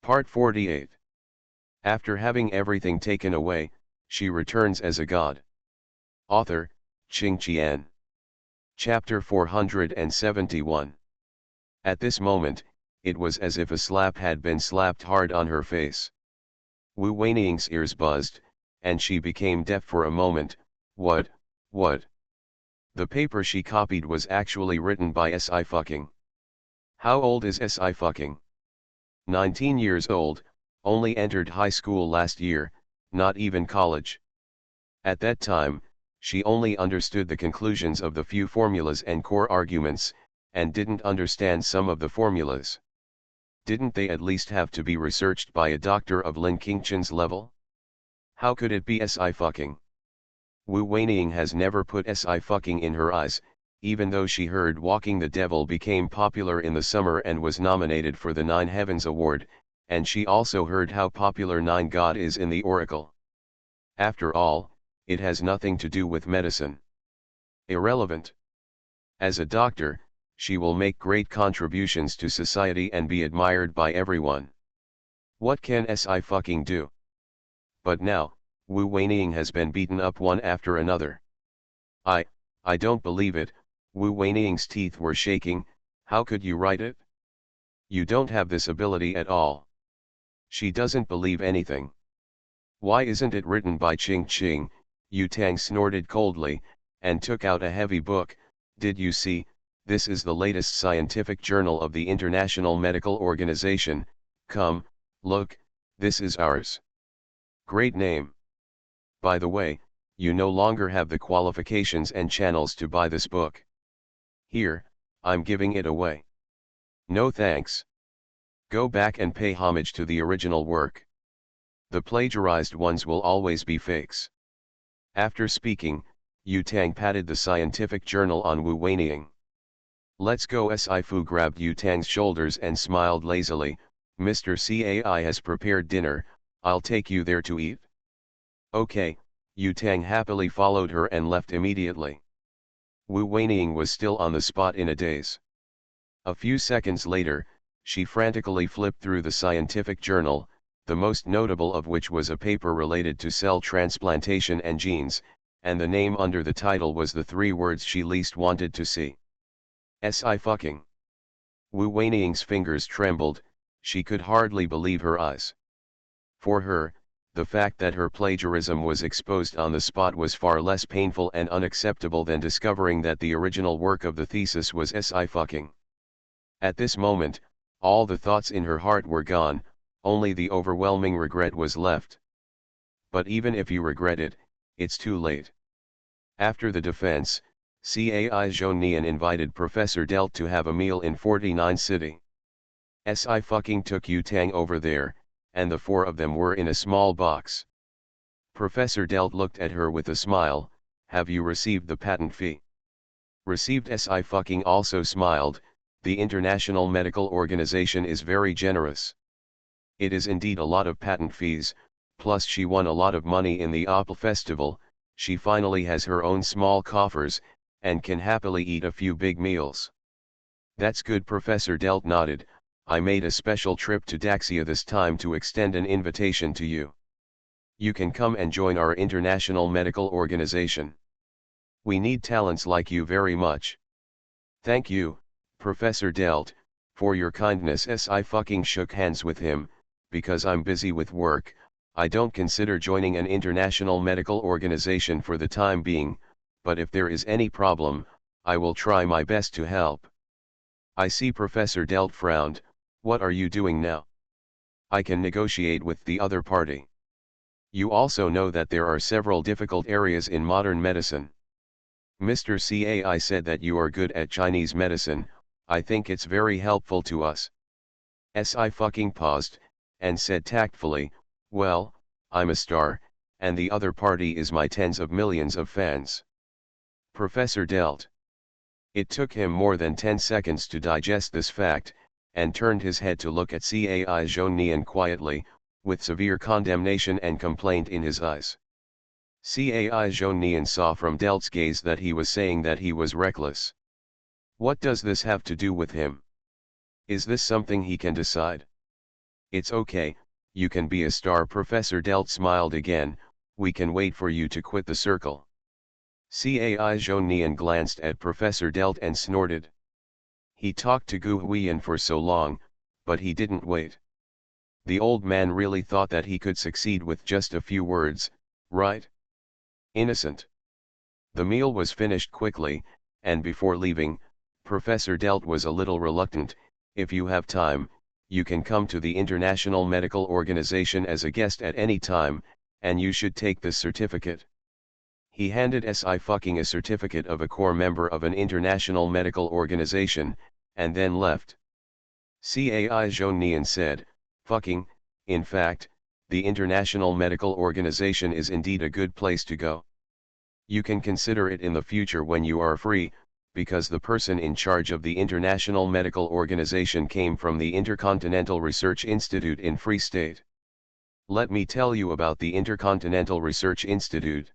Part 48. After having everything taken away, she returns as a god. Author, Qing Qian. Chapter 471. At this moment, it was as if a slap had been slapped hard on her face. Wu Weining's ears buzzed, and she became deaf for a moment. What? The paper she copied was actually written by Si fucking. How old is Si fucking? 19 years old, only entered high school last year, not even college. At that time, she only understood the conclusions of the few formulas and core arguments, and didn't understand some of the formulas. Didn't they at least have to be researched by a doctor of Lin Qingchen's level? How could it be Si fucking? Wu Weining has never put Si fucking in her eyes, even though she heard Walking the Devil became popular in the summer and was nominated for the Nine Heavens Award, and she also heard how popular Nine God is in the Oracle. After all, it has nothing to do with medicine. Irrelevant. As a doctor, she will make great contributions to society and be admired by everyone. What can Si fucking do? But now, Wu Weining has been beaten up one after another. I don't believe it. Wu Weining's teeth were shaking. How could you write it? You don't have this ability at all. She doesn't believe anything. Why isn't it written by Qing? Yu Tang snorted coldly, and took out a heavy book. Did you see? This is the latest scientific journal of the International Medical Organization. Come, look, this is ours. Great name. By the way, you no longer have the qualifications and channels to buy this book. Here, I'm giving it away. No thanks. Go back and pay homage to the original work. The plagiarized ones will always be fakes. After speaking, Yu Tang patted the scientific journal on Wu Weining. Let's go. Si Fu grabbed Yu Tang's shoulders and smiled lazily. Mr. Cai has prepared dinner, I'll take you there to eat. Okay, Yu Tang happily followed her and left immediately. Wu Weining was still on the spot in a daze. A few seconds later, she frantically flipped through the scientific journal, the most notable of which was a paper related to cell transplantation and genes, and the name under the title was the three words she least wanted to see. Si fucking. Wu Weining's fingers trembled, she could hardly believe her eyes. For her, the fact that her plagiarism was exposed on the spot was far less painful and unacceptable than discovering that the original work of the thesis was Si fucking. At this moment, all the thoughts in her heart were gone, only the overwhelming regret was left. But even if you regret it, it's too late. After the defense, Cai Zhonian invited Professor Delt to have a meal in 49 City. Si fucking took Yu Tang over there, and the four of them were in a small box. Professor Delt looked at her with a smile. Have you received the patent fee? Received. Si fucking also smiled. The International Medical Organization is very generous. It is indeed a lot of patent fees, plus she won a lot of money in the Opel Festival. She finally has her own small coffers, and can happily eat a few big meals. That's good. Professor Delt nodded. I made a special trip to Daxia this time to extend an invitation to you. You can come and join our International Medical Organization. We need talents like you very much. Thank you, Professor Delt, for your kindness. Si fucking shook hands with him. Because I'm busy with work, I don't consider joining an international medical organization for the time being, but if there is any problem, I will try my best to help. I see. Professor Delt frowned. What are you doing now? I can negotiate with the other party. You also know that there are several difficult areas in modern medicine. Mr. Cai said that you are good at Chinese medicine. I think it's very helpful to us. Si fucking paused, and said tactfully, well, I'm a star, and the other party is my tens of millions of fans. Professor Delt. It took him more than 10 seconds to digest this fact, and turned his head to look at Cai Zhonian quietly, with severe condemnation and complaint in his eyes. Cai Zhonian saw from Delt's gaze that he was saying that he was reckless. What does this have to do with him? Is this something he can decide? It's okay, you can be a star. Professor Delt smiled again, we can wait for you to quit the circle. Cai Zhonian glanced at Professor Delt and snorted. He talked to Gu Huiyan for so long, but he didn't wait. The old man really thought that he could succeed with just a few words, right? Innocent. The meal was finished quickly, and before leaving, Professor Delt was a little reluctant. If you have time, you can come to the International Medical Organization as a guest at any time, and you should take this certificate. He handed Sci-Fi a certificate of a core member of an international medical organization, and then left. Cai Zhonian said, "Fucking, in fact, the International Medical Organization is indeed a good place to go. You can consider it in the future when you are free, because the person in charge of the International Medical Organization came from the Intercontinental Research Institute in Free State. Let me tell you about the Intercontinental Research Institute.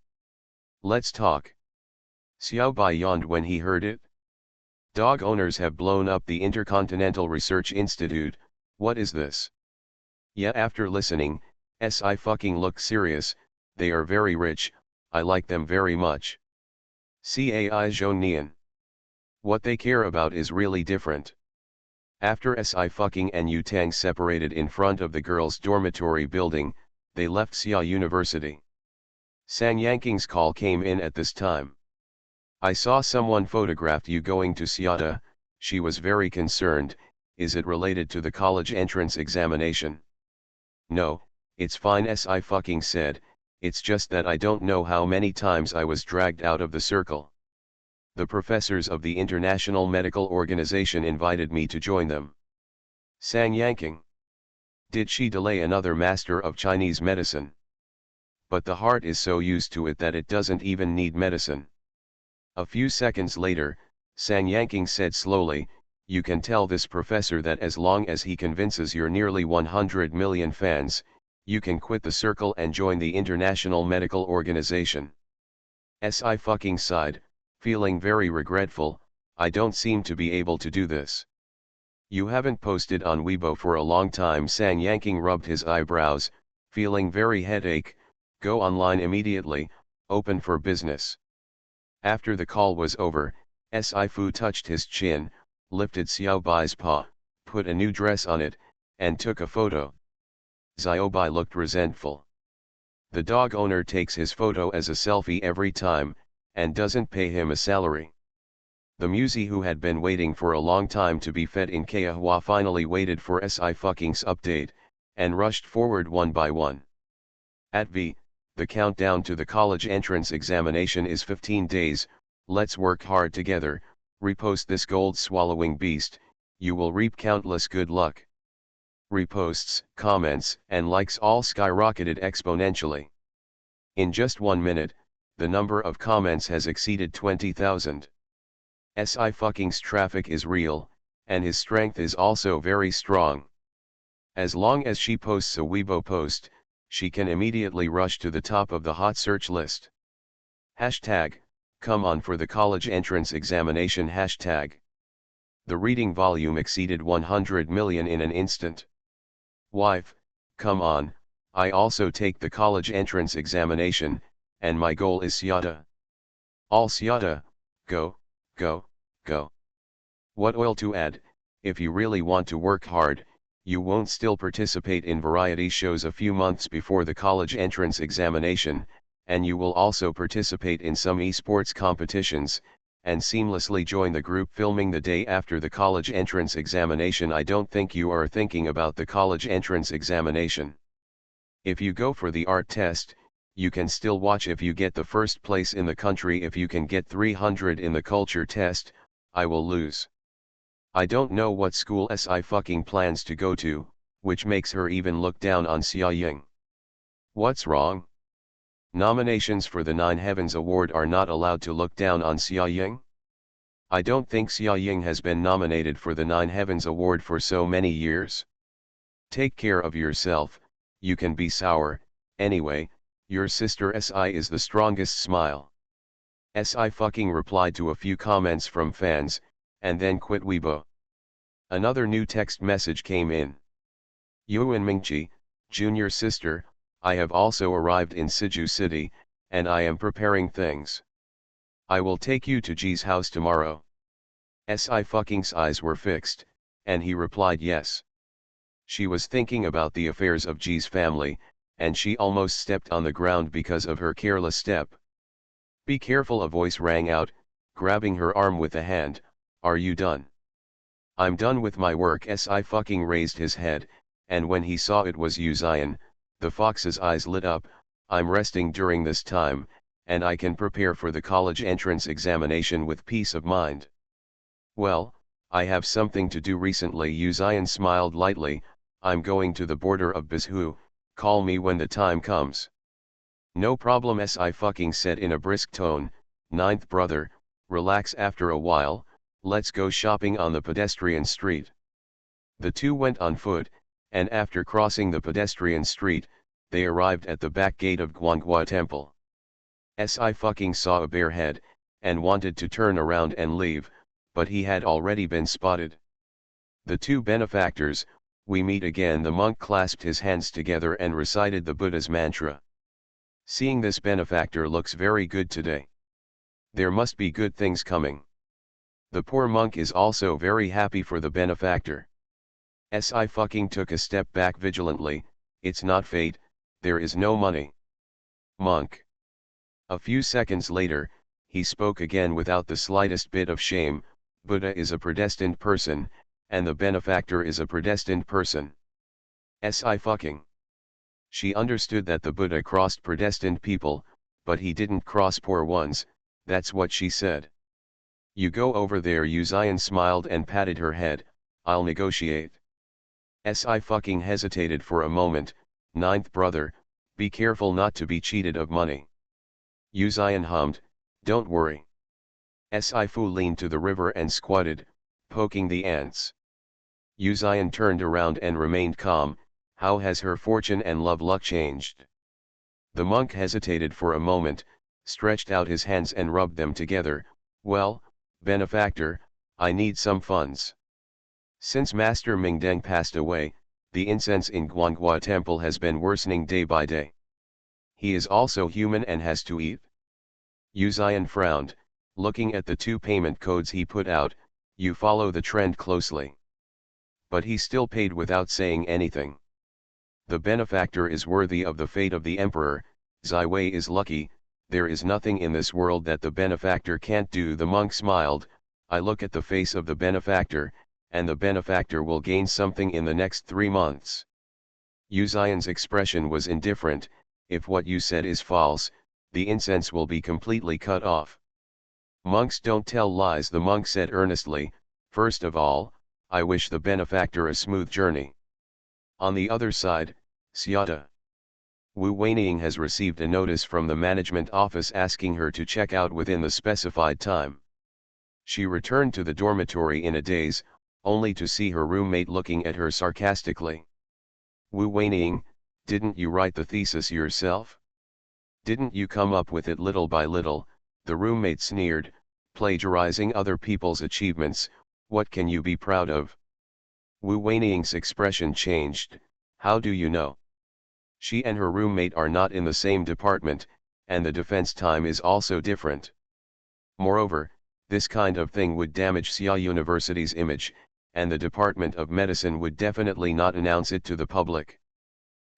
Let's talk." Xiao Bai yawned when he heard it. Dog owners have blown up the Intercontinental Research Institute. What is this? Yeah, after listening, Sci-Fi looked serious. They are very rich, I like them very much. Cai Zhonian. What they care about is really different. After Sci-Fi and Yu Tang separated in front of the girls' dormitory building, they left Xia University. Sang Yanking's call came in at this time. "I saw someone photographed you going to Xiata," she was very concerned. "Is it related to the college entrance examination?" "No, it's fine," Sci-Fi said, "it's just that I don't know how many times I was dragged out of the circle. The professors of the International Medical Organization invited me to join them." Sang Yanking. Did she delay another master of Chinese medicine? But the heart is so used to it that it doesn't even need medicine. A few seconds later, Sang Yanking said slowly, "You can tell this professor that as long as he convinces your nearly 100 million fans, you can quit the circle and join the International Medical Organization." Sci-Fi sighed, feeling very regretful. "I don't seem to be able to do this." "You haven't posted on Weibo for a long time." Sang Yanking rubbed his eyebrows, feeling very headache. "Go online immediately, open for business." After the call was over, Sci-Fu touched his chin, lifted Xiao Bai's paw, put a new dress on it, and took a photo. Xiao Bai looked resentful. The dog owner takes his photo as a selfie every time, and doesn't pay him a salary. The Musi, who had been waiting for a long time to be fed in Keahua, finally waited for Sci-Fi's update, and rushed forward one by one. At V, the countdown to the college entrance examination is 15 days, let's work hard together. Repost this gold-swallowing beast, you will reap countless good luck. Reposts, comments, and likes all skyrocketed exponentially. In just 1 minute, the number of comments has exceeded 20,000. Sci-Fi's traffic is real, and his strength is also very strong. As long as she posts a Weibo post, she can immediately rush to the top of the hot search list. Hashtag, come on for the college entrance examination. Hashtag. The reading volume exceeded 100 million in an instant. Wife, come on, I also take the college entrance examination, and my goal is Xiata. All Xiata, go, go, go. What oil to add? If you really want to work hard, you won't still participate in variety shows a few months before the college entrance examination, and you will also participate in some esports competitions, and seamlessly join the group filming the day after the college entrance examination. I don't think you are thinking about the college entrance examination. If you go for the art test, you can still watch if you get the first place in the country. If you can get 300 in the culture test, I will lose. I don't know what school Sci-Fi plans to go to, which makes her even look down on Xia Ying. What's wrong? Nominations for the Nine Heavens Award are not allowed to look down on Xia Ying? I don't think Xia Ying has been nominated for the Nine Heavens Award for so many years. Take care of yourself, you can be sour, anyway, your sister Si is the strongest. Smile. Sci-Fi replied to a few comments from fans, and then quit Weibo. Another new text message came in. Yuan Mingqi, junior sister, I have also arrived in Siju City, and I am preparing things. I will take you to Ji's house tomorrow. Si fucking's eyes were fixed, and he replied yes. She was thinking about the affairs of Ji's family, and she almost stepped on the ground because of her careless step. Be careful, a voice rang out, grabbing her arm with a hand. Are you done? I'm done with my work. Si fucking raised his head, and when he saw it was Yu Zion, the fox's eyes lit up. I'm resting during this time, and I can prepare for the college entrance examination with peace of mind. Well, I have something to do recently. Yu Zion smiled lightly. I'm going to the border of Bizhu, call me when the time comes. No problem, Si fucking said in a brisk tone. Ninth brother, relax. After a while, let's go shopping on the pedestrian street. The two went on foot, and after crossing the pedestrian street, they arrived at the back gate of Guanghua Temple. Si fucking saw a bare head, and wanted to turn around and leave, but he had already been spotted. The two benefactors, we meet again. The monk clasped his hands together and recited the Buddha's mantra. Seeing this benefactor looks very good today. There must be good things coming. The poor monk is also very happy for the benefactor. Si fucking took a step back vigilantly. It's not fate, there is no money. Monk. A few seconds later, he spoke again without the slightest bit of shame. Buddha is a predestined person, and the benefactor is a predestined person. Si fucking. She understood that the Buddha crossed predestined people, but he didn't cross poor ones. That's what she said. You go over there. Yu Zion smiled and patted her head. I'll negotiate. Si fucking hesitated for a moment. Ninth brother, be careful not to be cheated of money. Yu Zion hummed, don't worry. Si fu leaned to the river and squatted, poking the ants. Yu Zion turned around and remained calm. How has her fortune and love luck changed? The monk hesitated for a moment, stretched out his hands and rubbed them together. Well, benefactor, I need some funds. Since Master Mingdeng passed away, the incense in Guanghua Temple has been worsening day by day. He is also human and has to eat. Yu Zion frowned, looking at the two payment codes he put out. You follow the trend closely. But he still paid without saying anything. The benefactor is worthy of the fate of the emperor. Zai Wei is lucky. There is nothing in this world that the benefactor can't do. The monk smiled. I look at the face of the benefactor, and the benefactor will gain something in the next 3 months. Yu Zion's expression was indifferent. If what you said is false, the incense will be completely cut off. Monks don't tell lies, the monk said earnestly. First of all, I wish the benefactor a smooth journey. On the other side, Xiata Wu Weining has received a notice from the management office asking her to check out within the specified time. She returned to the dormitory in a daze, only to see her roommate looking at her sarcastically. Wu Weining, didn't you write the thesis yourself? Didn't you come up with it little by little? The roommate sneered, plagiarizing other people's achievements, what can you be proud of? Wu Weining's expression changed. How do you know? She and her roommate are not in the same department, and the defense time is also different. Moreover, this kind of thing would damage Xia University's image, and the Department of Medicine would definitely not announce it to the public.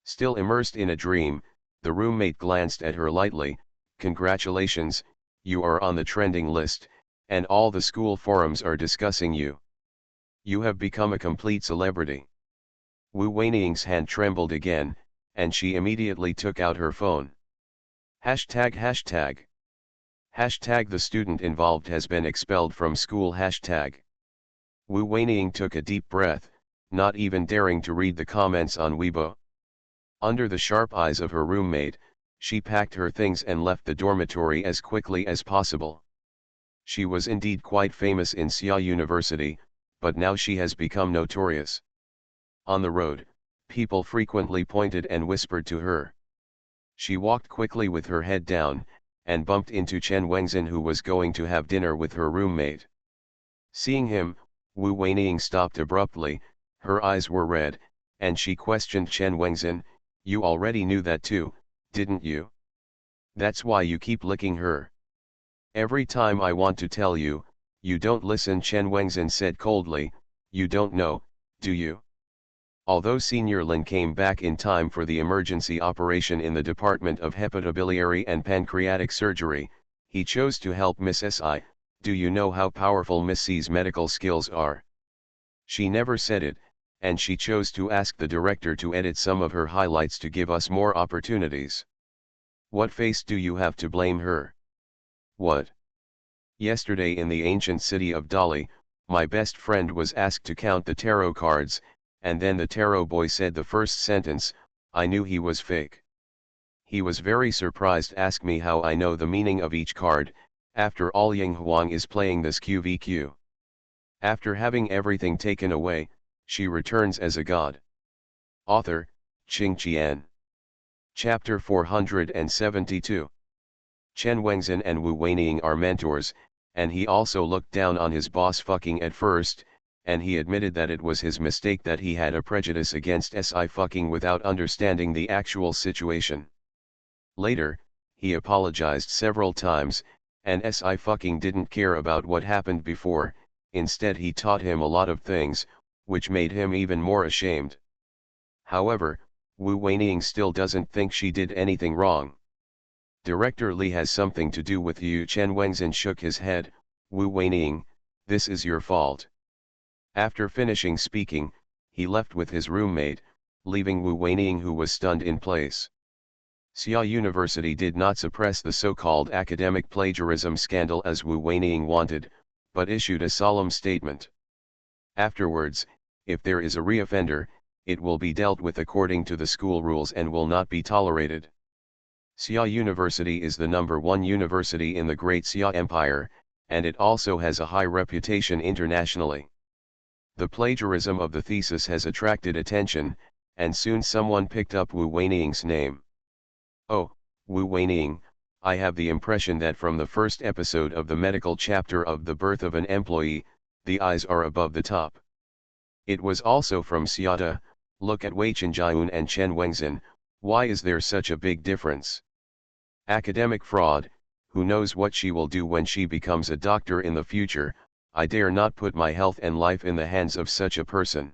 Still immersed in a dream, the roommate glanced at her lightly. Congratulations, you are on the trending list, and all the school forums are discussing you. You have become a complete celebrity. Wu Weining's hand trembled again, and she immediately took out her phone. Hashtag. Hashtag the student involved has been expelled from school. Hashtag. Wu Weining took a deep breath, not even daring to read the comments on Weibo. Under the sharp eyes of her roommate, she packed her things and left the dormitory as quickly as possible. She was indeed quite famous in Xia University, but now she has become notorious. On the road, people frequently pointed and whispered to her. She walked quickly with her head down, and bumped into Chen Wengzhen, who was going to have dinner with her roommate. Seeing him, Wu Weining stopped abruptly. Her eyes were red. and she questioned Chen Wengzhen, "You already knew that too, didn't you? That's why you keep licking her. Every time I want to tell you, you don't listen." Chen Wengzhen said coldly, "You don't know, do you?" Although Senior Lin came back in time for the emergency operation in the Department of Hepatobiliary and Pancreatic Surgery, he chose to help Miss Si. "Do you know how powerful Miss C's medical skills are?" She never said it, and she chose to ask the director to edit some of her highlights to give us more opportunities. What face do you have to blame her? What? Yesterday in the ancient city of Dali, my best friend was asked to count the tarot cards, and then the tarot boy said the first sentence, I knew he was fake. He was very surprised, asked me how I know the meaning of each card. After all, Ying Huang is playing this QVQ. After having everything taken away, she returns as a god. Author, Qing Qian. Chapter 472. Chen Wengzhen and Wu Weining are mentors, and he also looked down on his boss fucking at first, and he admitted that it was his mistake, that he had a prejudice against Si fucking without understanding the actual situation. Later, he apologized several times, and Si fucking didn't care about what happened before. Instead, he taught him a lot of things, which made him even more ashamed. However, Wu Weining still doesn't think she did anything wrong. Director Li has something to do with you. Chen Wengzhen shook his head. Wu Weining, this is your fault. After finishing speaking, he left with his roommate, leaving Wu Weining, who was stunned in place. Xia University did not suppress the so-called academic plagiarism scandal as Wu Weining wanted, but issued a solemn statement. Afterwards, if there is a reoffender, it will be dealt with according to the school rules and will not be tolerated. Xia University is the #1 university in the Great Xia Empire, and it also has a high reputation internationally. The plagiarism of the thesis has attracted attention, and soon someone picked up Wu Weining's name. Oh, Wu Weining, I have the impression that from the first episode of the medical chapter of The Birth of an Employee, the eyes are above the top. It was also from Xiata. Look at Wei Chenjiun and Chen Wengzhen. Why is there such a big difference? Academic fraud. Who knows what she will do when she becomes a doctor in the future? I dare not put my health and life in the hands of such a person.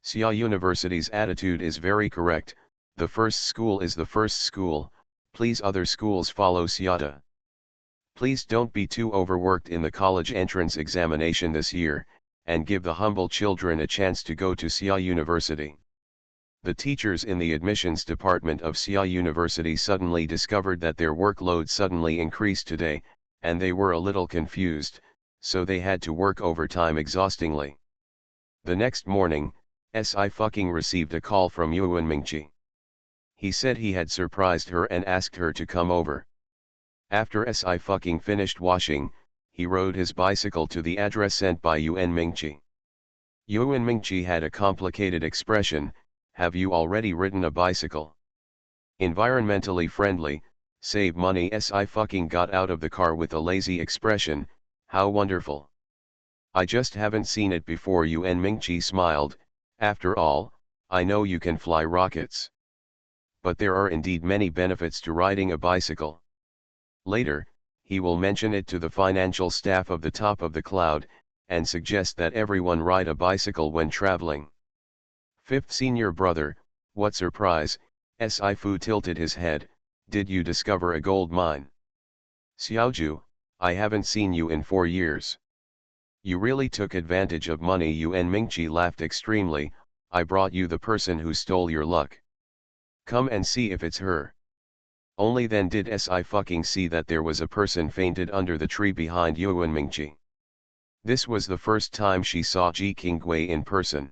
Xia University's attitude is very correct. The first school is the first school. Please other schools follow Xiata. Please don't be too overworked in the college entrance examination this year, and give the humble children a chance to go to Xia University. The teachers in the admissions department of Xia University suddenly discovered that their workload suddenly increased today, and they were a little confused, so they had to work overtime exhaustingly. The next morning, Si fucking received a call from Yuan Mingqi. He said he had surprised her and asked her to come over. After Si fucking finished washing, he rode his bicycle to the address sent by Yuan Mingqi. Yuan Mingqi had a complicated expression. Have you already ridden a bicycle? Environmentally friendly, save money. Si fucking got out of the car with a lazy expression. How wonderful. I just haven't seen it before. Yuan Mingqi smiled. After all, I know you can fly rockets. But there are indeed many benefits to riding a bicycle. Later, he will mention it to the financial staff of the top of the cloud, and suggest that everyone ride a bicycle when traveling. Fifth senior brother, what surprise. Si Fu tilted his head. Did you discover a gold mine? Xiaoju, I haven't seen you in 4 years. You really took advantage of money. Yuan Mingqi laughed extremely. I brought you the person who stole your luck. Come and see if it's her. Only then did Si fucking see that there was a person fainted under the tree behind Yuan Mingqi. This was the first time she saw Ji Qinggui in person.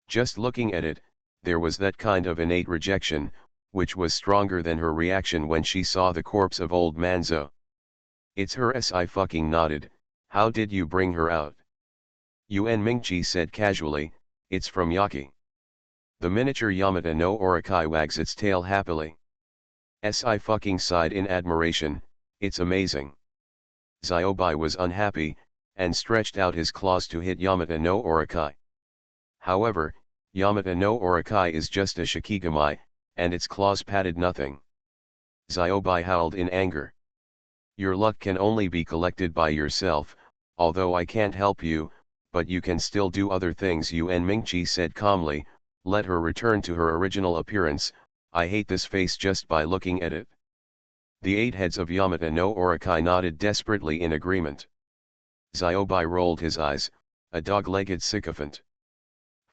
Just looking at it, there was that kind of innate rejection, which was stronger than her reaction when she saw the corpse of old Manzo. It's her. Si fucking nodded. How did you bring her out? Yuan Mingqi said casually, it's from Yaki. The miniature Yamata no Orakai wags its tail happily. Si fucking sighed in admiration. It's amazing. Xiaobai was unhappy, and stretched out his claws to hit Yamata no Orakai. However, Yamata no Orakai is just a Shikigami, and its claws padded nothing. Zyobei howled in anger. Your luck can only be collected by yourself, although I can't help you, but you can still do other things, Yuan Mingqi said calmly. Let her return to her original appearance. I hate this face just by looking at it. The 8 heads of Yamata no Orakai nodded desperately in agreement. Zyobei rolled his eyes, a dog-legged sycophant.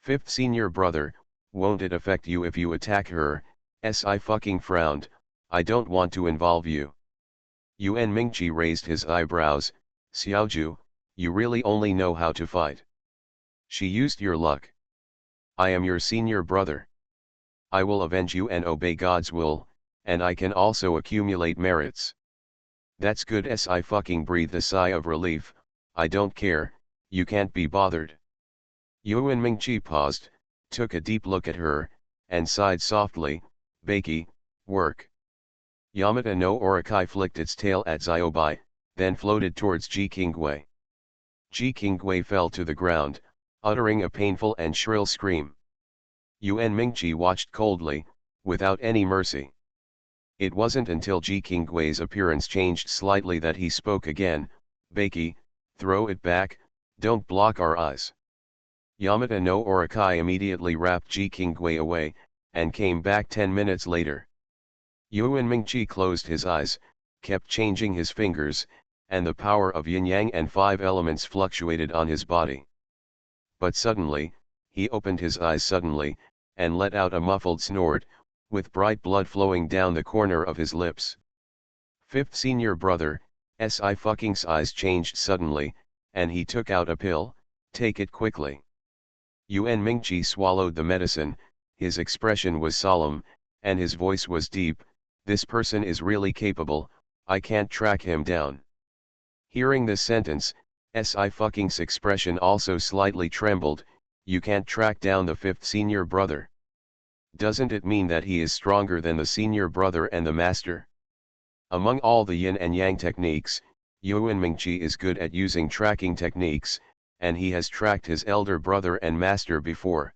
5th senior brother, won't it affect you if you attack her? I fucking frowned. I don't want to involve you. Yuan Mingqi raised his eyebrows. Xiaoju, you really only know how to fight. She used your luck. I am your senior brother. I will avenge you and obey God's will, and I can also accumulate merits. That's good. I fucking breathed a sigh of relief. I don't care, you can't be bothered. Yuan Mingqi paused, took a deep look at her, and sighed softly. Bakey, work. Yamata no Orakai flicked its tail at Zyobei, then floated towards Ji Qingwei. Ji Qingwei fell to the ground, uttering a painful and shrill scream. Yuan Mingqi watched coldly, without any mercy. It wasn't until Ji Qingwei's appearance changed slightly that he spoke again. Bakey, throw it back, don't block our eyes. Yamata no Orakai immediately wrapped Ji Qingwei away, and came back 10 minutes later. Yuan Mingqi closed his eyes, kept changing his fingers, and the power of yin-yang and 5 elements fluctuated on his body. But suddenly, he opened his eyes suddenly, and let out a muffled snort, with bright blood flowing down the corner of his lips. 5th senior brother, I fucking's eyes changed suddenly, and he took out a pill. Take it quickly. Yuan Mingqi swallowed the medicine. His expression was solemn, and his voice was deep. This person is really capable, I can't track him down. Hearing this sentence, I fucking's expression also slightly trembled. You can't track down the 5th senior brother. Doesn't it mean that he is stronger than the senior brother and the master? Among all the yin and yang techniques, Yuan Mingqi is good at using tracking techniques, and he has tracked his elder brother and master before.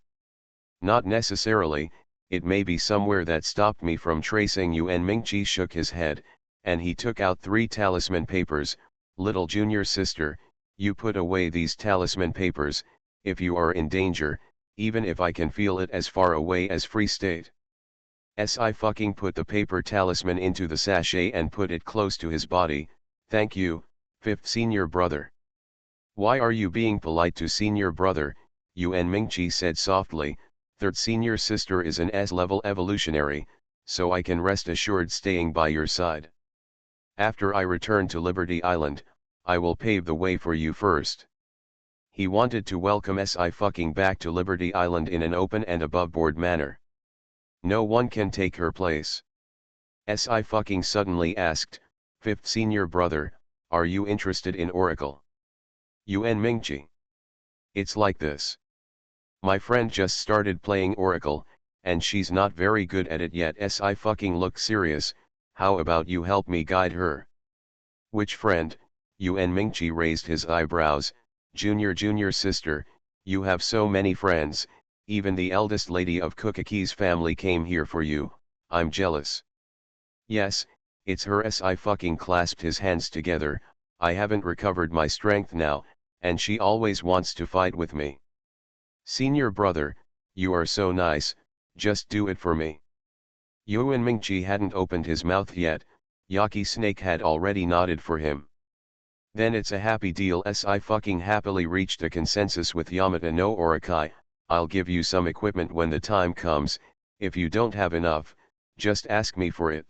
Not necessarily, it may be somewhere that stopped me from tracing. Yuan Mingqi shook his head, and he took out 3 talisman papers. Little junior sister, you put away these talisman papers, if you are in danger, even if I can feel it as far away as Free State. I fucking put the paper talisman into the sachet and put it close to his body. Thank you, 5th senior brother. Why are you being polite to senior brother? Yuan Mingqi said softly. 3rd senior sister is an S-level evolutionary, so I can rest assured staying by your side. After I return to Liberty Island, I will pave the way for you first. He wanted to welcome I fucking back to Liberty Island in an open and above-board manner. No one can take her place. I fucking suddenly asked, 5th senior brother, are you interested in Oracle? Yuan Mingqi. It's like this. My friend just started playing Oracle, and she's not very good at it yet. I fucking looked serious. How about you help me guide her? Which friend? Yuan Mingqi raised his eyebrows. Junior sister, you have so many friends, even the eldest lady of Cookaki's family came here for you. I'm jealous. Yes, it's her. I fucking clasped his hands together. I haven't recovered my strength now, and she always wants to fight with me. Senior brother, you are so nice, just do it for me. Yuan Mingqi hadn't opened his mouth yet. Yaki Snake had already nodded for him. Then it's a happy deal. I fucking happily reached a consensus with Yamata no Orakai. I'll give you some equipment when the time comes. If you don't have enough, just ask me for it.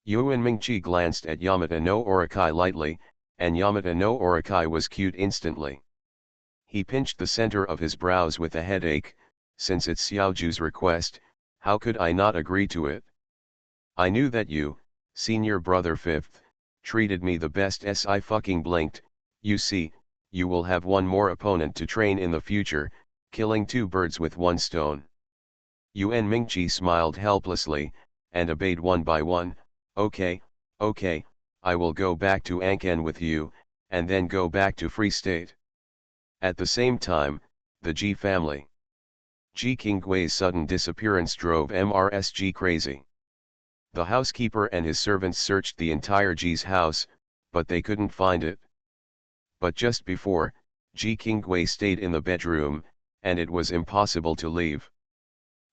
Yuan Mingqi glanced at Yamata no Orakai lightly, and Yamata no Orakai was cute instantly. He pinched the center of his brows with a headache. Since it's Xiaoju's request, how could I not agree to it? I knew that you, senior brother 5th, treated me the best. I fucking blinked. You see, you will have one more opponent to train in the future, killing 2 birds with 1 stone. Yuan Mingqi smiled helplessly, and obeyed one by one. Okay, I will go back to Ankan with you, and then go back to Free State. At the same time, the G family. Ji Qinggui's sudden disappearance drove MRSG crazy. The housekeeper and his servants searched the entire Ji's house, but they couldn't find it. But just before, Ji Qinggui stayed in the bedroom, and it was impossible to leave.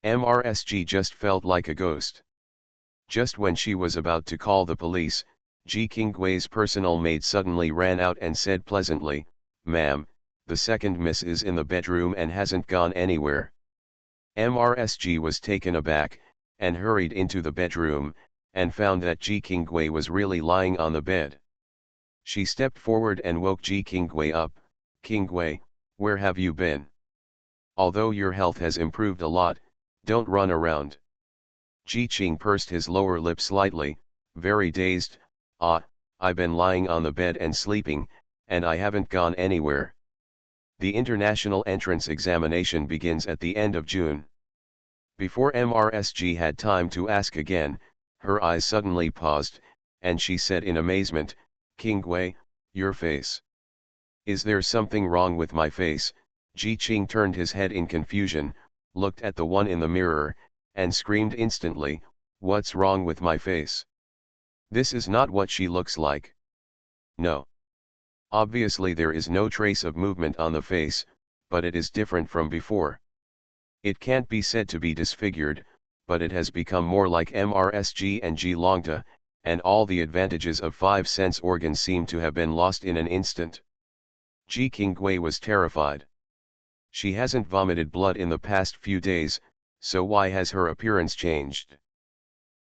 MRSG just felt like a ghost. Just when she was about to call the police, Ji Qinggui's personal maid suddenly ran out and said pleasantly, "Ma'am, the second miss is in the bedroom and hasn't gone anywhere." MRSG was taken aback, and hurried into the bedroom, and found that Ji Qinggui was really lying on the bed. She stepped forward and woke Ji Qinggui up. "Qinggui, where have you been? Although your health has improved a lot, don't run around." Ji Qing pursed his lower lip slightly, very dazed. I've been lying on the bed and sleeping, and I haven't gone anywhere. The international entrance examination begins at the end of June. Before MRSG had time to ask again, her eyes suddenly paused, and she said in amazement, "Qinggui, your face. Is there something wrong with my face?" Ji Qing turned his head in confusion, looked at the one in the mirror, and screamed instantly, "What's wrong with my face? This is not what she looks like. No. Obviously there is no trace of movement on the face, but it is different from before. It can't be said to be disfigured, but it has become more like MRSG and Ji Longta, and all the advantages of 5 sense organs seem to have been lost in an instant." Ji Qinggui was terrified. She hasn't vomited blood in the past few days, so why has her appearance changed?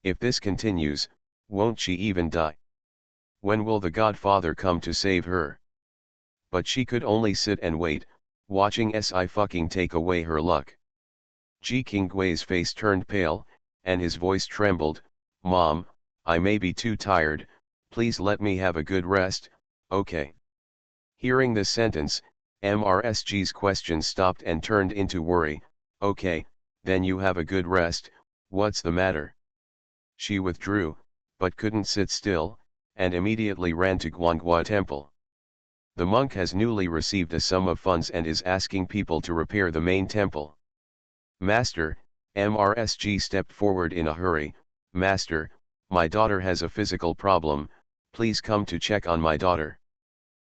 If this continues, won't she even die? When will the Godfather come to save her? But she could only sit and wait, watching Sci-fi take away her luck. Ji Qinggui's face turned pale, and his voice trembled. "Mom, I may be too tired, please let me have a good rest, okay?" Hearing this sentence, MRSG's question stopped and turned into worry. "Okay, then you have a good rest, what's the matter?" She withdrew, but couldn't sit still, and immediately ran to Guanghua Temple. The monk has newly received a sum of funds and is asking people to repair the main temple. "Master," MRSG stepped forward in a hurry, "Master, my daughter has a physical problem, please come to check on my daughter."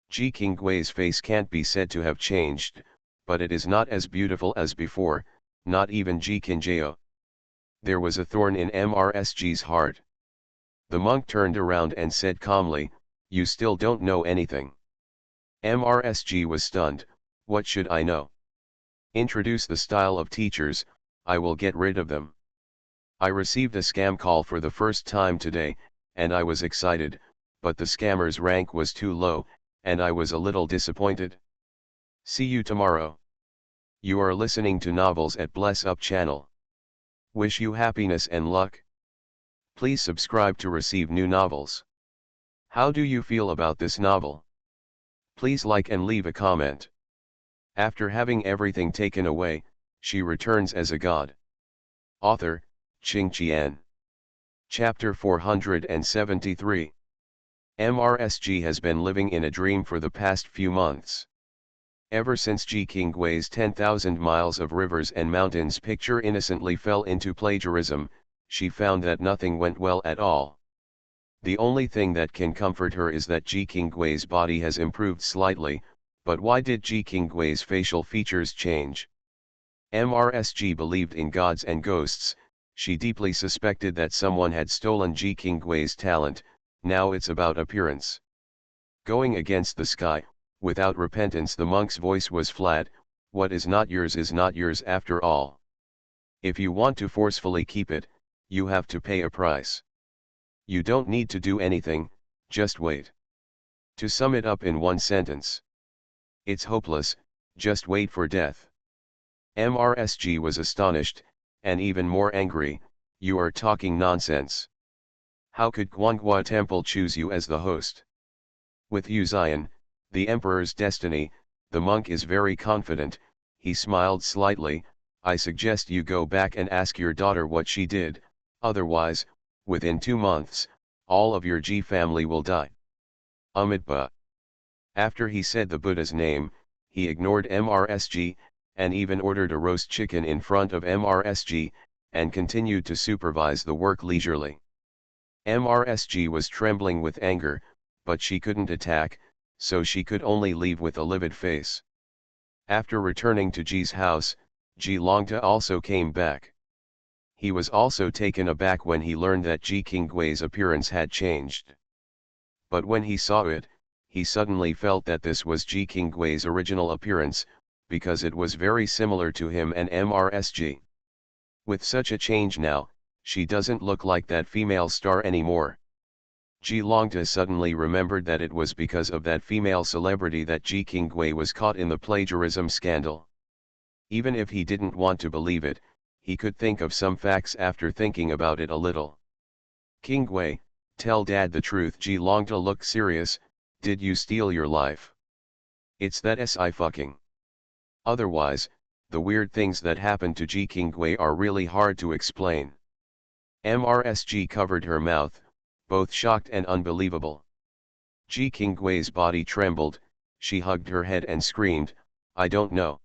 Ji Qinggui's face can't be said to have changed, but it is not as beautiful as before, not even Ji Qingjio. There was a thorn in MRSG's heart. The monk turned around and said calmly, "You still don't know anything." MRSG was stunned. "What should I know? Introduce the style of teachers, I will get rid of them. I received a scam call for the first time today, and I was excited, but the scammer's rank was too low, and I was a little disappointed. See you tomorrow." You are listening to Novels at Bless Up channel. Wish you happiness and luck. Please subscribe to receive new novels. How do you feel about this novel? Please like and leave a comment. After having everything taken away, she returns as a god. Author, Qing Qian. Chapter 473. MRSG has been living in a dream for the past few months. Ever since Ji Qinggui's 10,000 miles of rivers and mountains picture innocently fell into plagiarism, she found that nothing went well at all. The only thing that can comfort her is that Ji Qinggui's body has improved slightly, but why did Ji Qinggui's facial features change? MRSG believed in gods and ghosts, she deeply suspected that someone had stolen Ji Qinggui's talent, now it's about appearance. Going against the sky, without repentance, the monk's voice was flat. "What is not yours after all. If you want to forcefully keep it, you have to pay a price. You don't need to do anything, just wait." To sum it up in one sentence: it's hopeless, just wait for death. MRSG was astonished, and even more angry. "You are talking nonsense. How could Guanghua Temple choose you as the host? With you Zion, the Emperor's destiny," the monk is very confident. He smiled slightly. "I suggest you go back and ask your daughter what she did, otherwise, within 2 months, all of your Ji family will die." Amitabha. After he said the Buddha's name, he ignored MRSG, and even ordered a roast chicken in front of MRSG, and continued to supervise the work leisurely. MRSG was trembling with anger, but she couldn't attack, so she could only leave with a livid face. After returning to Ji's house, Ji Longta also came back. He was also taken aback when he learned that Ji Qinggui's appearance had changed. But when he saw it, he suddenly felt that this was Ji Qinggui's original appearance, because it was very similar to him and MRSG. With such a change now, she doesn't look like that female star anymore. Ji Longta suddenly remembered that it was because of that female celebrity that Ji Qinggui was caught in the plagiarism scandal. Even if he didn't want to believe it, he could think of some facts after thinking about it a little. Qinggui, tell Dad the truth. Ji Longta looked serious. Did you steal your life? It's that Sci-fucking. Otherwise, the weird things that happened to Ji Qinggui are really hard to explain. MRSG covered her mouth, both shocked and unbelievable. Ji Qinggui's body trembled, she hugged her head and screamed, I don't know.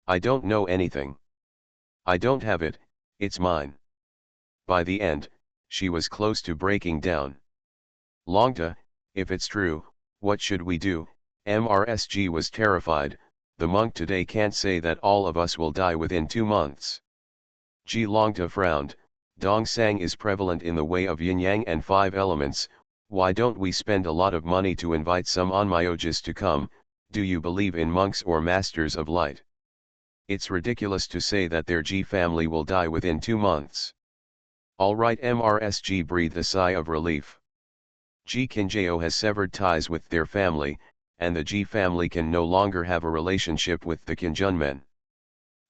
I don't know anything. I don't have it, it's mine. By the end, she was close to breaking down. Longta, if it's true, what should we do? MRSG was terrified. The monk today can't say that all of us will die within 2 months. Ji Longta frowned. Dongsang is prevalent in the way of yin-yang and 5 elements. Why don't we spend a lot of money to invite some onmyojis to come? Do you believe in monks or masters of light? It's ridiculous to say that their Ji family will die within 2 months. Alright, MRSG breathed a sigh of relief. Ji Qingjio has severed ties with their family, and the Ji family can no longer have a relationship with the Qingjun men.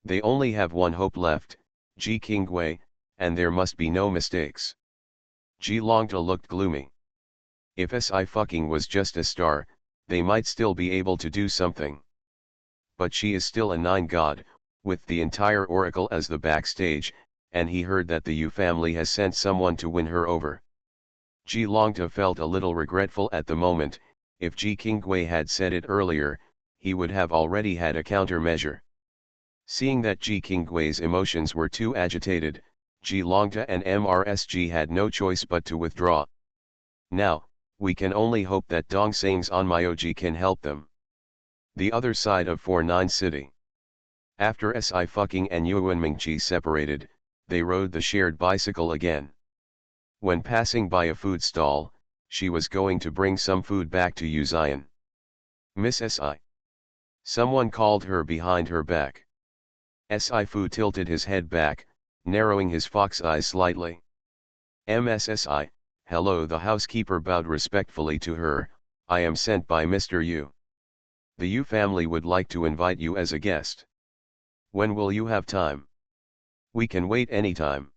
They only have one hope left, Ji Qinggui, and there must be no mistakes. Ji Longta looked gloomy. If Sci-fucking was just a star, they might still be able to do something. But she is still a 9 god, with the entire oracle as the backstage, and he heard that the Yu family has sent someone to win her over. Ji Longta felt a little regretful at the moment. If Ji Qinggui had said it earlier, he would have already had a countermeasure. Seeing that Ji Qinggui's emotions were too agitated, Ji Longta and MRSG had no choice but to withdraw. Now, we can only hope that Dongsang's onmyoji can help them. The other side of 49 City. After Sci-fucking and Yuanmingqi separated, they rode the shared bicycle again. When passing by a food stall, she was going to bring some food back to Yuzian. Miss Si. Someone called her behind her back. Si-fu tilted his head back, narrowing his fox eyes slightly. MSSI, hello. The housekeeper bowed respectfully to her. I am sent by Mr. Yu. The Yu family would like to invite you as a guest. When will you have time? We can wait anytime.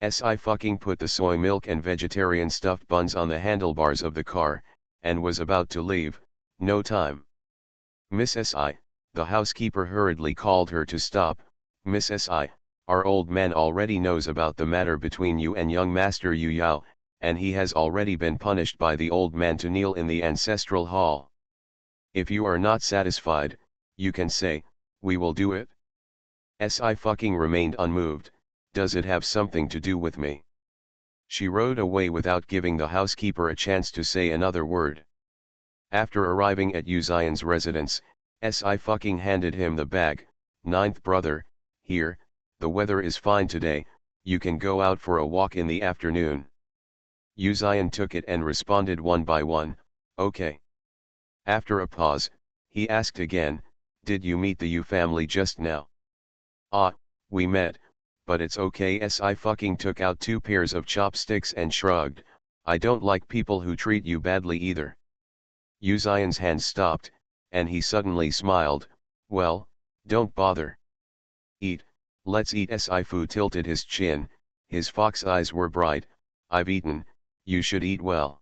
Si-fucking put the soy milk and vegetarian stuffed buns on the handlebars of the car, and was about to leave. No time. Miss Si, the housekeeper hurriedly called her to stop. Miss Si, our old man already knows about the matter between you and young Master Yu Yao, and he has already been punished by the old man to kneel in the ancestral hall. If you are not satisfied, you can say, we will do it. Si-fucking remained unmoved. Does it have something to do with me? She rode away without giving the housekeeper a chance to say another word. After arriving at Yuzian's residence, Si-fucking handed him the bag. Ninth brother, here, the weather is fine today, you can go out for a walk in the afternoon. Yuzian took it and responded one by one, okay. After a pause, he asked again, did you meet the Yu family just now? Ah, we met, but it's okay. Si-fucking took out 2 pairs of chopsticks and shrugged, I don't like people who treat you badly either. Yuzian's hand stopped, and he suddenly smiled, well, don't bother. Eat, let's eat. Si-fu tilted his chin, his fox eyes were bright, I've eaten, you should eat well.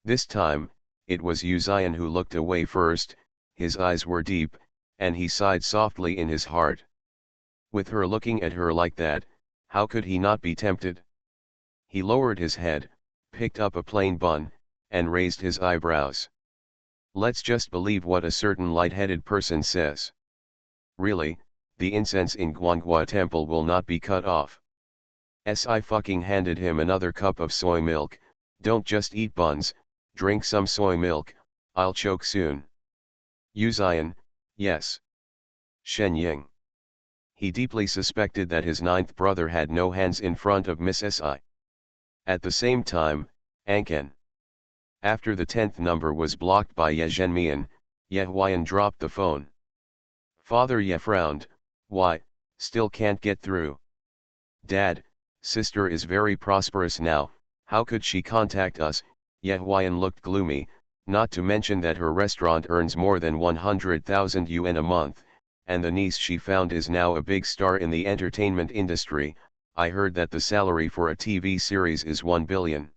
This time, it was Yuzian who looked away first, his eyes were deep, and he sighed softly in his heart. With her looking at her like that, how could he not be tempted? He lowered his head, picked up a plain bun, and raised his eyebrows. Let's just believe what a certain light-headed person says. Really, the incense in Guanghua temple will not be cut off. I handed him another cup of soy milk. Don't just eat buns, drink some soy milk, I'll choke soon. Yu Ziyan, yes. Shen Ying. He deeply suspected that his ninth brother had no hands in front of Miss Si. At the same time, Anken. After the 10th number was blocked by Ye Zhenmian, Ye Huayan dropped the phone. Father Ye frowned, why, still can't get through. Dad, sister is very prosperous now, how could she contact us? Ye Huayan looked gloomy, not to mention that her restaurant earns more than 100,000 yuan a month, and the niece she found is now a big star in the entertainment industry. I heard that the salary for a TV series is 1 billion.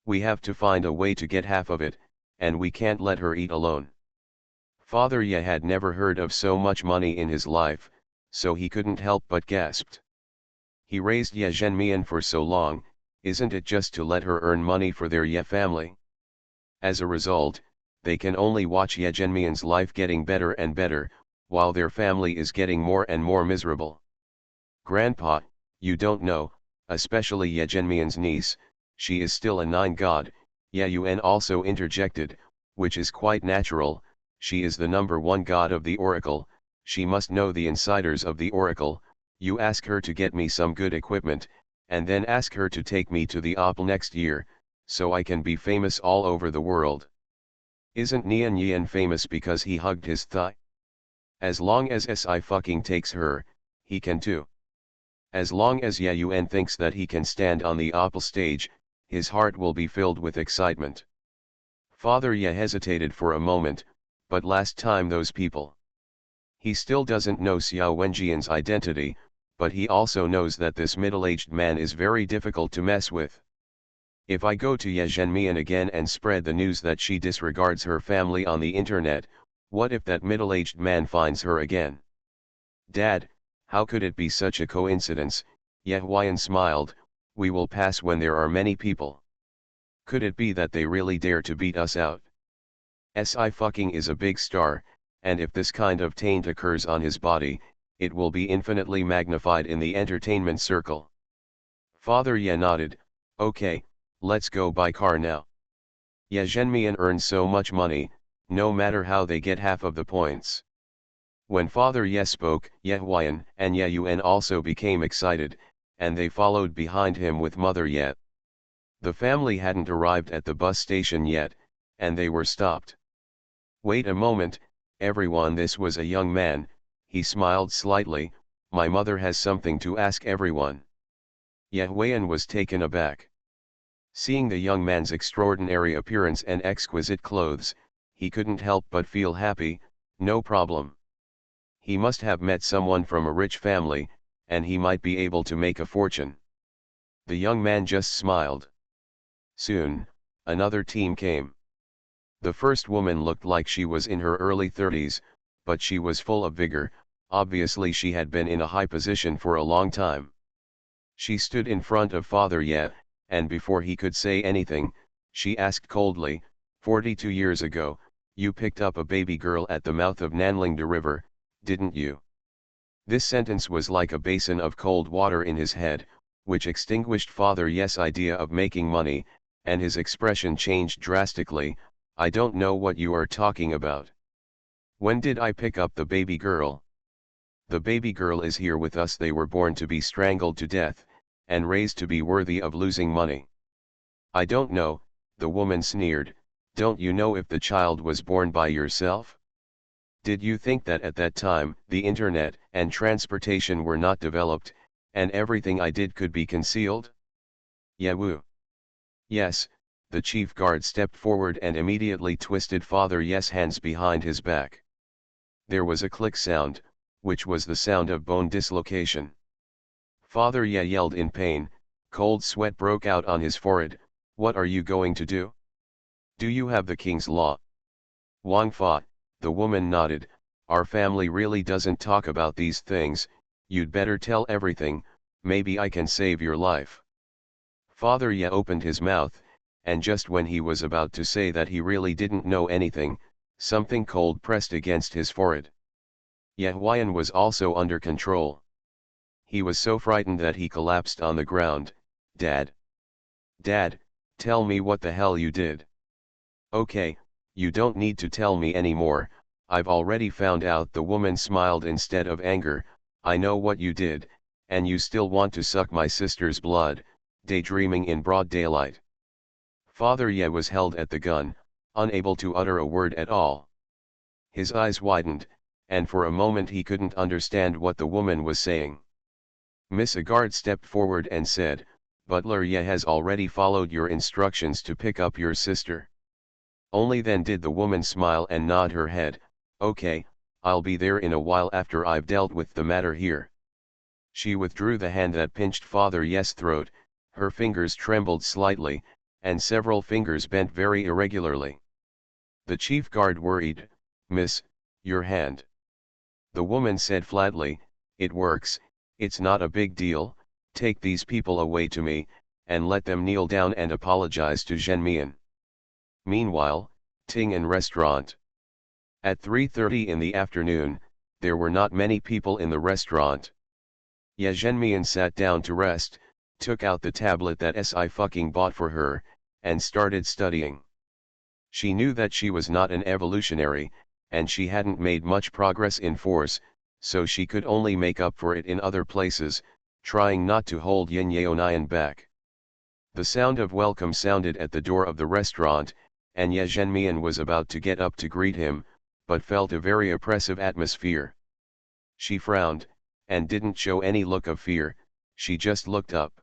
We have to find a way to get half of it, and we can't let her eat alone. Father Ye had never heard of so much money in his life, so he couldn't help but gasped. He raised Ye Zhenmian for so long, isn't it just to let her earn money for their Ye family? As a result, they can only watch Ye Zhenmian's life getting better and better, while their family is getting more and more miserable. Grandpa, you don't know, especially Ye Zhenmian's niece, she is still a 9 god, Ye Yuan also interjected, which is quite natural, she is the number 1 god of the oracle, she must know the insiders of the oracle. You ask her to get me some good equipment, and then ask her to take me to the Opal next year, so I can be famous all over the world. Isn't Nian Yan famous because he hugged his thigh? As long as Si takes her, he can too. As long as Ye Yuan thinks that he can stand on the Opal stage, his heart will be filled with excitement. Father Ye hesitated for a moment, but last time those people. He still doesn't know Xiao Wenjian's identity, but he also knows that this middle-aged man is very difficult to mess with. If I go to Ye Zhenmian again and spread the news that she disregards her family on the internet, what if that middle-aged man finds her again? Dad, how could it be such a coincidence? Ye Huayan smiled, we will pass when there are many people. Could it be that they really dare to beat us out? Si is a big star, and if this kind of taint occurs on his body, it will be infinitely magnified in the entertainment circle. Father Ye nodded, okay, let's go buy car now. Ye Zhenmian earns so much money, no matter how they get half of the points. When Father Ye spoke, Ye Huayan and Ye Yuan also became excited, and they followed behind him with Mother Ye. The family hadn't arrived at the bus station yet, and they were stopped. Wait a moment, everyone, this was a young man. He smiled slightly, my mother has something to ask everyone. Ye Huayan was taken aback. Seeing the young man's extraordinary appearance and exquisite clothes, he couldn't help but feel happy, no problem. He must have met someone from a rich family, and he might be able to make a fortune. The young man just smiled. Soon, another team came. The first woman looked like she was in her early 30s, but she was full of vigor, obviously she had been in a high position for a long time. She stood in front of Father Ye, and before he could say anything, she asked coldly, 42 years ago, you picked up a baby girl at the mouth of Nanlingde River, didn't you? This sentence was like a basin of cold water in his head, which extinguished Father Ye's idea of making money, and his expression changed drastically, I don't know what you are talking about. When did I pick up the baby girl? The baby girl is here with us. They were born to be strangled to death, and raised to be worthy of losing money. I don't know, the woman sneered, don't you know if the child was born by yourself? Did you think that at that time, the internet and transportation were not developed, and everything I did could be concealed? Yawu. Yes, the chief guard stepped forward and immediately twisted Father Ye's hands behind his back. There was a click sound, which was the sound of bone dislocation. Father Ye yelled in pain, cold sweat broke out on his forehead, what are you going to do? Do you have the king's law? Wang Fa, the woman nodded, our family really doesn't talk about these things, you'd better tell everything, maybe I can save your life. Father Ye opened his mouth, and just when he was about to say that he really didn't know anything, something cold pressed against his forehead. Ye Huayan was also under control. He was so frightened that he collapsed on the ground. Dad. Dad, tell me what the hell you did. Okay, you don't need to tell me anymore, I've already found out. The woman smiled instead of anger. I know what you did, and you still want to suck my sister's blood, daydreaming in broad daylight. Father Ye was held at the gun, unable to utter a word at all. His eyes widened, and for a moment he couldn't understand what the woman was saying. Miss Agard stepped forward and said, Butler Ye has already followed your instructions to pick up your sister. Only then did the woman smile and nod her head. Okay, I'll be there in a while after I've dealt with the matter here. She withdrew the hand that pinched Father Ye's throat. Her fingers trembled slightly, and several fingers bent very irregularly. The chief guard worried, Miss, your hand. The woman said flatly, it works, it's not a big deal, take these people away to me, and let them kneel down and apologize to Zhenmian. Meanwhile, Ting'an restaurant. At 3:30 in the afternoon, there were not many people in the restaurant. Ye Zhenmian sat down to rest, took out the tablet that Sci-fi bought for her, and started studying. She knew that she was not an evolutionary, and she hadn't made much progress in force, so she could only make up for it in other places, trying not to hold Yin Yaonian back. The sound of welcome sounded at the door of the restaurant, and Ye Zhenmian was about to get up to greet him, but felt a very oppressive atmosphere. She frowned, and didn't show any look of fear, she just looked up.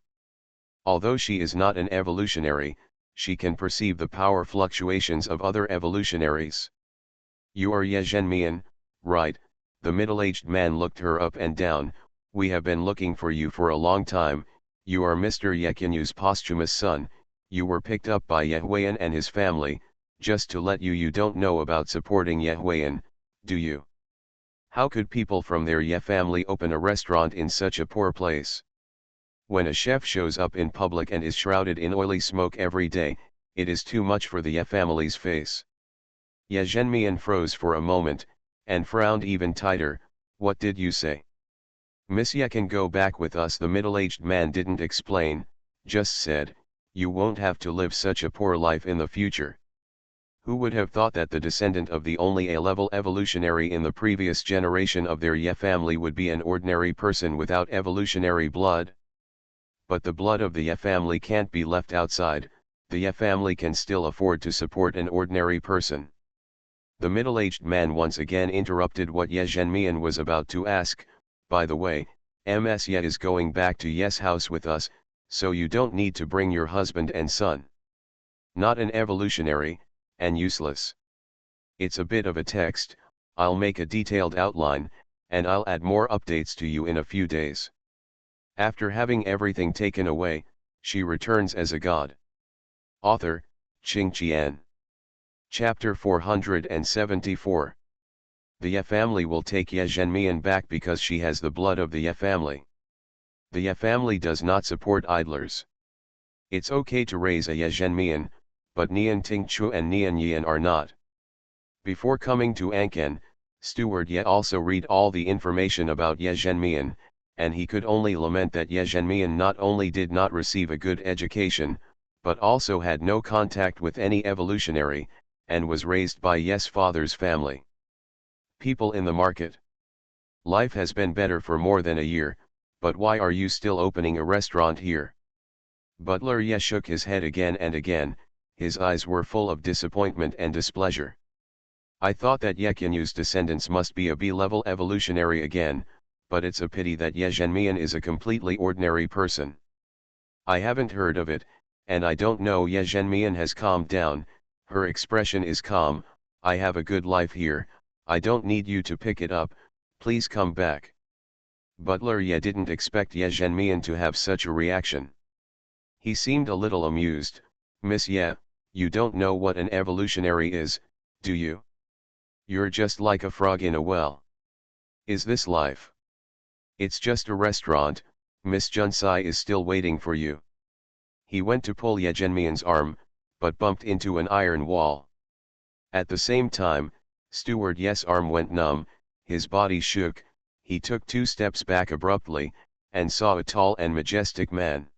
Although she is not an evolutionary, she can perceive the power fluctuations of other evolutionaries. You are Ye Zhenmian, right? The middle-aged man looked her up and down. We have been looking for you for a long time. You are Mr. Ye Qianyu's posthumous son. You were picked up by Ye Huayan and his family. Just to let you don't know about supporting Ye Huayan, do you? How could people from their Ye family open a restaurant in such a poor place? When a chef shows up in public and is shrouded in oily smoke every day, it is too much for the Ye family's face. Ye Zhenmian froze for a moment, and frowned even tighter. What did you say? Miss Ye can go back with us. The middle-aged man didn't explain, just said, you won't have to live such a poor life in the future. Who would have thought that the descendant of the only A-level evolutionary in the previous generation of their Ye family would be an ordinary person without evolutionary blood? But the blood of the Ye family can't be left outside. The Ye family can still afford to support an ordinary person. The middle-aged man once again interrupted what Ye Zhenmian was about to ask. By the way, Ms. Ye is going back to Ye's house with us, so you don't need to bring your husband and son. Not an evolutionary, and useless. It's a bit of a text, I'll make a detailed outline, and I'll add more updates to you in a few days. After having everything taken away, she returns as a god. Author, Qing Qian. Chapter 474. The Ye family will take Ye Zhenmian back because she has the blood of the Ye family. The Ye family does not support idlers. It's okay to raise a Ye Zhenmian, but Nian Tingchu and Nian Yian are not. Before coming to Anken, Steward Ye also read all the information about Ye Zhenmian, and he could only lament that Ye Zhenmian not only did not receive a good education, but also had no contact with any evolutionary, and was raised by Ye's father's family. People in the market. Life has been better for more than a year, but why are you still opening a restaurant here? Butler Ye shook his head again and again, his eyes were full of disappointment and displeasure. I thought that Ye Qianyu's descendants must be a B-level evolutionary again, but it's a pity that Ye Zhenmian is a completely ordinary person. I haven't heard of it, and I don't know. Ye Zhenmian has calmed down, her expression is calm. I have a good life here, I don't need you to pick it up, please come back. Butler Ye didn't expect Ye Zhenmian to have such a reaction. He seemed a little amused. Miss Ye, you don't know what an evolutionary is, do you? You're just like a frog in a well. Is this life? It's just a restaurant, Miss Junsai is still waiting for you. He went to pull Ye Zhenmian's arm, but bumped into an iron wall. At the same time, Steward Yes' arm went numb, his body shook, he took 2 steps back abruptly, and saw a tall and majestic man.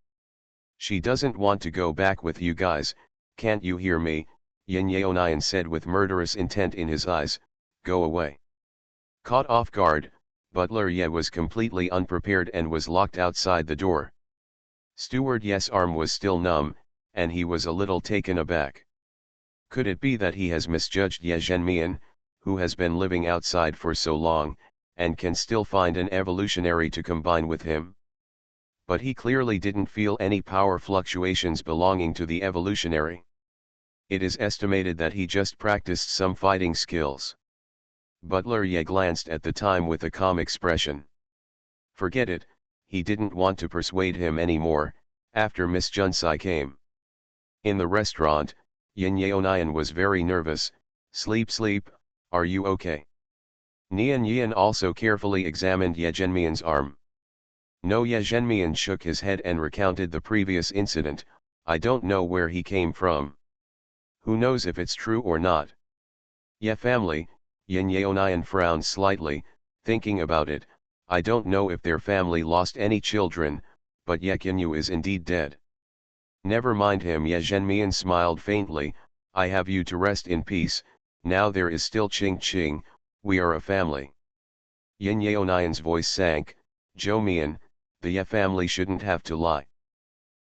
She doesn't want to go back with you guys, can't you hear me? Yin Yeonian said with murderous intent in his eyes, go away. Caught off guard, Butler Ye was completely unprepared and was locked outside the door. Steward Yes' arm was still numb, and he was a little taken aback. Could it be that he has misjudged Ye Zhenmian, who has been living outside for so long, and can still find an evolutionary to combine with him? But he clearly didn't feel any power fluctuations belonging to the evolutionary. It is estimated that he just practiced some fighting skills. Butler Ye glanced at the time with a calm expression. Forget it, he didn't want to persuade him anymore, after Miss Junsai came. In the restaurant, Yin Yeonian was very nervous. Sleep, are you okay? Nian Yin also carefully examined Ye Zhenmian's arm. No, Ye Zhenmian shook his head and recounted the previous incident. I don't know where he came from. Who knows if it's true or not? Ye family, Yin Yeonian frowned slightly, thinking about it. I don't know if their family lost any children, but Ye Qinyu is indeed dead. Never mind him, Ye Zhenmian smiled faintly, I have you to rest in peace. Now there is still Ching Ching, we are a family. Yin Yeonian's voice sank, Zhou Mian, the Ye family shouldn't have to lie.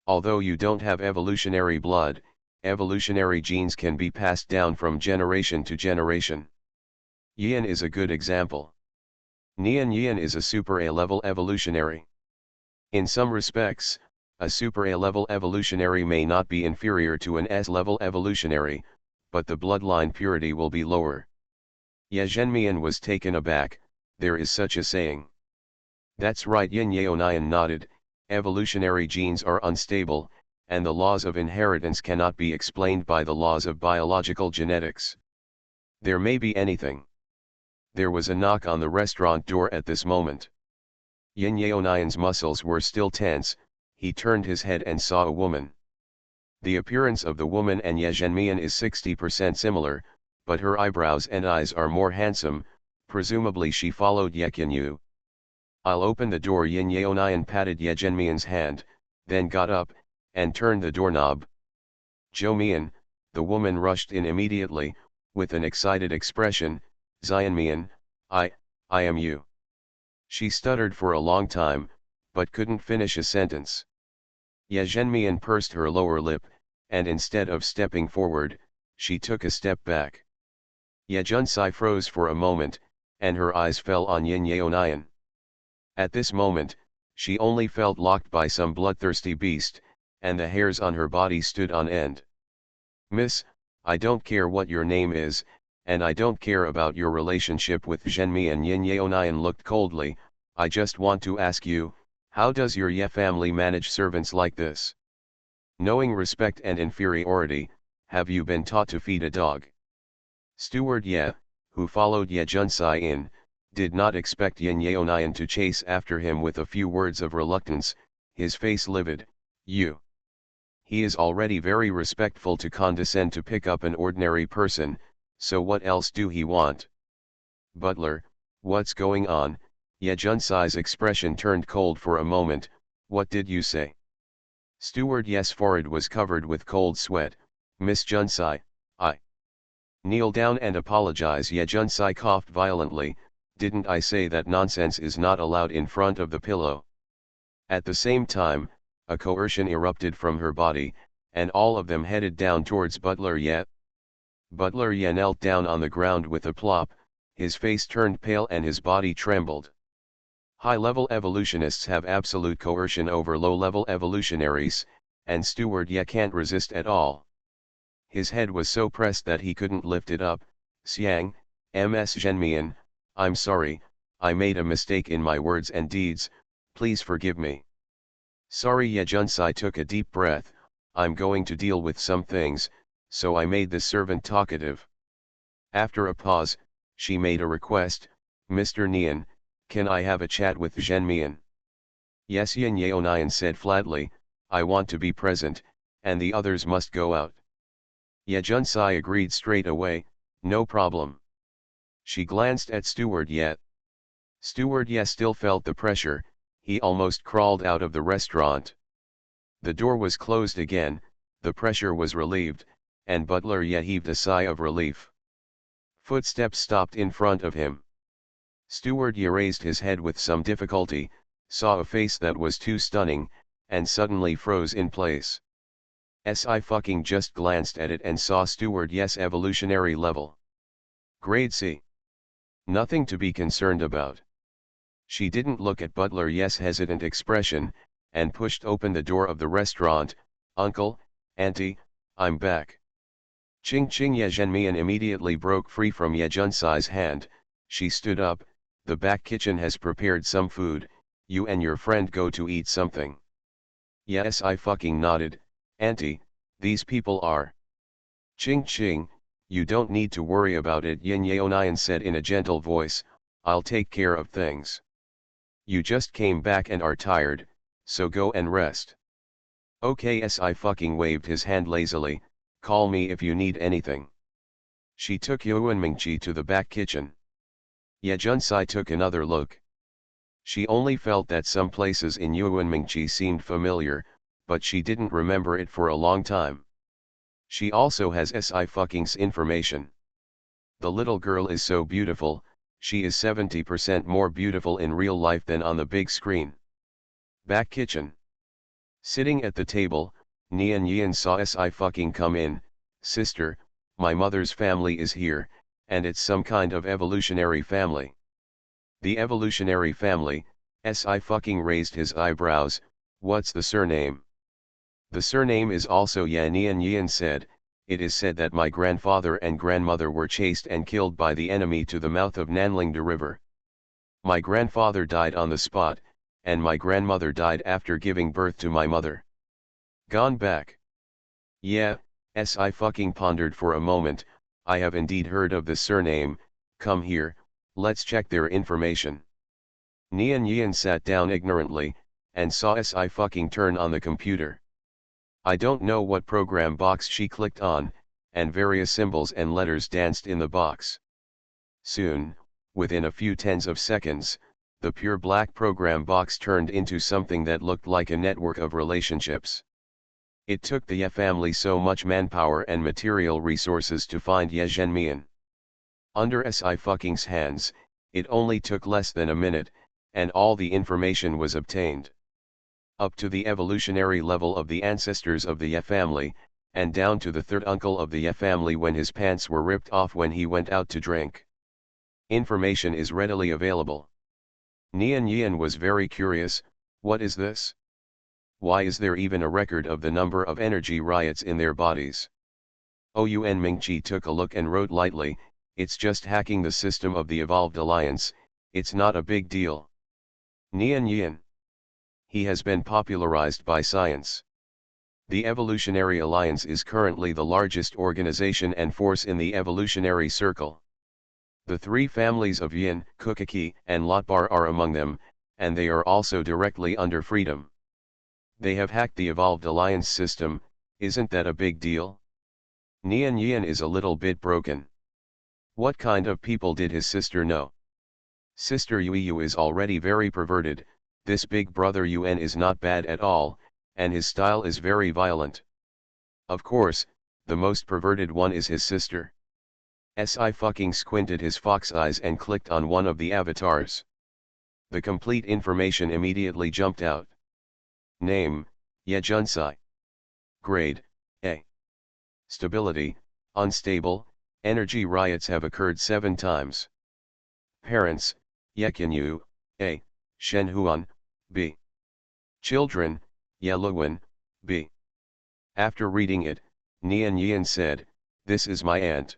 Although you don't have evolutionary blood, evolutionary genes can be passed down from generation to generation. Yin is a good example. Nian Yin is a Super A-level evolutionary. In some respects, a Super A-level evolutionary may not be inferior to an S-level evolutionary, but the bloodline purity will be lower. Ye Zhenmian was taken aback, there is such a saying. That's right, Yin Yeonian nodded, evolutionary genes are unstable, and the laws of inheritance cannot be explained by the laws of biological genetics. There may be anything. There was a knock on the restaurant door at this moment. Yin Yeonian's muscles were still tense, he turned his head and saw a woman. The appearance of the woman and Ye Zhenmian is 60% similar, but her eyebrows and eyes are more handsome, presumably she followed Ye Qinyu. I'll open the door. Yin Yeonian patted Ye Zhenmian's hand, then got up, and turned the doorknob. Zhou Mian, the woman rushed in immediately, with an excited expression, Xianmian, I am you. She stuttered for a long time, but couldn't finish a sentence. Ye Zhenmian pursed her lower lip, and instead of stepping forward, she took a step back. Ye Junsai froze for a moment, and her eyes fell on Yin Yeonian. At this moment, she only felt locked by some bloodthirsty beast, and the hairs on her body stood on end. Miss, I don't care what your name is, and I don't care about your relationship with Zhenmian. Yin Yeonian looked coldly, I just want to ask you, how does your Ye family manage servants like this? Knowing respect and inferiority, have you been taught to feed a dog? Steward Ye, who followed Ye Junsai in, did not expect Yin Yeonian to chase after him with a few words of reluctance, his face livid. You. He is already very respectful to condescend to pick up an ordinary person, so what else do he want? Butler, what's going on? Ye Junsai's expression turned cold for a moment, what did you say? Steward Ye's forehead was covered with cold sweat, Miss Junsai, I. Kneel down and apologize. Ye Junsai coughed violently, didn't I say that nonsense is not allowed in front of the pillow? At the same time, a coercion erupted from her body, and all of them headed down towards Butler Ye. Butler Ye knelt down on the ground with a plop, his face turned pale and his body trembled. High-level evolutionists have absolute coercion over low-level evolutionaries, and Steward Ye can't resist at all. His head was so pressed that he couldn't lift it up. Xiang, Ms. Zhenmian, I'm sorry, I made a mistake in my words and deeds, please forgive me. Sorry. Ye Junsai took a deep breath, I'm going to deal with some things, so I made this servant talkative. After a pause, she made a request, Mr. Nian, can I have a chat with Zhenmian? Yes. Yin Yeonian said flatly, I want to be present, and the others must go out. Ye Junsai agreed straight away, no problem. She glanced at Steward Ye. Steward Ye still felt the pressure, he almost crawled out of the restaurant. The door was closed again, the pressure was relieved, and Butler Ye heaved a sigh of relief. Footsteps stopped in front of him. Steward Ye raised his head with some difficulty, saw a face that was too stunning, and suddenly froze in place. I fucking just glanced at it and saw Steward Ye's evolutionary level. Grade C. Nothing to be concerned about. She didn't look at Butler Ye's hesitant expression, and pushed open the door of the restaurant. Uncle, Auntie, I'm back. Ching Ching Ye Zhenmian immediately broke free from Ye Junsai's hand. She stood up. The back kitchen has prepared some food, you and your friend go to eat something. Yes, I fucking nodded. Auntie, these people are. Ching Ching, you don't need to worry about it, Yin Yeonian said in a gentle voice, I'll take care of things. You just came back and are tired, so go and rest. Okay, I fucking waved his hand lazily, call me if you need anything. She took Yuan Mingqi to the back kitchen. Ye Junsai took another look. She only felt that some places in Yuan Mingqi seemed familiar, but she didn't remember it for a long time. She also has Si fucking's information. The little girl is so beautiful, she is 70% more beautiful in real life than on the big screen. Back kitchen. Sitting at the table, Nian Yin saw Si fucking come in. Sister, my mother's family is here, and it's some kind of evolutionary family. The evolutionary family, Si fucking raised his eyebrows. What's the surname? The surname is also Yan. Nian Yin said, it is said that my grandfather and grandmother were chased and killed by the enemy to the mouth of Nanlingde River. My grandfather died on the spot, and my grandmother died after giving birth to my mother. Gone back. Yeah, Si fucking pondered for a moment. I have indeed heard of the surname. Come here, let's check their information. Nian Yin sat down ignorantly, and saw Si fucking turn on the computer. I don't know what program box she clicked on, and various symbols and letters danced in the box. Soon, within a few tens of seconds, the pure black program box turned into something that looked like a network of relationships. It took the Ye family so much manpower and material resources to find Ye Zhenmian. Under Si fucking's hands, it only took less than a minute, and all the information was obtained. Up to the evolutionary level of the ancestors of the Ye family, and down to the third uncle of the Ye family when his pants were ripped off when he went out to drink. Information is readily available. Nian Yin was very curious. What is this? Why is there even a record of the number of energy riots in their bodies? Yuan Mingqi took a look and wrote lightly, it's just hacking the system of the Evolved Alliance, it's not a big deal. Nian Yin. He has been popularized by science. The Evolutionary Alliance is currently the largest organization and force in the evolutionary circle. The three families of Yin, Kukaki, and Lotbar are among them, and they are also directly under Freedom. They have hacked the Evolved Alliance system. Isn't that a big deal? Nian Yin is a little bit broken. What kind of people did his sister know? Sister Yu is already very perverted. This big brother Yuan is not bad at all, and his style is very violent. Of course, the most perverted one is his sister. Si fucking squinted his fox eyes and clicked on one of the avatars. The complete information immediately jumped out. Name, Ye Junsai. Grade, A. Stability, unstable, energy riots have occurred 7 times. Parents, Ye Qinyu, A. Shenhuan, B. Children, Ye Luan, B. After reading it, Nian Yin said, this is my aunt.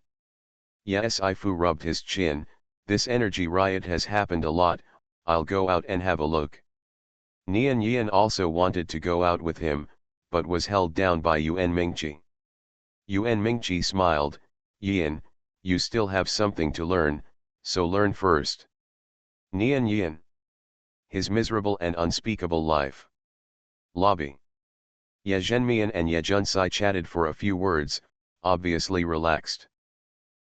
Ye Sifu rubbed his chin, this energy riot has happened a lot, I'll go out and have a look. Nian Yin also wanted to go out with him, but was held down by Yuan Mingqi. Yuan Mingqi smiled, Yin, you still have something to learn, so learn first. Nian Yin. His miserable and unspeakable life. Lobby. Ye Zhenmian and Ye Junsai chatted for a few words, obviously relaxed.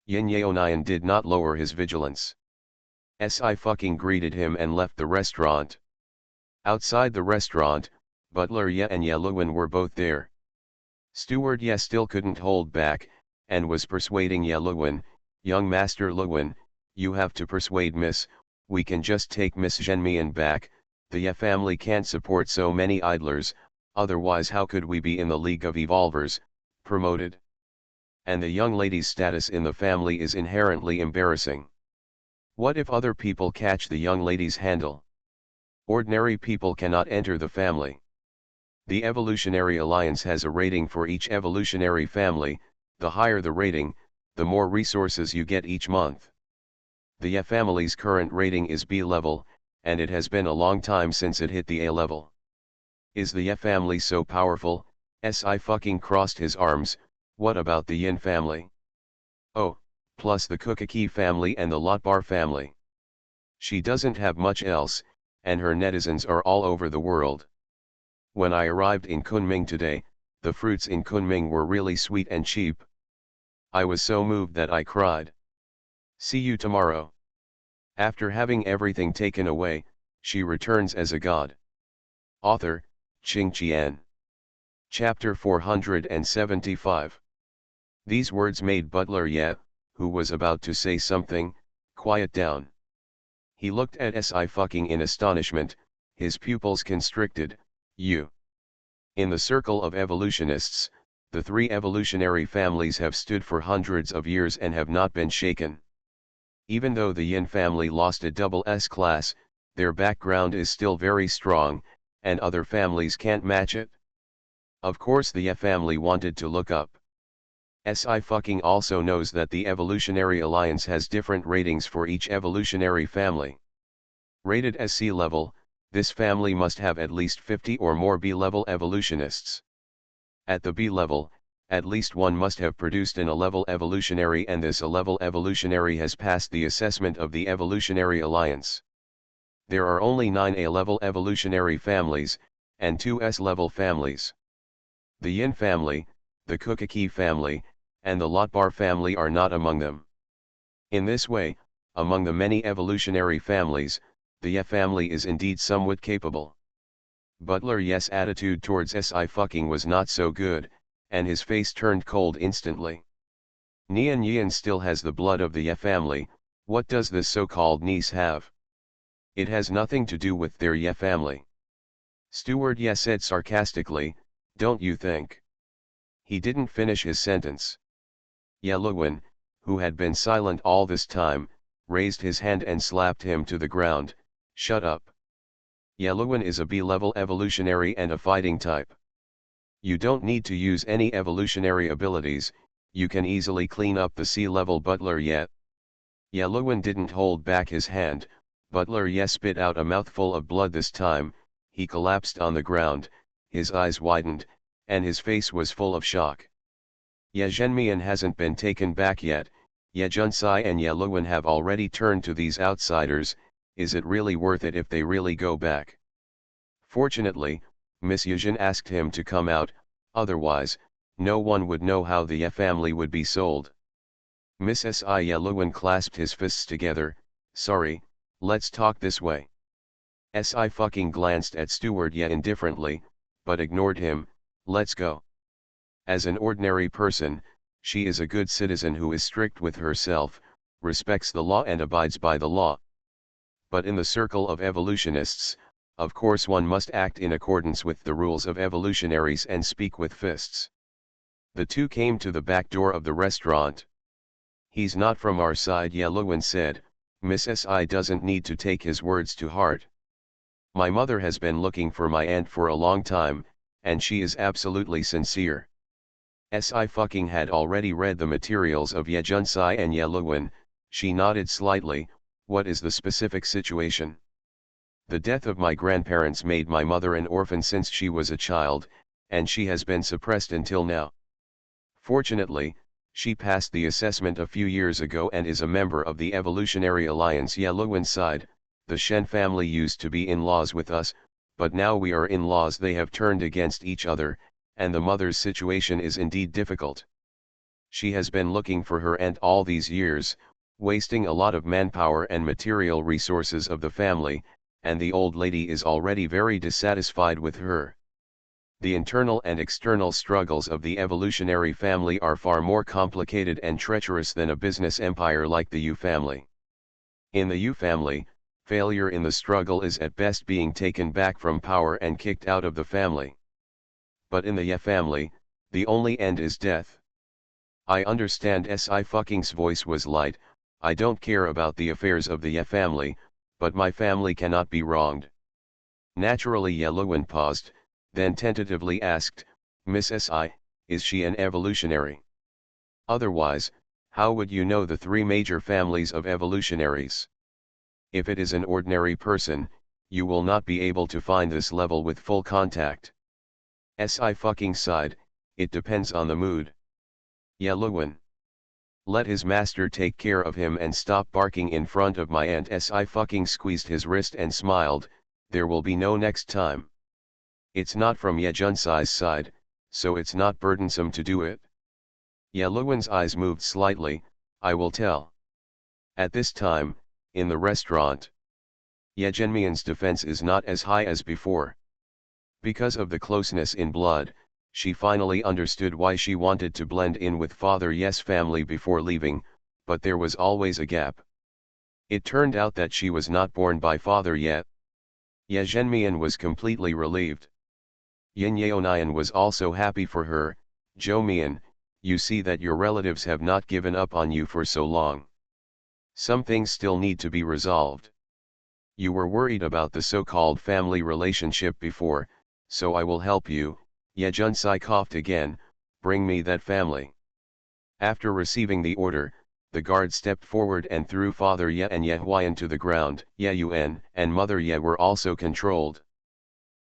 Yin Yaonian did not lower his vigilance. Si fucking greeted him and left the restaurant. Outside the restaurant, Butler Ye and Ye Luan were both there. Steward Ye still couldn't hold back, and was persuading Ye Luan, "Young Master Luan, you have to persuade Miss, we can just take Miss Zhenmian back, the Ye family can't support so many idlers, otherwise how could we be in the League of Evolvers, promoted? And the young lady's status in the family is inherently embarrassing. What if other people catch the young lady's handle? Ordinary people cannot enter the family. The Evolutionary Alliance has a rating for each evolutionary family, the higher the rating, the more resources you get each month. The Ye family's current rating is B level, and it has been a long time since it hit the A level. Is the Ye family so powerful? Si fucking crossed his arms, what about the Yin family? Oh, plus the Cookaki family and the Lotbar family. She doesn't have much else, and her netizens are all over the world. When I arrived in Kunming today, the fruits in Kunming were really sweet and cheap. I was so moved that I cried. See you tomorrow. After having everything taken away, she returns as a god. Author, Qing Qian. Chapter 475. These words made Butler Ye, who was about to say something, quiet down. He looked at Si fucking in astonishment, his pupils constricted. You. In the circle of evolutionists, the three evolutionary families have stood for hundreds of years and have not been shaken. Even though the Yin family lost a double S class, their background is still very strong, and other families can't match it. Of course the Ye family wanted to look up. Si fucking also knows that the Evolutionary Alliance has different ratings for each evolutionary family. Rated as C level, this family must have at least 50 or more B-level evolutionists. At the B level, at least one must have produced an A-level evolutionary, and this A-level evolutionary has passed the assessment of the Evolutionary Alliance. There are only 9 A-level evolutionary families, and 2 S-level families. The Yin family, the Cookaki family, and the Lotbar family are not among them. In this way, among the many evolutionary families, the Ye family is indeed somewhat capable. Butler Ye's attitude towards Si fucking was not so good, and his face turned cold instantly. Nian Yin still has the blood of the Ye family, what does this so-called niece have? It has nothing to do with their Ye family. Steward Ye said sarcastically, don't you think? He didn't finish his sentence. Ye Luan, who had been silent all this time, raised his hand and slapped him to the ground. Shut up. Ye Luan is a B-level evolutionary and a fighting type. You don't need to use any evolutionary abilities, you can easily clean up the C-level Butler Ye. Ye Luan didn't hold back his hand, Butler Ye spit out a mouthful of blood this time, he collapsed on the ground, his eyes widened, and his face was full of shock. Ye Zhenmian hasn't been taken back yet, Ye Junsai and Ye Luan have already turned to these outsiders, is it really worth it if they really go back? Fortunately, Miss Yuzhen asked him to come out, otherwise, no one would know how the Ye family would be sold. Miss Si Ye Luan clasped his fists together, sorry, let's talk this way. Si fucking glanced at Steward Ye indifferently, but ignored him, let's go. As an ordinary person, she is a good citizen who is strict with herself, respects the law and abides by the law. But in the circle of evolutionists, of course one must act in accordance with the rules of evolutionaries and speak with fists. The two came to the back door of the restaurant. He's not from our side, Ye Luan said, Miss Si doesn't need to take his words to heart. My mother has been looking for my aunt for a long time, and she is absolutely sincere. Si fucking had already read the materials of Ye Junsai and Ye Luan, she nodded slightly, what is the specific situation? The death of my grandparents made my mother an orphan since she was a child, and she has been suppressed until now. Fortunately, she passed the assessment a few years ago and is a member of the Evolutionary Alliance. Ye Luan sighed, the Shen family used to be in-laws with us, but now we are in-laws. They have turned against each other, and the mother's situation is indeed difficult. She has been looking for her aunt all these years, wasting a lot of manpower and material resources of the family, and the old lady is already very dissatisfied with her. The internal and external struggles of the evolutionary family are far more complicated and treacherous than a business empire like the Yu family. In the Yu family, failure in the struggle is at best being taken back from power and kicked out of the family. But in the Ye family, the only end is death. I understand Sci-fi's voice was light. I don't care about the affairs of the Ye family, but my family cannot be wronged. Naturally Ye Luan paused, then tentatively asked, Miss Si, is she an evolutionary? Otherwise, how would you know the three major families of evolutionaries? If it is an ordinary person, you will not be able to find this level with full contact. Si sighed, it depends on the mood. Ye Luan. Let his master take care of him and stop barking in front of my aunt. Si squeezed his wrist and smiled, there will be no next time. It's not from Ye Junsai's side, so it's not burdensome to do it. Ye Luan's eyes moved slightly, I will tell. At this time, in the restaurant, Ye Zhenmian's defense is not as high as before. Because of the closeness in blood, she finally understood why she wanted to blend in with Father Ye's family before leaving, but there was always a gap. It turned out that she was not born by Father Ye. Ye Zhenmian was completely relieved. Yin Yeonian was also happy for her. Zhou Mian, you see that your relatives have not given up on you for so long. Some things still need to be resolved. You were worried about the so-called family relationship before, so I will help you. Ye Junsai coughed again, bring me that family. After receiving the order, the guard stepped forward and threw Father Ye and Ye Huayan to the ground. Ye Yuan and Mother Ye were also controlled.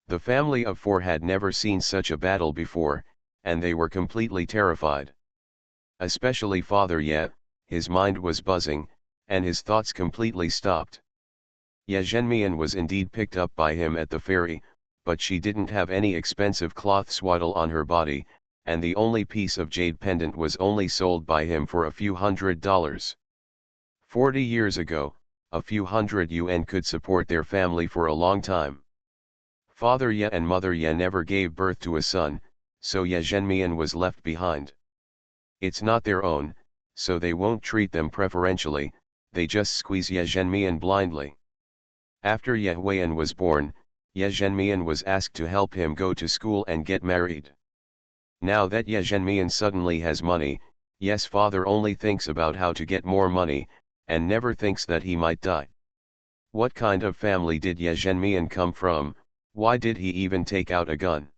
The family of four had never seen such a battle before, and they were completely terrified. Especially Father Ye, his mind was buzzing, and his thoughts completely stopped. Ye Zhenmian was indeed picked up by him at the ferry, but she didn't have any expensive cloth swaddle on her body, and the only piece of jade pendant was only sold by him for a few $100s. 40 years ago, a few hundred yuan could support their family for a long time. Father Ye and Mother Ye never gave birth to a son, so Ye Zhenmian was left behind. It's not their own, so they won't treat them preferentially, they just squeeze Ye Zhenmian blindly. After Ye Huayan was born, Ye Zhenmian was asked to help him go to school and get married. Now that Ye Zhenmian suddenly has money, Ye's father only thinks about how to get more money, and never thinks that he might die. What kind of family did Ye Zhenmian come from? Why did he even take out a gun?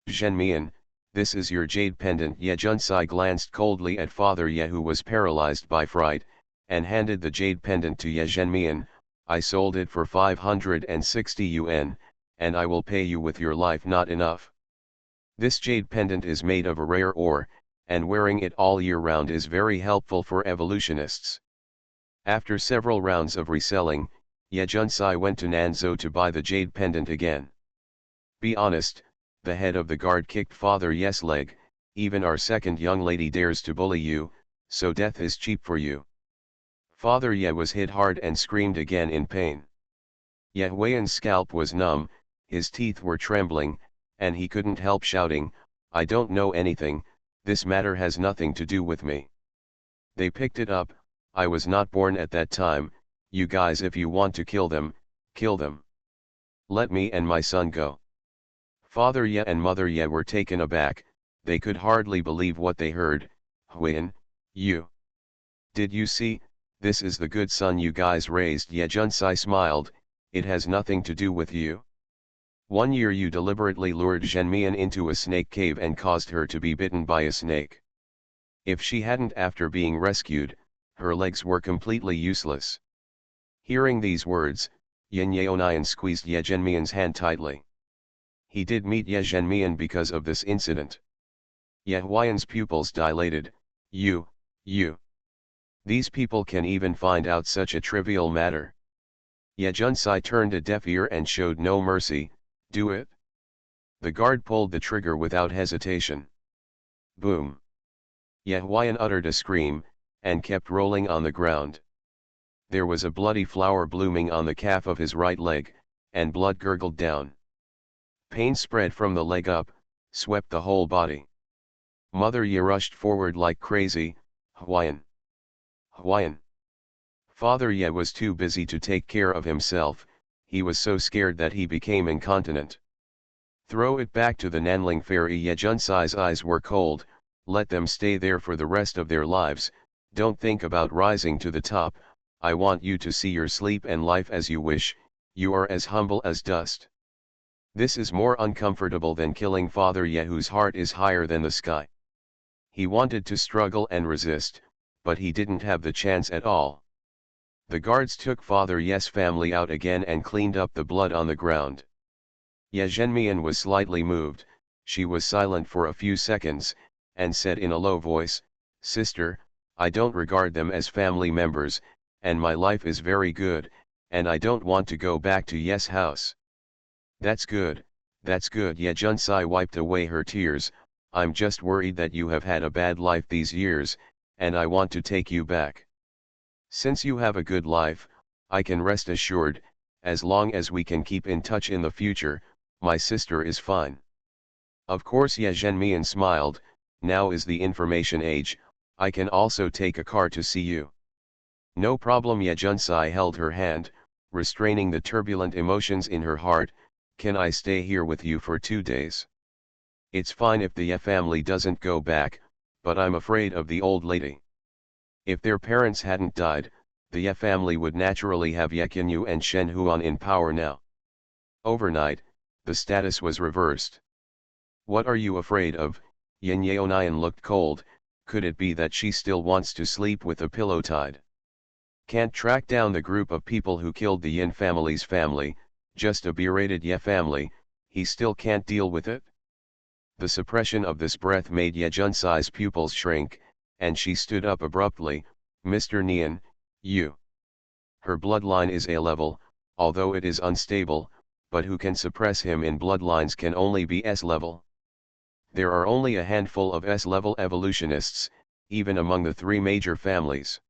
Zhenmian, this is your jade pendant. Ye Junsai glanced coldly at Father Ye, who was paralyzed by fright, and handed the jade pendant to Ye Zhenmian. I sold it for 560 yuan, and I will pay you with your life. Not enough. This jade pendant is made of a rare ore, and wearing it all year round is very helpful for evolutionists. After several rounds of reselling, Ye Junsai went to Nanzhou to buy the jade pendant again. Be honest, the head of the guard kicked Father Ye's leg, even our second young lady dares to bully you, so death is cheap for you. Father Ye was hit hard and screamed again in pain. Ye Huayan's scalp was numb, his teeth were trembling, and he couldn't help shouting, I don't know anything, this matter has nothing to do with me. They picked it up, I was not born at that time, you guys if you want to kill them, kill them. Let me and my son go. Father Ye and Mother Ye were taken aback, they could hardly believe what they heard. Huayan, you. Did you see? This is the good son you guys raised. Ye Junsai smiled, it has nothing to do with you. 1 year you deliberately lured Zhenmian into a snake cave and caused her to be bitten by a snake. If she hadn't after being rescued, her legs were completely useless. Hearing these words, Yin Yeonian squeezed Ye Zhenmian's hand tightly. He did meet Ye Zhenmian because of this incident. Ye Huayan's pupils dilated, you. These people can even find out such a trivial matter. Ye Junsai turned a deaf ear and showed no mercy, do it. The guard pulled the trigger without hesitation. Boom. Ye Huayan uttered a scream, and kept rolling on the ground. There was a bloody flower blooming on the calf of his right leg, and blood gurgled down. Pain spread from the leg up, swept the whole body. Mother Ye rushed forward like crazy. Huayan! Huayan! Father Ye was too busy to take care of himself, he was so scared that he became incontinent. Throw it back to the Nanling ferry. Ye Junsai's eyes were cold, let them stay there for the rest of their lives, don't think about rising to the top, I want you to see your sleep and life as you wish, you are as humble as dust. This is more uncomfortable than killing Father Ye, whose heart is higher than the sky. He wanted to struggle and resist, but he didn't have the chance at all. The guards took Father Ye's family out again and cleaned up the blood on the ground. Ye Zhenmian was slightly moved, she was silent for a few seconds, and said in a low voice, "Sister, I don't regard them as family members, and my life is very good, and I don't want to go back to Ye's house." That's good, Ye Junsai wiped away her tears, I'm just worried that you have had a bad life these years, and I want to take you back. Since you have a good life, I can rest assured, as long as we can keep in touch in the future, my sister is fine. Of course Ye Zhenmian smiled, now is the information age, I can also take a car to see you. No problem. Ye Junsai held her hand, restraining the turbulent emotions in her heart, can I stay here with you for 2 days? It's fine if the Ye family doesn't go back, but I'm afraid of the old lady. If their parents hadn't died, the Ye family would naturally have Ye Qinyu and Shen Huan in power now. Overnight, the status was reversed. What are you afraid of? Yin Yeonian looked cold, could it be that she still wants to sleep with a pillow tied? Can't track down the group of people who killed the Yin family's family, just a berated Ye family, he still can't deal with it? The suppression of this breath made Ye Junsai's pupils shrink, and she stood up abruptly, Mr. Nian, you. Her bloodline is A-level, although it is unstable, but who can suppress him in bloodlines can only be S-level. There are only a handful of S-level evolutionists, even among the 3 major families.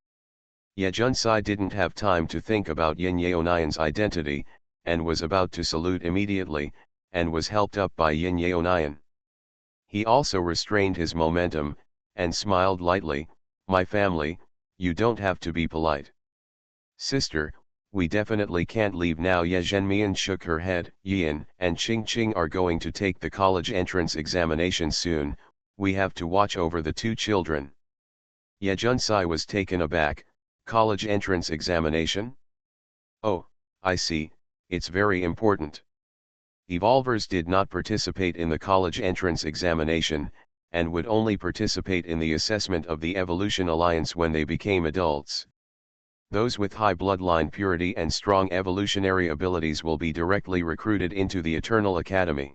Ye Junsai didn't have time to think about Yin Yeonian's identity, and was about to salute immediately, and was helped up by Yin Yeonian. He also restrained his momentum, and smiled lightly, my family, you don't have to be polite. Sister, we definitely can't leave now. Ye Zhenmian shook her head, Yin and Qing are going to take the college entrance examination soon, we have to watch over the 2 children. Ye Junsai was taken aback, college entrance examination? Oh, I see, it's very important. Evolvers did not participate in the college entrance examination, and would only participate in the assessment of the Evolution Alliance when they became adults. Those with high bloodline purity and strong evolutionary abilities will be directly recruited into the Eternal Academy.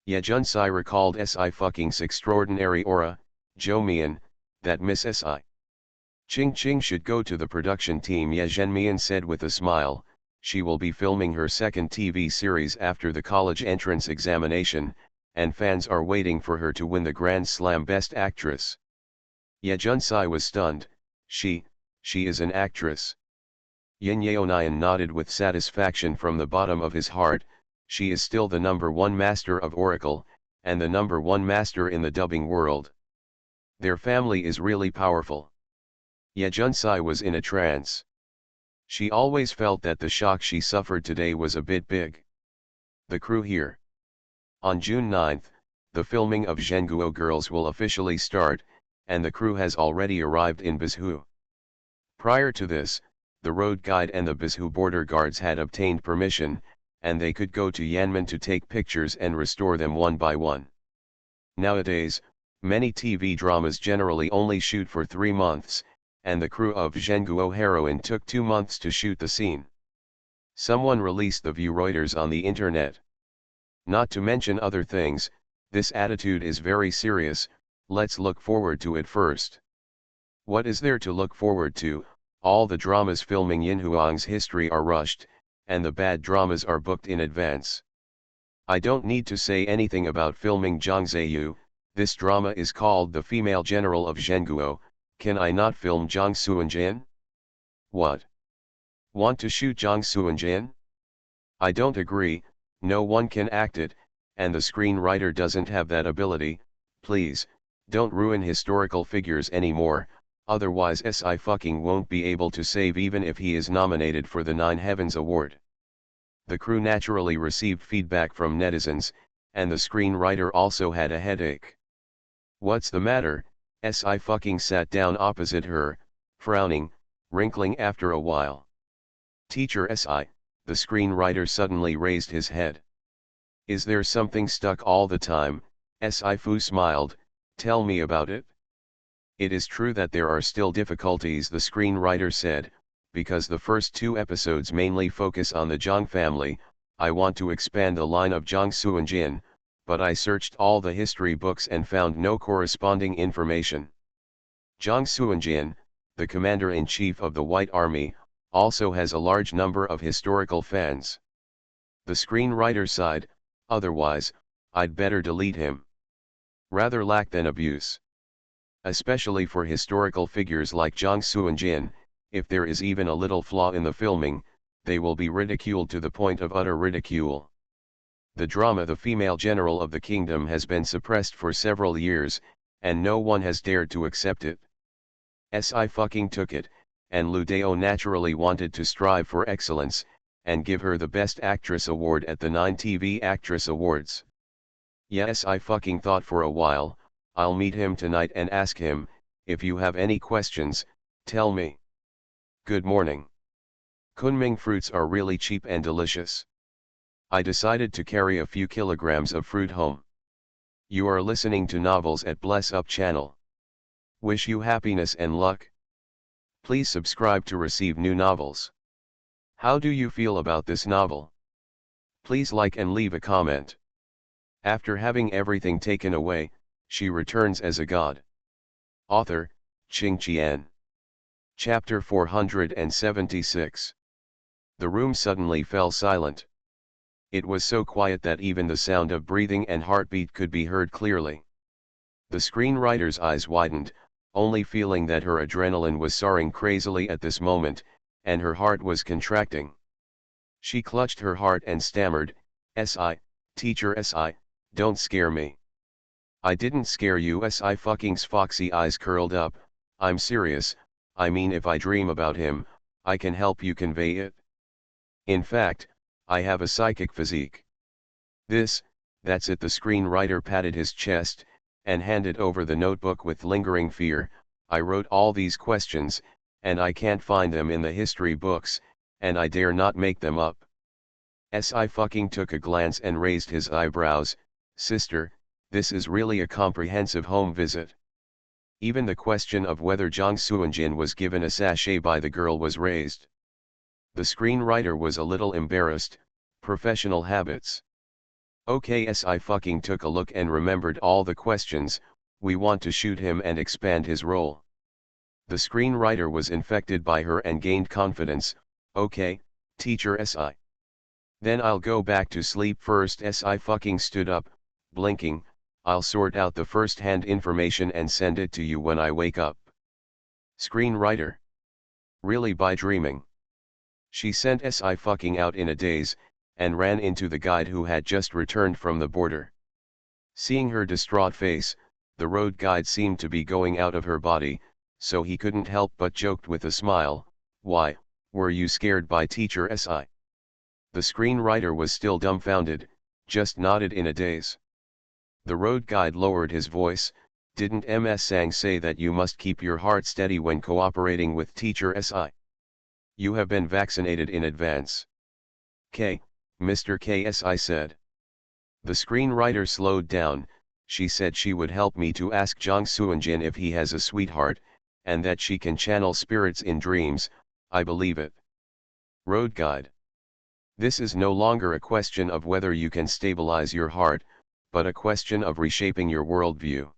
Ye Junsai recalled Sci-fi's extraordinary aura, Zhoumian, that Miss Si. Qing should go to the production team. Ye Zhenmian said with a smile, she will be filming her second TV series after the college entrance examination, and fans are waiting for her to win the Grand Slam Best Actress. Ye Junsai was stunned, she is an actress. Yin Yeonian nodded with satisfaction from the bottom of his heart, she is still the #1 master of Oracle, and the #1 master in the dubbing world. Their family is really powerful. Ye Junsai was in a trance. She always felt that the shock she suffered today was a bit big. The crew here. On June 9, the filming of Zhenguo Girls will officially start, and the crew has already arrived in Bizhu. Prior to this, the road guide and the Bizhu border guards had obtained permission, and they could go to Yanmen to take pictures and restore them one by one. Nowadays, many TV dramas generally only shoot for 3 months, and the crew of Zhenguo Heroine took 2 months to shoot the scene. Someone released the view Reuters on the internet. Not to mention other things, this attitude is very serious, let's look forward to it first. What is there to look forward to? All the dramas filming Yin Huang's history are rushed, and the bad dramas are booked in advance. I don't need to say anything about filming Zhang Ziyu, This drama is called The Female General of Zhenguo. Can I not film Jiang Suanjian? What? Want to shoot Jiang Suanjian? I don't agree, no one can act it, and the screenwriter doesn't have that ability. Please, don't ruin historical figures anymore, otherwise SI fucking won't be able to save even if he is nominated for the Nine Heavens Award. The crew naturally received feedback from netizens, and the screenwriter also had a headache. What's the matter? SI fucking sat down opposite her, frowning, wrinkling after a while. Teacher SI, the screenwriter suddenly raised his head. Is there something stuck all the time? SI Fu smiled, tell me about it. It is true that there are still difficulties, the screenwriter said, because the first 2 episodes mainly focus on the Zhang family. I want to expand the line of Jiang Suanjin, but I searched all the history books and found no corresponding information. Jiang Suanjin, the commander-in-chief of the White Army, also has a large number of historical fans. The screenwriter sighed, otherwise, I'd better delete him. Rather lack than abuse. Especially for historical figures like Jiang Suanjin, if there is even a little flaw in the filming, they will be ridiculed to the point of utter ridicule. The drama The Female General of the Kingdom has been suppressed for several years, and no one has dared to accept it. SI fucking took it, and Lu Dao naturally wanted to strive for excellence, and give her the Best Actress award at the 9 TV Actress Awards. Yes, I fucking thought for a while, I'll meet him tonight and ask him, if you have any questions, tell me. Good morning. Kunming fruits are really cheap and delicious. I decided to carry a few kilograms of fruit home. You are listening to Novels at Bless Up channel. Wish you happiness and luck. Please subscribe to receive new novels. How do you feel about this novel? Please like and leave a comment. After having everything taken away, she returns as a god. Author, Qing Qian. Chapter 476. The room suddenly fell silent. It was so quiet that even the sound of breathing and heartbeat could be heard clearly. The screenwriter's eyes widened, only feeling that her adrenaline was soaring crazily at this moment, and her heart was contracting. She clutched her heart and stammered, "Si, teacher Si, don't scare me." "I didn't scare you." Si fucking's foxy eyes curled up, "I'm serious, I mean if I dream about him, I can help you convey it. In fact, I have a psychic physique." That's it. The screenwriter patted his chest, and handed over the notebook with lingering fear. "I wrote all these questions, and I can't find them in the history books, and I dare not make them up." Si fucking took a glance and raised his eyebrows. "Sister, this is really a comprehensive home visit. Even the question of whether Jiang Suanjin was given a sachet by the girl was raised." The screenwriter was a little embarrassed. Professional habits. Okay, Si fucking took a look and remembered all the questions. "We want to shoot him and expand his role." The screenwriter was infected by her and gained confidence. "Okay, teacher Si. Then I'll go back to sleep first." Si fucking stood up, blinking. "I'll sort out the first-hand information and send it to you when I wake up." Screenwriter. Really, by dreaming? She sent Si fucking out in a daze, and ran into the guide who had just returned from the border. Seeing her distraught face, the road guide seemed to be going out of her body, so he couldn't help but joked with a smile, "Why, were you scared by teacher Si?" The screenwriter was still dumbfounded, just nodded in a daze. The road guide lowered his voice, "Didn't Ms. Sang say that you must keep your heart steady when cooperating with teacher Si? You have been vaccinated in advance." Mr. Si said. The screenwriter slowed down. "She said she would help me to ask Jiang Suanjin if he has a sweetheart, and that she can channel spirits in dreams. I believe it." Road guide. This is no longer a question of whether you can stabilize your heart, but a question of reshaping your worldview.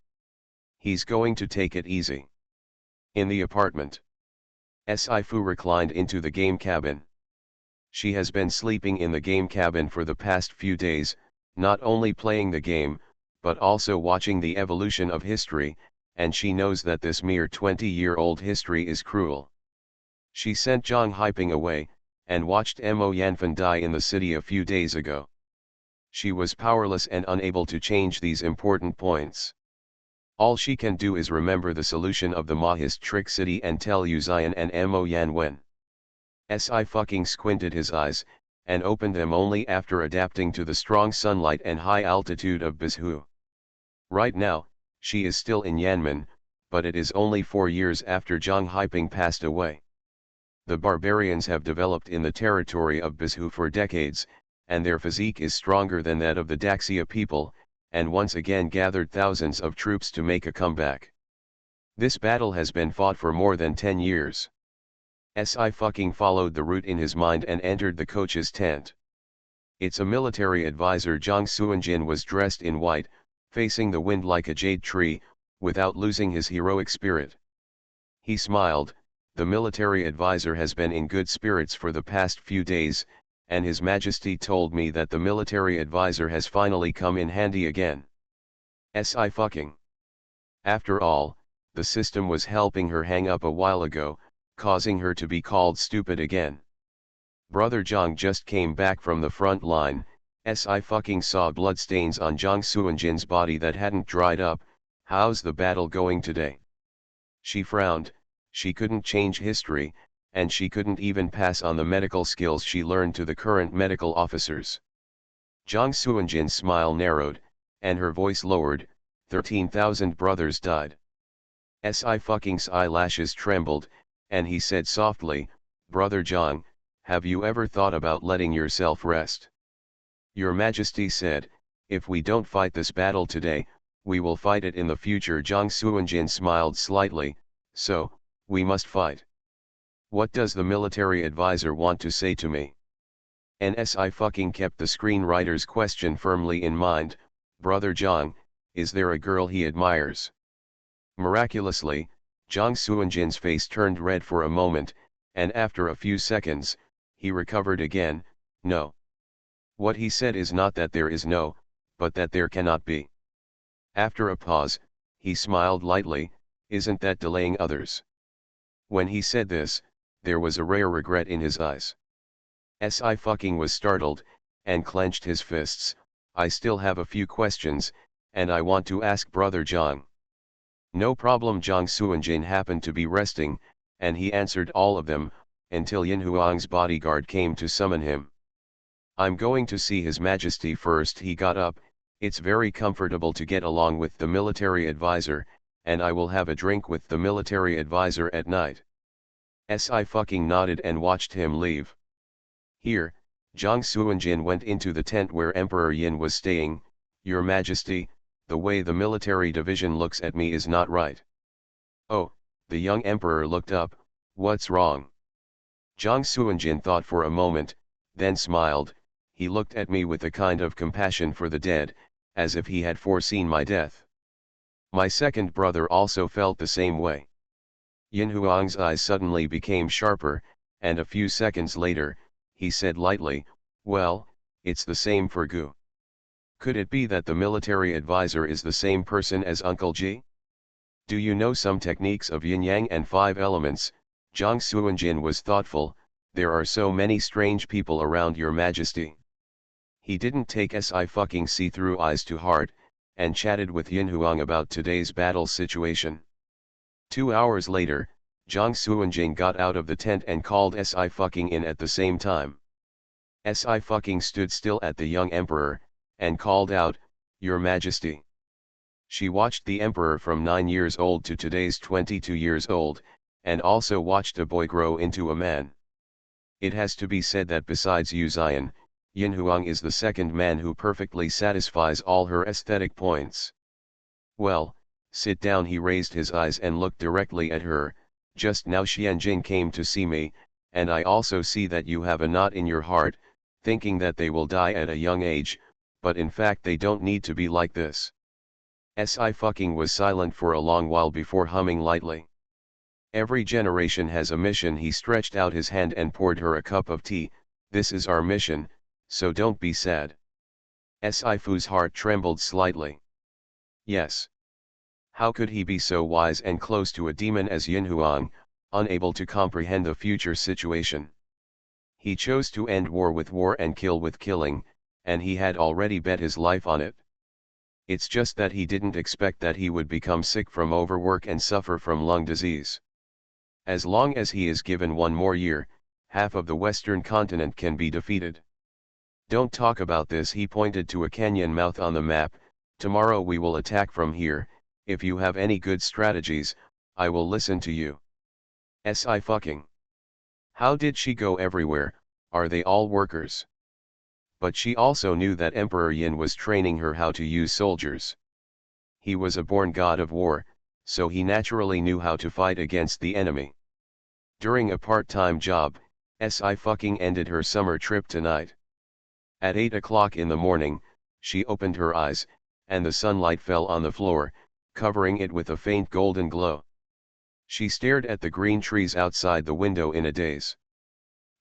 He's going to take it easy. In the apartment. Si Fu reclined into the game cabin. She has been sleeping in the game cabin for the past few days, not only playing the game, but also watching the evolution of history, and she knows that this mere 20-year-old history is cruel. She sent Zhang Haiping away, and watched Mo Yanfan die in the city a few days ago. She was powerless and unable to change these important points. All she can do is remember the solution of the Maoist trick city and tell Yu Xian and Mo Yanwen. Si squinted his eyes, and opened them only after adapting to the strong sunlight and high altitude of Bizhu. Right now, she is still in Yanmen, but it is only 4 years after Zhang Haiping passed away. The barbarians have developed in the territory of Bizhu for decades, and their physique is stronger than that of the Daxia people, and once again gathered thousands of troops to make a comeback. This battle has been fought for more than 10 years. Si followed the route in his mind and entered the coach's tent. Its a military advisor Zhang Suanjin was dressed in white, facing the wind like a jade tree, without losing his heroic spirit. He smiled. The military advisor has been in good spirits for the past few days, and His Majesty told me that the military advisor has finally come in handy again. Si. After all, the system was helping her hang up a while ago, causing her to be called stupid again. Brother Zhang just came back from the front line. Si saw bloodstains on Zhang Suanjin's body that hadn't dried up. How's the battle going today? She frowned. She couldn't change history, and she couldn't even pass on the medical skills she learned to the current medical officers. Zhang Suanjin's smile narrowed, and her voice lowered. 13,000 brothers died. Si eyelashes trembled, and he said softly, Brother Zhang, have you ever thought about letting yourself rest? Your Majesty said, if we don't fight this battle today, we will fight it in the future. Zhang Suanjin smiled slightly, so, we must fight. What does the military advisor want to say to me? And Si kept the screenwriter's question firmly in mind, Brother Zhang, is there a girl he admires? Miraculously, Zhang Suanjin's face turned red for a moment, and after a few seconds, he recovered again. No. What he said is not that there is no, but that there cannot be. After a pause, he smiled lightly, isn't that delaying others? When he said this, there was a rare regret in his eyes. Si was startled, and clenched his fists. I still have a few questions, and I want to ask Brother Zhang. No problem. Zhang Suanjin happened to be resting, and he answered all of them, until Yin Huang's bodyguard came to summon him. I'm going to see His Majesty first. He got up. It's very comfortable to get along with the military advisor, and I will have a drink with the military advisor at night. Si nodded and watched him leave. Here, Zhang Suanjin went into the tent where Emperor Yin was staying. Your Majesty, the way the military division looks at me is not right. Oh, the young emperor looked up. What's wrong? Zhang Suanjin thought for a moment, then smiled. He looked at me with a kind of compassion for the dead, as if he had foreseen my death. My second brother also felt the same way. Yin Huang's eyes suddenly became sharper, and a few seconds later, he said lightly, well, it's the same for Gu. Could it be that the military advisor is the same person as Uncle Ji? Do you know some techniques of yin-yang and 5 elements? Zhang Suanjin was thoughtful. There are so many strange people around, Your Majesty. He didn't take Si see-through eyes to heart, and chatted with Yin Huang about today's battle situation. 2 hours later, Zhang Suanjin got out of the tent and called Si in at the same time. Si stood still at the young emperor, and called out, Your Majesty. She watched the emperor from 9 years old to today's 22 years old, and also watched a boy grow into a man. It has to be said that besides Yu Xian, Yin Huang is the second man who perfectly satisfies all her aesthetic points. Well, sit down. He raised his eyes and looked directly at her. Just now Xianjin came to see me, and I also see that you have a knot in your heart, thinking that they will die at a young age, but in fact they don't need to be like this. Si was silent for a long while before humming lightly. Every generation has a mission. He stretched out his hand and poured her a cup of tea. This is our mission, so don't be sad. Si Fu's heart trembled slightly. Yes. How could he be so wise and close to a demon as Yin Huang, unable to comprehend the future situation? He chose to end war with war and kill with killing, and he had already bet his life on it. It's just that he didn't expect that he would become sick from overwork and suffer from lung disease. As long as he is given one more year, half of the western continent can be defeated. Don't talk about this, he pointed to a canyon mouth on the map. Tomorrow we will attack from here. If you have any good strategies, I will listen to you. Si fucking. How did she go everywhere? Are they all workers? But she also knew that Emperor Yin was training her how to use soldiers. He was a born god of war, so he naturally knew how to fight against the enemy. During a part-time job, Si fucking ended her summer trip tonight. At 8 o'clock in the morning, she opened her eyes, and the sunlight fell on the floor, covering it with a faint golden glow. She stared at the green trees outside the window in a daze.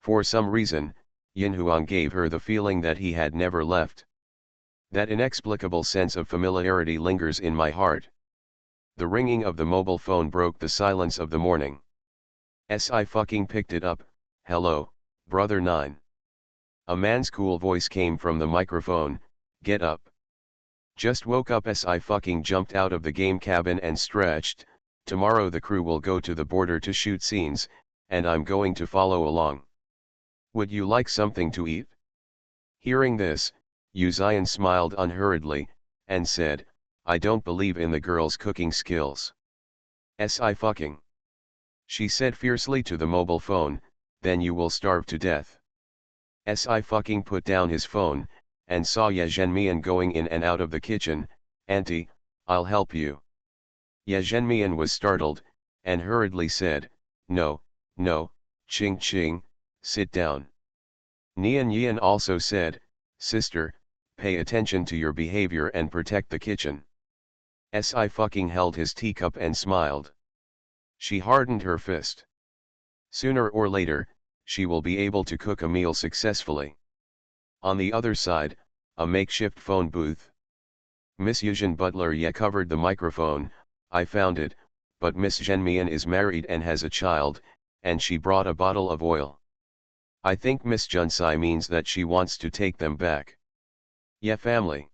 For some reason, Yin Huang gave her the feeling that he had never left. That inexplicable sense of familiarity lingers in my heart. The ringing of the mobile phone broke the silence of the morning. Si fucking picked it up. Hello, brother 9. A man's cool voice came from the microphone. Get up. Just woke up. Si fucking jumped out of the game cabin and stretched. Tomorrow the crew will go to the border to shoot scenes, and I'm going to follow along. Would you like something to eat? Hearing this, Yu Zion smiled unhurriedly, and said, I don't believe in the girl's cooking skills. Si fucking. She said fiercely to the mobile phone, then you will starve to death. Si fucking put down his phone, and saw Ye Zhenmian going in and out of the kitchen. Auntie, I'll help you. Ye Zhenmian was startled, and hurriedly said, no, no, Ching Ching, sit down. Nian Yian also said, sister, pay attention to your behavior and protect the kitchen. Si fucking held his teacup and smiled. She hardened her fist. Sooner or later, she will be able to cook a meal successfully. On the other side, a makeshift phone booth. Miss Yuzhen Butler Ye covered the microphone. I found it, but Miss Zhenmian is married and has a child, and she brought a bottle of oil. I think Miss Junsai means that she wants to take them back. Ye family.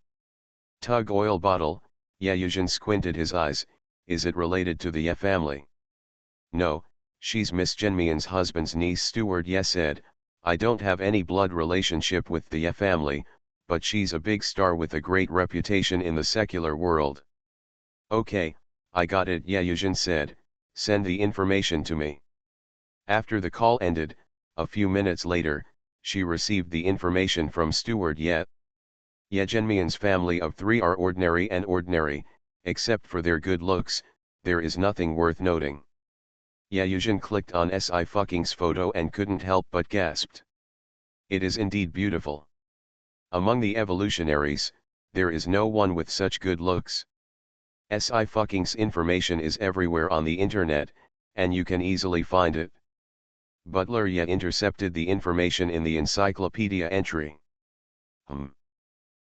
Tug oil bottle. Ye Yuzhen squinted his eyes. Is it related to the Ye family? No, she's Miss Zhenmian's husband's niece. Steward Ye said, I don't have any blood relationship with the Ye family, but she's a big star with a great reputation in the secular world. Okay, I got it, Ye Yuzhen said, send the information to me. After the call ended, a few minutes later, she received the information from Steward Ye. Ye Zhenmian's family of 3 are ordinary and ordinary, except for their good looks, there is nothing worth noting. Ye Yuzhen clicked on Si fucking's photo and couldn't help but gasped. It is indeed beautiful. Among the evolutionaries, there is no one with such good looks. Si fucking's information is everywhere on the internet, and you can easily find it. Butler Ye intercepted the information in the encyclopedia entry.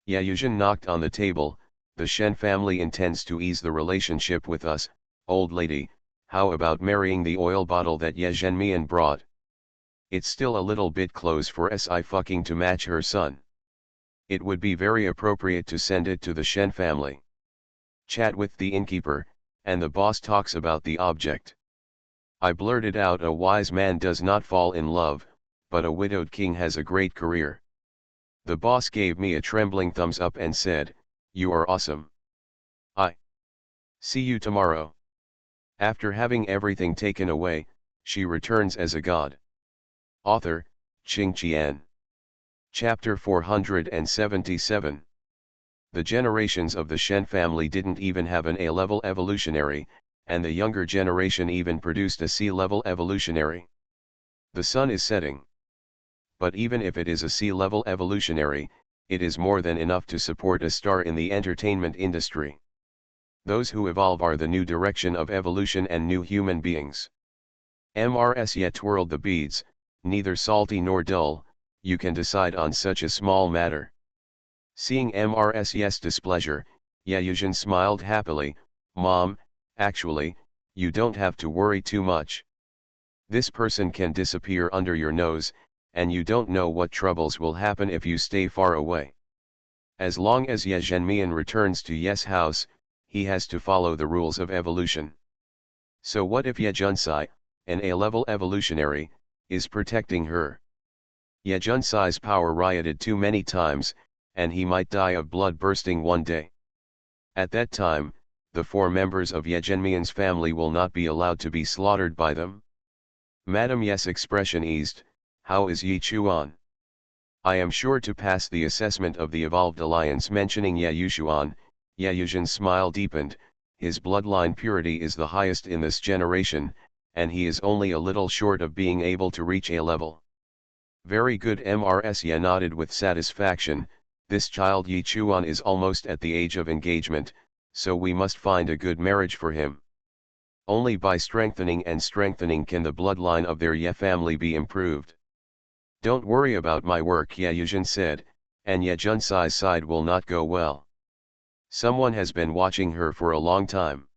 Ye Yuzhen knocked on the table. The Shen family intends to ease the relationship with us, old lady. How about marrying the oil bottle that Ye Zhenmian brought? It's still a little bit close for Si fucking to match her son. It would be very appropriate to send it to the Shen family. Chat with the innkeeper, and the boss talks about the object. I blurted out, a wise man does not fall in love, but a widowed king has a great career. The boss gave me a trembling thumbs up and said, you are awesome. I see you tomorrow. After having everything taken away, she returns as a god. Author, Qing Qian. Chapter 477. The generations of the Shen family didn't even have an A-level evolutionary, and the younger generation even produced a C-level evolutionary. The sun is setting. But even if it is a C-level evolutionary, it is more than enough to support a star in the entertainment industry. Those who evolve are the new direction of evolution and new human beings. Mrs. Ye twirled the beads, neither salty nor dull. You can decide on such a small matter. Seeing Mrs. Ye's displeasure, Yayuzhan smiled happily. Mom, actually, you don't have to worry too much. This person can disappear under your nose, and you don't know what troubles will happen if you stay far away. As long as Ye Zhenmian returns to Ye's house, he has to follow the rules of evolution. So what if Ye Junsai, an A-level evolutionary, is protecting her? Ye Junsai's power rioted too many times, and he might die of blood bursting one day. At that time, the 4 members of Ye Zhenmian's family will not be allowed to be slaughtered by them. Madame Ye's expression eased. How is Yi Chuan? I am sure to pass the assessment of the Evolved Alliance. Mentioning Ye Yushuan, Ye Yuzhan's smile deepened. His bloodline purity is the highest in this generation, and he is only a little short of being able to reach A level. Very good. Mrs. Ye nodded with satisfaction. This child Yi Chuan is almost at the age of engagement, so we must find a good marriage for him. Only by strengthening can the bloodline of their Ye family be improved. Don't worry about my work, Ye Yuzhan said, and Ye Junsai's side will not go well. Someone has been watching her for a long time.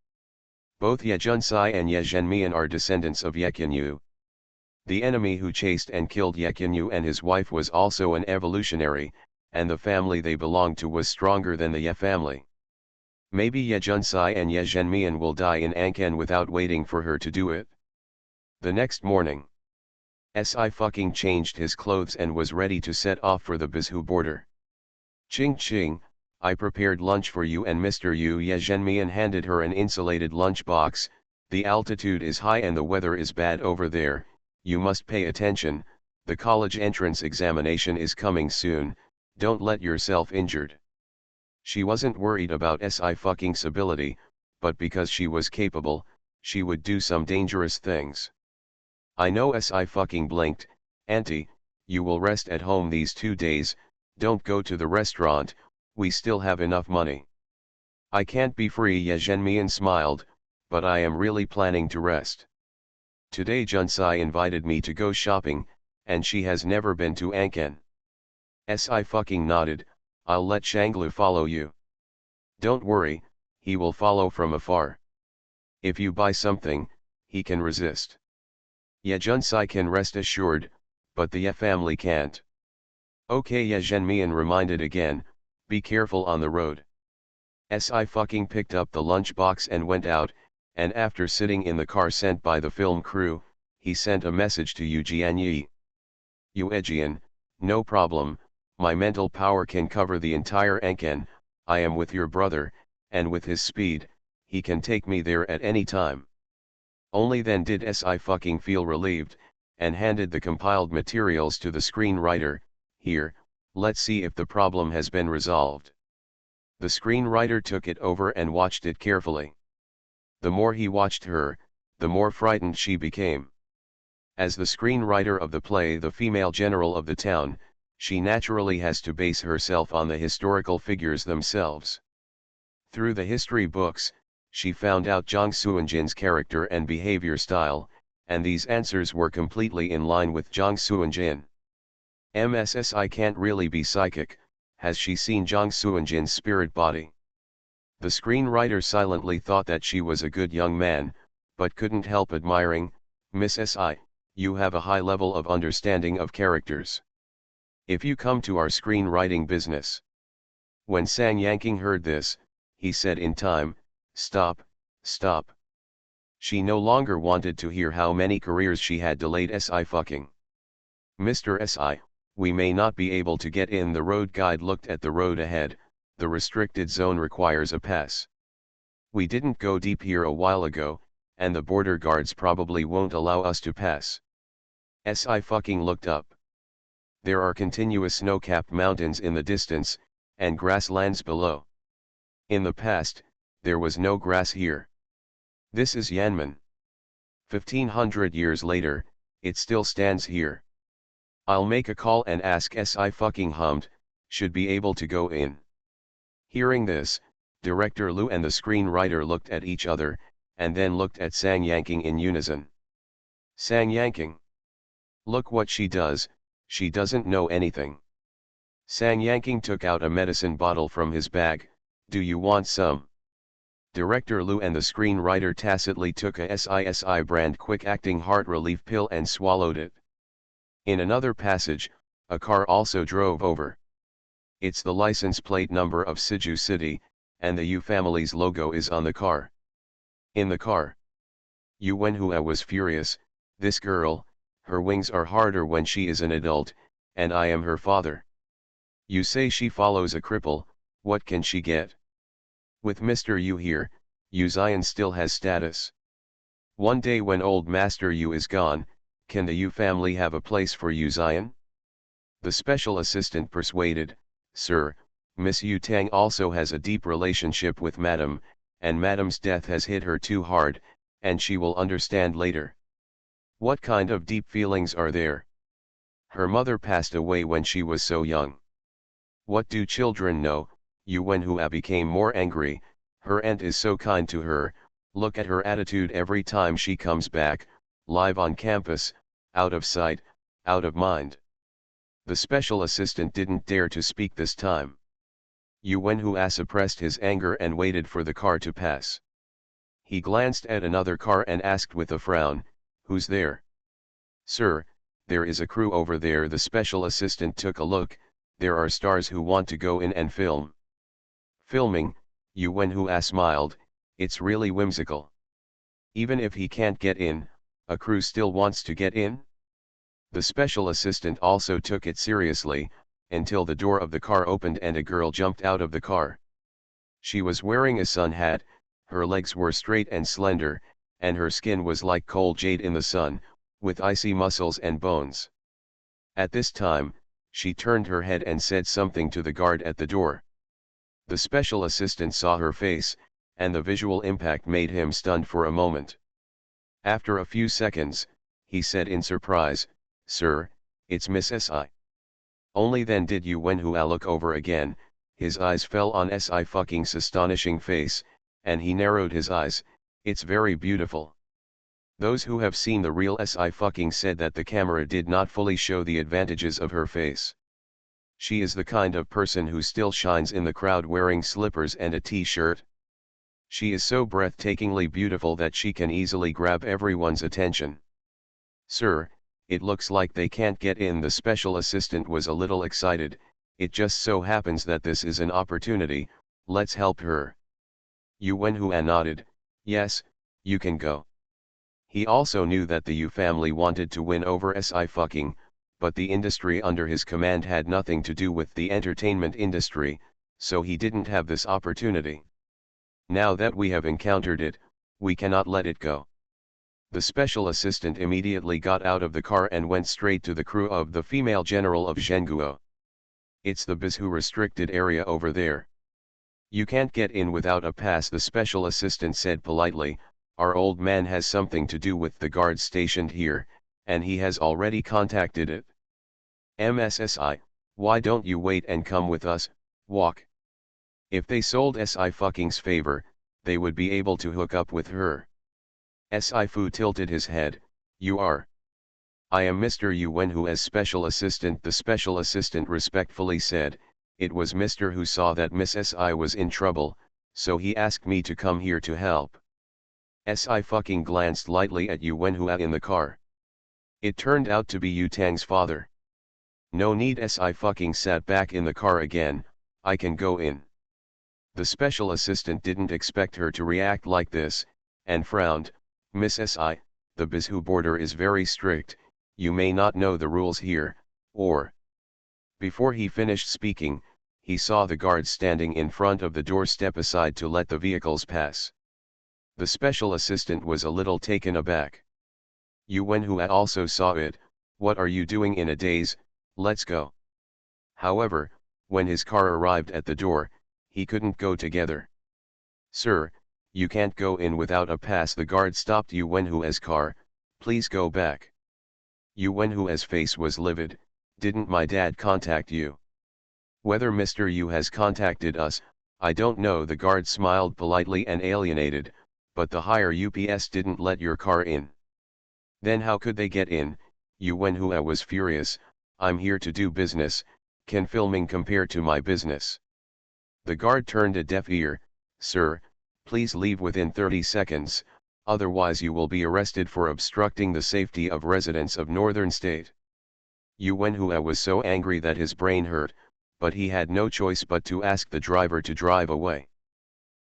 Both Ye Junsai and Ye Zhenmian are descendants of Ye Qianyu. The enemy who chased and killed Ye Qianyu and his wife was also an evolutionary, and the family they belonged to was stronger than the Ye family. Maybe Ye Junsai and Ye Zhenmian will die in Ankan without waiting for her to do it. The next morning, Si changed his clothes and was ready to set off for the Bizhu border. Ching ching, I prepared lunch for you and Mr. Yu. Ye Zhenmian handed her an insulated lunch box. The altitude is high and the weather is bad over there, you must pay attention, the college entrance examination is coming soon, don't let yourself injured. She wasn't worried about Si ability, but because she was capable, she would do some dangerous things. I know. Si blinked. Auntie, you will rest at home these 2 days, don't go to the restaurant, we still have enough money. I can't be free. Ye Zhenmian smiled, but I am really planning to rest. Today Junsai invited me to go shopping, and she has never been to Ankan. Si nodded. I'll let Shanglu follow you. Don't worry, he will follow from afar. If you buy something, he can resist. Ye Junsai can rest assured, but the Ye family can't. Okay. Ye Zhenmian reminded again, be careful on the road. Si picked up the lunch box and went out, and after sitting in the car sent by the film crew, he sent a message to Yu Jianyi. Yu Ejian, no problem, my mental power can cover the entire Ankan, I am with your brother, and with his speed, he can take me there at any time. Only then did Si feel relieved, and handed the compiled materials to the screenwriter. Here, let's see if the problem has been resolved. The screenwriter took it over and watched it carefully. The more he watched her, the more frightened she became. As the screenwriter of the play The Female General of the Town, she naturally has to base herself on the historical figures themselves. Through the history books, she found out Zhang Suanjin's character and behavior style, and these answers were completely in line with Zhang Suanjin. MSSI can't really be psychic, has she seen Zhang Suanjin's spirit body? The screenwriter silently thought that she was a good young man, but couldn't help admiring, Miss Si, you have a high level of understanding of characters. If you come to our screenwriting business. When Sang Yanking heard this, he said in time, stop, stop. She no longer wanted to hear how many careers she had delayed. Mr. Si, we may not be able to get in. The road guide looked at the road ahead, the restricted zone requires a pass. We didn't go deep here a while ago, and the border guards probably won't allow us to pass. Si looked up. There are continuous snow-capped mountains in the distance, and grasslands below. In the past, there was no grass here. This is Yanmen. 1500 years later, it still stands here. I'll make a call and ask. Si hummed, should be able to go in. Hearing this, Director Lu and the screenwriter looked at each other, and then looked at Sang Yanking in unison. Sang Yanking. Look what she does, she doesn't know anything. Sang Yanking took out a medicine bottle from his bag. Do you want some? Director Liu and the screenwriter tacitly took a SISI brand quick-acting heart relief pill and swallowed it. In another passage, a car also drove over. It's the license plate number of Siju City, and the Yu family's logo is on the car. In the car, Yu Wenhua was furious. This girl, her wings are harder when she is an adult, and I am her father. You say she follows a cripple, what can she get? With Mr. Yu here, Yu Zion still has status. One day when old Master Yu is gone, can the Yu family have a place for Yu Zion? The special assistant persuaded, Sir, Miss Yu Tang also has a deep relationship with Madam, and Madam's death has hit her too hard, and she will understand later. What kind of deep feelings are there? Her mother passed away when she was so young. What do children know? Yu Wenhua became more angry. Her aunt is so kind to her, look at her attitude every time she comes back, live on campus, out of sight, out of mind. The special assistant didn't dare to speak this time. Yu Wenhua suppressed his anger and waited for the car to pass. He glanced at another car and asked with a frown, Who's there? Sir, there is a crew over there. The special assistant took a look. There are stars who want to go in and film. Filming, Yu Wenhua smiled, it's really whimsical. Even if he can't get in, a crew still wants to get in? The special assistant also took it seriously, until the door of the car opened and a girl jumped out of the car. She was wearing a sun hat, her legs were straight and slender, and her skin was like cold jade in the sun, with icy muscles and bones. At this time, she turned her head and said something to the guard at the door. The special assistant saw her face, and the visual impact made him stunned for a moment. After a few seconds, he said in surprise, Sir, it's Miss Si. Only then did Yu Wenhua look over again. His eyes fell on Si*'s astonishing face, and he narrowed his eyes. It's very beautiful. Those who have seen the real Si said that the camera did not fully show the advantages of her face. She is the kind of person who still shines in the crowd wearing slippers and a t-shirt. She is so breathtakingly beautiful that she can easily grab everyone's attention. Sir, it looks like they can't get in. The special assistant was a little excited. It just so happens that this is an opportunity, let's help her. Yu Wenhua nodded, yes, you can go. He also knew that the Yu family wanted to win over Si, but the industry under his command had nothing to do with the entertainment industry, so he didn't have this opportunity. Now that we have encountered it, we cannot let it go. The special assistant immediately got out of the car and went straight to the crew of the female general of Zhenguo. It's the Bizhu restricted area over there. You can't get in without a pass, the special assistant said politely. Our old man has something to do with the guards stationed here, and he has already contacted it. MSSI, why don't you wait and come with us, walk? If they sold Si*'s favor, they would be able to hook up with her. Si tilted his head, you are. I am Mr. Yu Wenhua's special assistant. The special assistant respectfully said, it was Mr. who saw that Miss Si was in trouble, so he asked me to come here to help. Si glanced lightly at Yu Wenhua in the car. It turned out to be Yu Tang's father. No need. Si sat back in the car again, I can go in. The special assistant didn't expect her to react like this, and frowned, Miss Si, the Bizhu border is very strict, you may not know the rules here, or... Before he finished speaking, he saw the guards standing in front of the door. Step aside to let the vehicles pass. The special assistant was a little taken aback. Yu Wenhua also saw it. What are you doing in a daze? Let's go. However, when his car arrived at the door, he couldn't go together. Sir, you can't go in without a pass. The guard stopped Yu Wenhua's car. Please go back. Yu Wenhua's face was livid. Didn't my dad contact you? Whether Mr. Yu has contacted us, I don't know. The guard smiled politely and alienated, but the higher UPS didn't let your car in. Then how could they get in? Yu Wenhua was furious. I'm here to do business, can filming compare to my business? The guard turned a deaf ear. "Sir, please leave within 30 seconds, otherwise you will be arrested for obstructing the safety of residents of Northern State." Yu Wenhua was so angry that his brain hurt, but he had no choice but to ask the driver to drive away.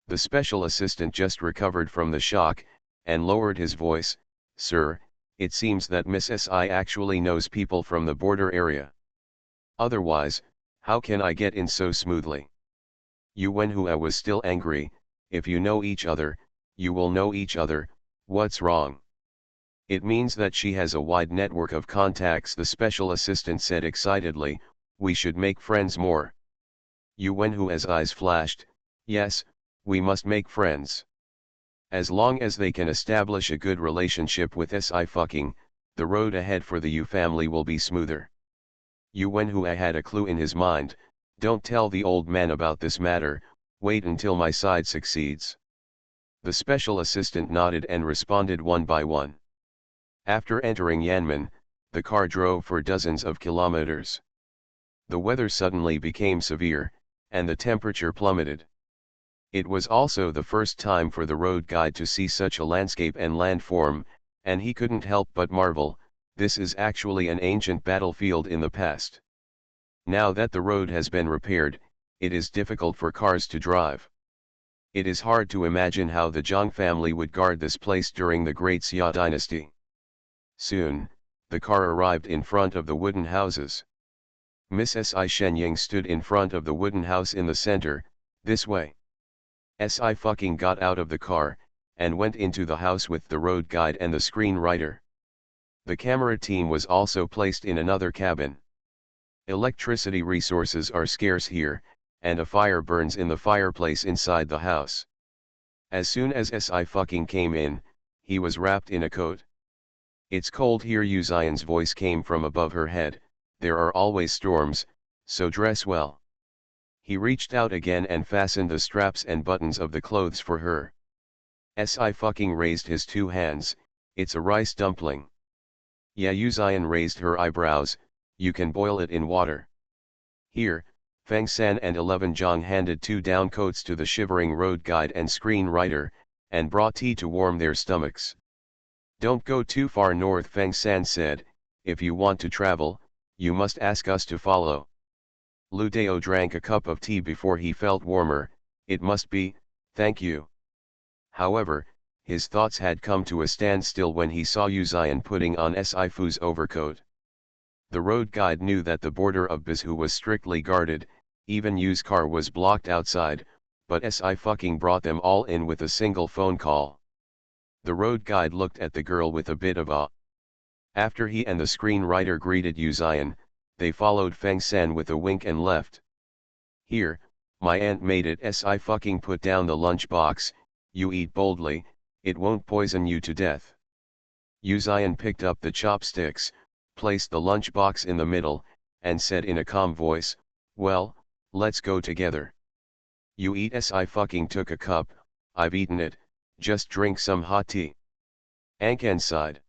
The special assistant just recovered from the shock, and lowered his voice. "Sir, it seems that Miss Si actually knows people from the border area. Otherwise, how can I get in so smoothly?" Yu Wenhua was still angry. "If you know each other, you will know each other, what's wrong?" "It means that she has a wide network of contacts," the special assistant said excitedly. "We should make friends more." Yu Wenhua's eyes flashed. "Yes, we must make friends. As long as they can establish a good relationship with Si fucking, the road ahead for the Yu family will be smoother." Yu Wenhua had a clue in his mind. "Don't tell the old man about this matter, wait until my side succeeds." The special assistant nodded and responded one by one. After entering Yanmen, the car drove for dozens of kilometers. The weather suddenly became severe, and the temperature plummeted. It was also the first time for the road guide to see such a landscape and landform, and he couldn't help but marvel. This is actually an ancient battlefield in the past. Now that the road has been repaired, it is difficult for cars to drive. It is hard to imagine how the Zhang family would guard this place during the Great Xia dynasty. Soon, the car arrived in front of the wooden houses. Miss Si Shenying stood in front of the wooden house in the center. "This way." Si fucking got out of the car, and went into the house with the road guide and the screenwriter. The camera team was also placed in another cabin. Electricity resources are scarce here, and a fire burns in the fireplace inside the house. As soon as Si fucking came in, he was wrapped in a coat. "It's cold here." Yu Xian's voice came from above her head. "There are always storms, so dress well." He reached out again and fastened the straps and buttons of the clothes for her. Si fucking raised his two hands. "It's a rice dumpling." Yeah, Yu Xian raised her eyebrows. "You can boil it in water." Here, Feng San and 11 Zhang handed 2 down coats to the shivering road guide and screenwriter, and brought tea to warm their stomachs. "Don't go too far north," Feng San said. "If you want to travel, you must ask us to follow." Lu Dao drank a cup of tea before he felt warmer. "It must be, thank you." However, his thoughts had come to a standstill when he saw Yu Xian putting on Si Fu's overcoat. The road guide knew that the border of Bizhu was strictly guarded. Even Yu's car was blocked outside, but Si fucking brought them all in with a single phone call. The road guide looked at the girl with a bit of awe. After he and the screenwriter greeted Yu Xian, they followed Feng San with a wink and left. "Here, my aunt made it." Si fucking put down the lunch box. "You eat boldly, it won't poison you to death." Yu Xian picked up the chopsticks, placed the lunch box in the middle, and said in a calm voice, "Well, let's go together." "You eat." Si fucking took a cup. "I've eaten it, just drink some hot tea." Ankan sighed.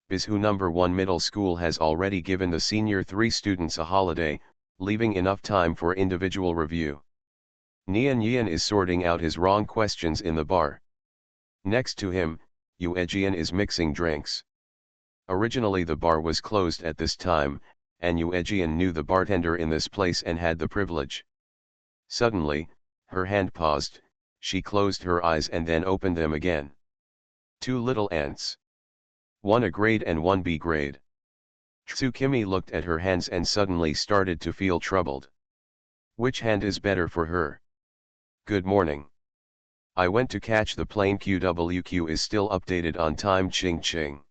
Bizhu number 1 middle school has already given the senior 3 students a holiday, leaving enough time for individual review. Nian Yian is sorting out his wrong questions in the bar. Next to him, Yu Ejian is mixing drinks. Originally the bar was closed at this time, and Yu Ejian knew the bartender in this place and had the privilege. Suddenly, her hand paused, she closed her eyes and then opened them again. 2 little ants. One A grade and one B grade. Tsukimi looked at her hands and suddenly started to feel troubled. Which hand is better for her? "Good morning. I went to catch the plane. QWQ is still updated on time. Ching ching."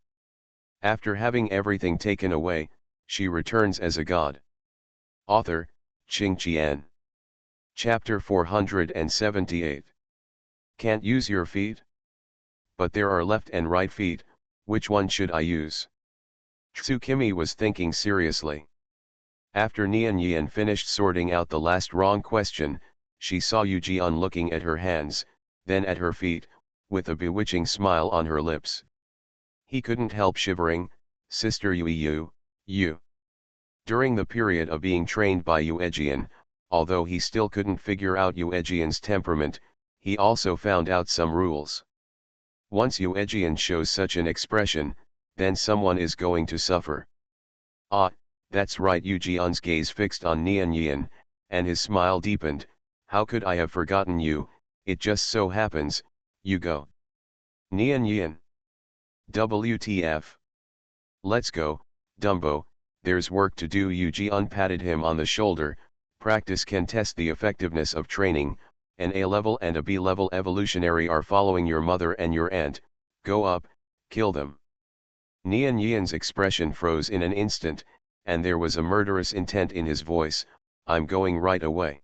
After having everything taken away, she returns as a god. Author, Ching Qian. Chapter 478. Can't use your feet? But there are left and right feet, which one should I use? Tsukimi was thinking seriously. After Nian Yian finished sorting out the last wrong question, she saw Yu Jian looking at her hands, then at her feet, with a bewitching smile on her lips. He couldn't help shivering. "Sister Yu. During the period of being trained by Yu Ejian, although he still couldn't figure out Yuejian's temperament, he also found out some rules. Once Yuejian shows such an expression, then someone is going to suffer. Ah, that's right. Yujian's gaze fixed on Nian Yian, and his smile deepened. How could I have forgotten you? It just so happens, you go. Nian Yian. WTF. Let's go, Dumbo, there's work to do. Yujian patted him on the shoulder. Practice can test the effectiveness of training. An A-level and a B-level evolutionary are following your mother and your aunt. Go up, kill them. Nian Yian's expression froze in an instant, and there was a murderous intent in his voice. I'm going right away.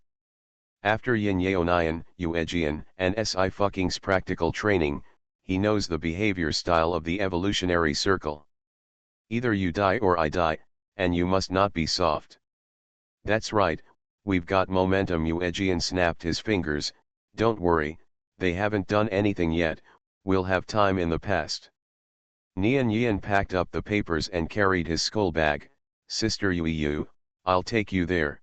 After Yin Yaonian, Yuejian, and Sci-Fi's practical training, he knows the behavior style of the evolutionary circle. Either you die or I die, and you must not be soft. That's right, we've got momentum. Yuejian snapped his fingers. Don't worry, they haven't done anything yet, we'll have time in the past. Nian Yian packed up the papers and carried his skull bag. Sister Yu, I'll take you there.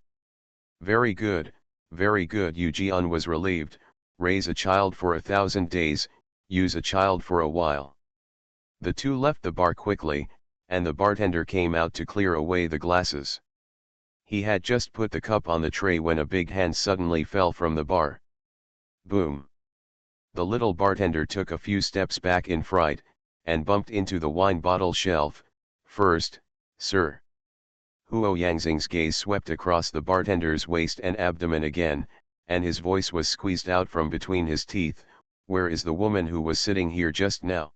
Very good, Yujian was relieved. Raise a child for 1,000 days, use a child for a while. The two left the bar quickly, and the bartender came out to clear away the glasses. He had just put the cup on the tray when a big hand suddenly fell from the bar. Boom! The little bartender took a few steps back in fright, and bumped into the wine bottle shelf. First, sir. Huo Yangzing's gaze swept across the bartender's waist and abdomen again, and his voice was squeezed out from between his teeth. Where is the woman who was sitting here just now?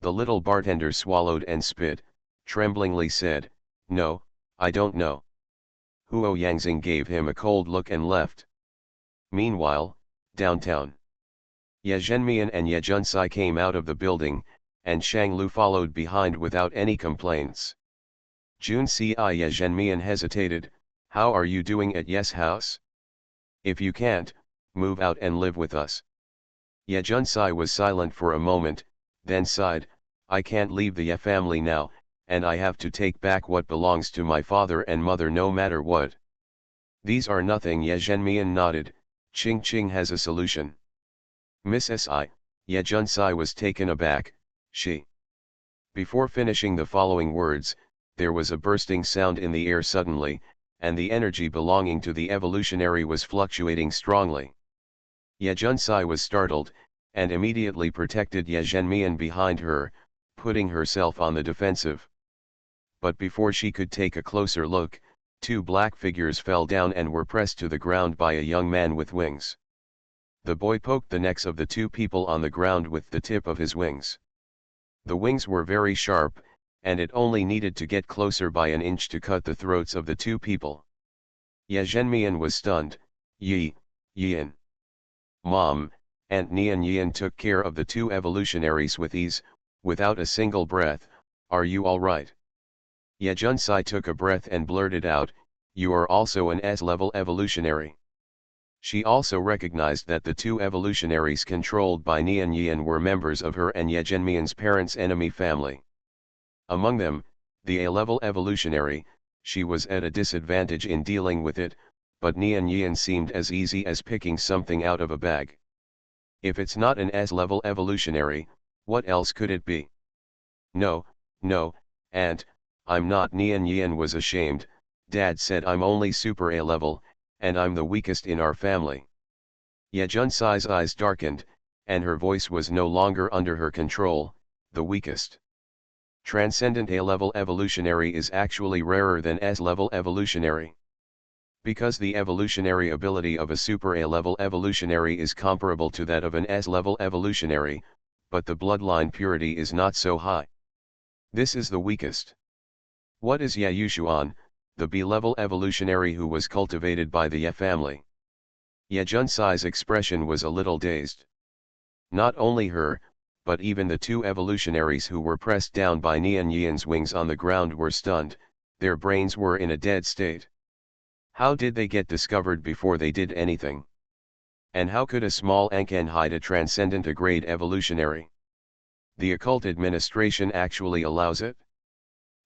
The little bartender swallowed and spit, tremblingly said, No, I don't know. Huo Yangzing gave him a cold look and left. Meanwhile, downtown. Ye Zhenmian and Ye Junsai came out of the building, and Shang Lu followed behind without any complaints. Jun Ci Ye Zhenmian hesitated. How are you doing at Ye's house? If you can't, move out and live with us. Ye Junsai was silent for a moment, then sighed, I can't leave the Ye family now, and I have to take back what belongs to my father and mother no matter what. These are nothing. Ye Zhenmian nodded. Ching Ching has a solution. Miss Si, Ye Junsai was taken aback. She. Before finishing the following words, there was a bursting sound in the air suddenly, and the energy belonging to the evolutionary was fluctuating strongly. Ye Junsai was startled, and immediately protected Ye Zhenmian behind her, putting herself on the defensive. But before she could take a closer look, two black figures fell down and were pressed to the ground by a young man with wings. The boy poked the necks of the two people on the ground with the tip of his wings. The wings were very sharp, and it only needed to get closer by an inch to cut the throats of the two people. Ye Zhenmian was stunned. Yin. Mom, Aunt Nian Yian took care of the two evolutionaries with ease, without a single breath. Are you all right? Ye Junsai took a breath and blurted out, you are also an S-level evolutionary. She also recognized that the two evolutionaries controlled by Nian Yian were members of her and Ye Zhenmian's parents' enemy family. Among them, the A-level evolutionary, she was at a disadvantage in dealing with it, but Nian Yian seemed as easy as picking something out of a bag. If it's not an S-level evolutionary, what else could it be? No, Aunt, I'm not. Nian Yian was ashamed. Dad said I'm only super A-level, and I'm the weakest in our family. Ye Junsai's eyes darkened, and her voice was no longer under her control. The weakest. Transcendent A-level evolutionary is actually rarer than S-level evolutionary. Because the evolutionary ability of a super A-level evolutionary is comparable to that of an S-level evolutionary, but the bloodline purity is not so high. This is the weakest. What is Ye Yushuan, the B-level evolutionary who was cultivated by the Ye family? Ye Junsai's expression was a little dazed. Not only her, but even the two evolutionaries who were pressed down by Nian Yian's wings on the ground were stunned, their brains were in a dead state. How did they get discovered before they did anything? And how could a small Anken hide a transcendent A-grade evolutionary? The occult administration actually allows it?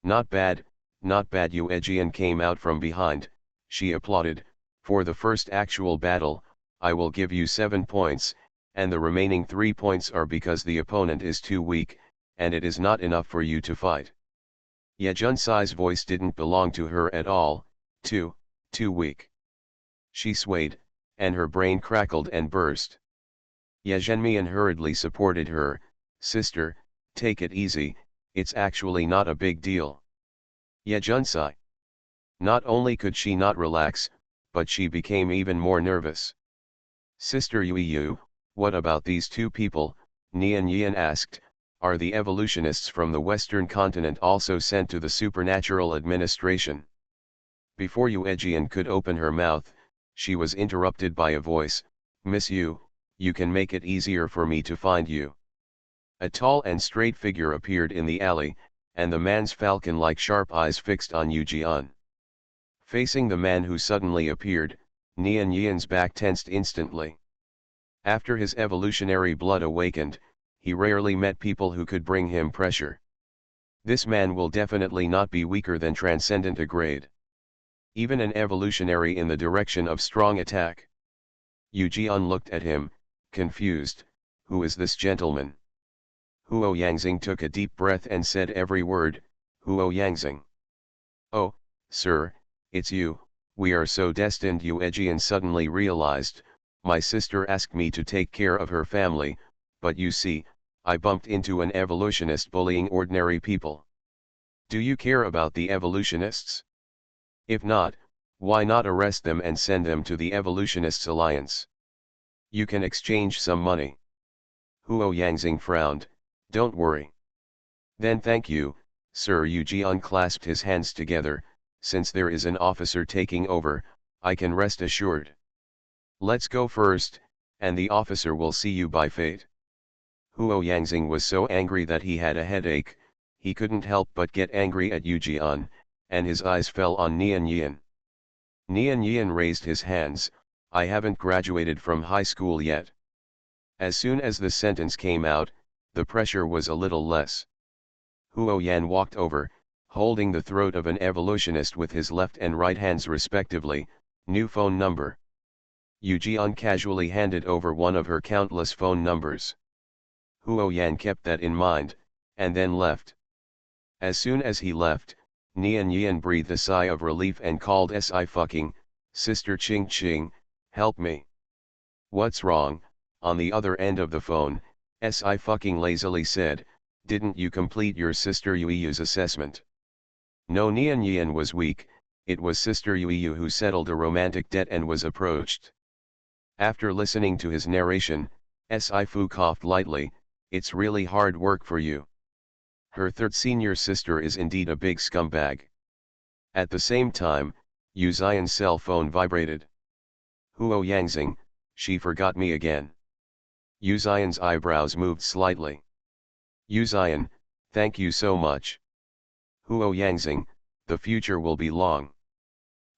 Not bad, Yuejian came out from behind. She applauded. For the first actual battle, I will give you 7 points, and the remaining 3 points are because the opponent is too weak, and it is not enough for you to fight. Ye Junsai's voice didn't belong to her at all, too weak. She swayed, and her brain crackled and burst. Ye Zhenmian hurriedly supported her. Sister, take it easy, it's actually not a big deal. Ye Junsai. Not only could she not relax, but she became even more nervous. Sister Yu, what about these two people? Nian Yian asked. Are the evolutionists from the Western continent also sent to the Supernatural Administration? Before Yu Ejian could open her mouth, she was interrupted by a voice. Miss Yu, you can make it easier for me to find you. A tall and straight figure appeared in the alley, and the man's falcon-like sharp eyes fixed on Yu Jian. Facing the man who suddenly appeared, Nian Yian's back tensed instantly. After his evolutionary blood awakened, he rarely met people who could bring him pressure. This man will definitely not be weaker than Transcendent a grade. Even an evolutionary in the direction of strong attack. Yu Jian looked at him, confused. Who is this gentleman? Huo Yangxing took a deep breath and said every word. Huo Yangxing. Oh, sir, it's you. We are so destined. Yu Ejian suddenly realized. My sister asked me to take care of her family, but you see, I bumped into an evolutionist bullying ordinary people. Do you care about the evolutionists? If not, why not arrest them and send them to the Evolutionists Alliance? You can exchange some money. Huo Yangxing frowned. Don't worry. Then thank you, sir. Yu Jian clasped his hands together. Since there is an officer taking over, I can rest assured. Let's go first, and the officer will see you by fate. Huo Yangxing was so angry that he had a headache. He couldn't help but get angry at Yu Jian, and his eyes fell on Nian Yian. Nian Yian raised his hands. I haven't graduated from high school yet. As soon as the sentence came out, the pressure was a little less. Huo Yan walked over, holding the throat of an evolutionist with his left and right hands respectively. New phone number. Yu Jian casually handed over one of her countless phone numbers. Huo Yan kept that in mind, and then left. As soon as he left, Nian Yian breathed a sigh of relief and called Sci-fi, Sister Ching Ching, help me. What's wrong? On the other end of the phone, Sci-fi lazily said, didn't you complete your sister Yui's assessment? No. Nian Yian was weak. It was Sister Yu who settled a romantic debt and was approached. After listening to his narration, Sci-Fu coughed lightly. It's really hard work for you. Her third senior sister is indeed a big scumbag. At the same time, Yu Xian's cell phone vibrated. Huo Yangxing, she forgot me again. Yu Xian's eyebrows moved slightly. Yu Xian, thank you so much. Huo Yangxing, the future will be long.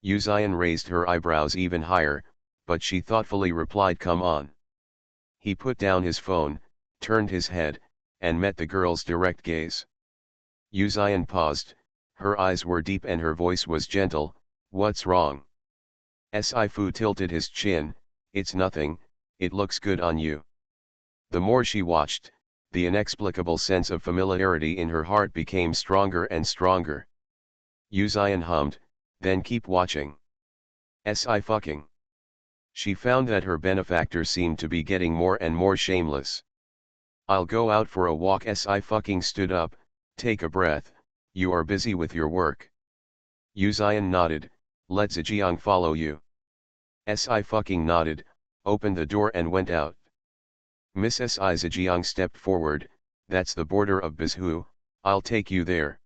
Yu Xian raised her eyebrows even higher, but she thoughtfully replied, come on. He put down his phone, turned his head, and met the girl's direct gaze. Yu Xian paused. Her eyes were deep and her voice was gentle. What's wrong? Sci-Fu tilted his chin. It's nothing, it looks good on you. The more she watched, the inexplicable sense of familiarity in her heart became stronger and stronger. Yu Xian hummed, then keep watching. Sci-fucking. She found that her benefactor seemed to be getting more and more shameless. I'll go out for a walk. Sci-fucking stood up. Take a breath, you are busy with your work. Yu Xian nodded. Let Zhejiang follow you. Sci-fucking nodded, opened the door and went out. Miss Si Zhejiang stepped forward. That's the border of Bizhu, I'll take you there.